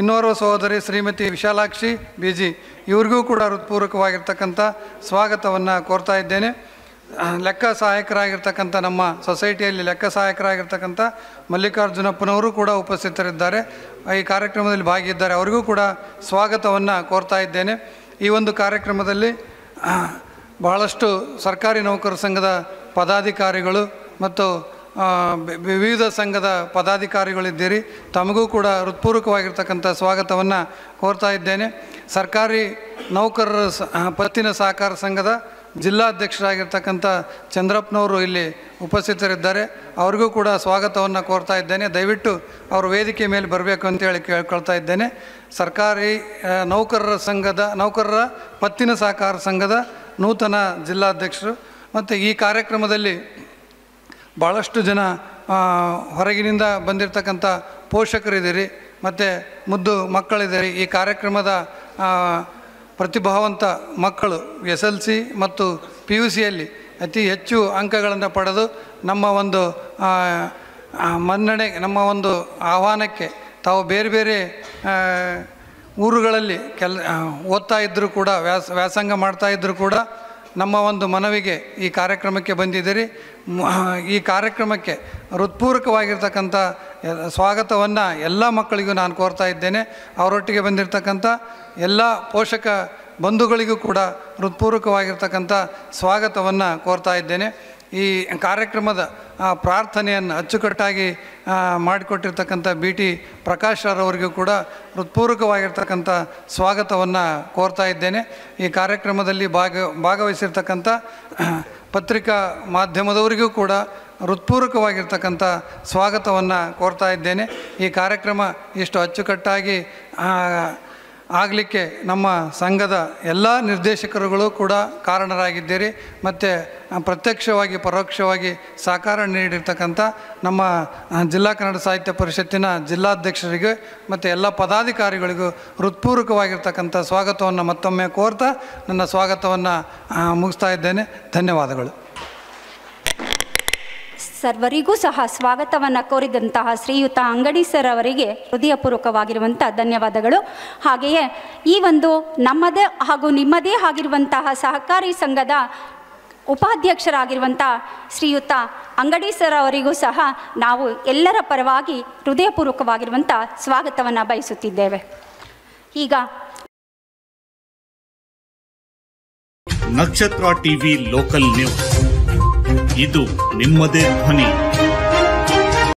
ಇನ್ನೋರ್ವ ಸಹೋದರಿ ಶ್ರೀಮತಿ ವಿಶಾಲಾಕ್ಷಿ BG ಇವರಿಗೂ ಕೂಡ ಹೃತ್ಪೂರ್ವಕವಾಗಿರ್ತಕ್ಕಂಥ ಸ್ವಾಗತವನ್ನು ಕೋರ್ತಾ ಇದ್ದೇನೆ. ಲೆಕ್ಕ ಸಹಾಯಕರಾಗಿರ್ತಕ್ಕಂಥ ನಮ್ಮ ಸೊಸೈಟಿಯಲ್ಲಿ ಲೆಕ್ಕ ಸಹಾಯಕರಾಗಿರ್ತಕ್ಕಂಥ ಮಲ್ಲಿಕಾರ್ಜುನಪ್ಪನವರು ಕೂಡ ಉಪಸ್ಥಿತರಿದ್ದಾರೆ. ಈ ಕಾರ್ಯಕ್ರಮದಲ್ಲಿ ಭಾಗಿಯಿದ್ದಾರೆ. ಅವರಿಗೂ ಕೂಡ ಸ್ವಾಗತವನ್ನು ಕೋರ್ತಾ ಇದ್ದೇನೆ. ಈ ಒಂದು ಕಾರ್ಯಕ್ರಮದಲ್ಲಿ ಬಹಳಷ್ಟು ಸರ್ಕಾರಿ ನೌಕರರ ಸಂಘದ ಪದಾಧಿಕಾರಿಗಳು ಮತ್ತು ವಿವಿಧ ಸಂಘದ ಪದಾಧಿಕಾರಿಗಳಿದ್ದೀರಿ. ತಮಗೂ ಕೂಡ ಹೃತ್ಪೂರ್ವಕವಾಗಿರ್ತಕ್ಕಂಥ ಸ್ವಾಗತವನ್ನು ಕೋರ್ತಾ ಇದ್ದೇನೆ. ಸರ್ಕಾರಿ ನೌಕರರ ಪತ್ತಿನ ಸಹಕಾರ ಸಂಘದ ಜಿಲ್ಲಾಧ್ಯಕ್ಷರಾಗಿರ್ತಕ್ಕಂಥ ಚಂದ್ರಪ್ಪನವರು ಇಲ್ಲಿ ಉಪಸ್ಥಿತರಿದ್ದಾರೆ. ಅವ್ರಿಗೂ ಕೂಡ ಸ್ವಾಗತವನ್ನು ಕೋರ್ತಾ ಇದ್ದೇನೆ. ದಯವಿಟ್ಟು ಅವರು ವೇದಿಕೆ ಮೇಲೆ ಬರಬೇಕು ಅಂತೇಳಿ ಕೇಳ್ಕೊಳ್ತಾ ಇದ್ದೇನೆ. ಸರ್ಕಾರಿ ನೌಕರರ ಪತ್ತಿನ ಸಹಕಾರ ಸಂಘದ ನೂತನ ಜಿಲ್ಲಾಧ್ಯಕ್ಷರು. ಮತ್ತು ಈ ಕಾರ್ಯಕ್ರಮದಲ್ಲಿ ಭಾಳಷ್ಟು ಜನ ಹೊರಗಿನಿಂದ ಬಂದಿರತಕ್ಕಂಥ ಪೋಷಕರಿದ್ದೀರಿ ಮತ್ತು ಮುದ್ದು ಮಕ್ಕಳಿದ್ದೀರಿ. ಈ ಕಾರ್ಯಕ್ರಮದ ಪ್ರತಿಭಾವಂತ ಮಕ್ಕಳು SLC ಮತ್ತು PUCಯಲ್ಲಿ ಅತಿ ಹೆಚ್ಚು ಅಂಕಗಳನ್ನು ಪಡೆದು ನಮ್ಮ ಒಂದು ಮನ್ನಣೆ, ನಮ್ಮ ಒಂದು ಆಹ್ವಾನಕ್ಕೆ ತಾವು ಬೇರೆ ಬೇರೆ ಊರುಗಳಲ್ಲಿ ಓದ್ತಾ ಇದ್ದರೂ ಕೂಡ ವ್ಯಾಸಂಗ ಮಾಡ್ತಾಯಿದ್ದರೂ ಕೂಡ ನಮ್ಮ ಒಂದು ಮನವಿಗೆ ಈ ಕಾರ್ಯಕ್ರಮಕ್ಕೆ ಬಂದಿದ್ದೀರಿ. ಈ ಕಾರ್ಯಕ್ರಮಕ್ಕೆ ಹೃತ್ಪೂರ್ವಕವಾಗಿರ್ತಕ್ಕಂಥ ಸ್ವಾಗತವನ್ನು ಎಲ್ಲ ಮಕ್ಕಳಿಗೂ ನಾನು ಕೋರ್ತಾ ಇದ್ದೇನೆ. ಅವರೊಟ್ಟಿಗೆ ಬಂದಿರತಕ್ಕಂಥ ಎಲ್ಲ ಪೋಷಕ ಬಂಧುಗಳಿಗೂ ಕೂಡ ಹೃತ್ಪೂರ್ವಕವಾಗಿರ್ತಕ್ಕಂಥ ಸ್ವಾಗತವನ್ನು ಕೋರ್ತಾ ಇದ್ದೇನೆ. ಈ ಕಾರ್ಯಕ್ರಮದ ಪ್ರಾರ್ಥನೆಯನ್ನು ಅಚ್ಚುಕಟ್ಟಾಗಿ ಮಾಡಿಕೊಟ್ಟಿರ್ತಕ್ಕಂಥ BT ಪ್ರಕಾಶ್ ಅವರಿಗೂ ಕೂಡ ಹೃತ್ಪೂರ್ವಕವಾಗಿರ್ತಕ್ಕಂಥ ಸ್ವಾಗತವನ್ನು ಕೋರ್ತಾ ಇದ್ದೇನೆ. ಈ ಕಾರ್ಯಕ್ರಮದಲ್ಲಿ ಭಾಗವಹಿಸಿರ್ತಕ್ಕಂಥ ಪತ್ರಿಕಾ ಮಾಧ್ಯಮದವರಿಗೂ ಕೂಡ ಹೃತ್ಪೂರ್ವಕವಾಗಿರ್ತಕ್ಕಂಥ ಸ್ವಾಗತವನ್ನು ಕೋರ್ತಾ ಇದ್ದೇನೆ. ಈ ಕಾರ್ಯಕ್ರಮ ಇಷ್ಟು ಅಚ್ಚುಕಟ್ಟಾಗಿ ಆಗಲಿಕ್ಕೆ ನಮ್ಮ ಸಂಘದ ಎಲ್ಲ ನಿರ್ದೇಶಕರುಗಳು ಕೂಡ ಕಾರಣರಾಗಿದ್ದೀರಿ. ಮತ್ತು ಪ್ರತ್ಯಕ್ಷವಾಗಿ ಪರೋಕ್ಷವಾಗಿ ಸಹಕಾರ ನೀಡಿರ್ತಕ್ಕಂಥ ನಮ್ಮ ಜಿಲ್ಲಾ ಕನ್ನಡ ಸಾಹಿತ್ಯ ಪರಿಷತ್ತಿನ ಜಿಲ್ಲಾಧ್ಯಕ್ಷರಿಗೆ ಮತ್ತು ಎಲ್ಲ ಪದಾಧಿಕಾರಿಗಳಿಗೂ ಹೃತ್ಪೂರ್ವಕವಾಗಿರ್ತಕ್ಕಂಥ ಸ್ವಾಗತವನ್ನು ಮತ್ತೊಮ್ಮೆ ಕೋರ್ತಾ ನನ್ನ ಸ್ವಾಗತವನ್ನು ಮುಗಿಸ್ತಾ ಇದ್ದೇನೆ. ಧನ್ಯವಾದಗಳು. ಸರ್ವರಿಗೂ ಸಹ ಸ್ವಾಗತವನ್ನು ಕೋರಿದಂತಹ ಶ್ರೀಯುತ ಅಂಗಡಿ ಸರ್ ಅವರಿಗೆ ಹೃದಯಪೂರ್ವಕವಾಗಿರುವಂಥ ಧನ್ಯವಾದಗಳು. ಹಾಗೆಯೇ ಈ ಒಂದು ನಮ್ಮದೇ ಹಾಗೂ ನಿಮ್ಮದೇ ಆಗಿರುವಂತಹ ಸಹಕಾರಿ ಸಂಘದ ಉಪಾಧ್ಯಕ್ಷರಾಗಿರುವಂಥ ಶ್ರೀಯುತ ಅಂಗಡಿ ಸರ್ ಅವರಿಗೂ ಸಹ ನಾವು ಎಲ್ಲರ ಪರವಾಗಿ ಹೃದಯಪೂರ್ವಕವಾಗಿರುವಂಥ ಸ್ವಾಗತವನ್ನು ಬಯಸುತ್ತಿದ್ದೇವೆ. ಈಗ ನಕ್ಷತ್ರ ಟಿವಿ ಲೋಕಲ್ ನ್ಯೂಸ್, ಇದು ನಿಮ್ಮದೇ ಧ್ವನಿ.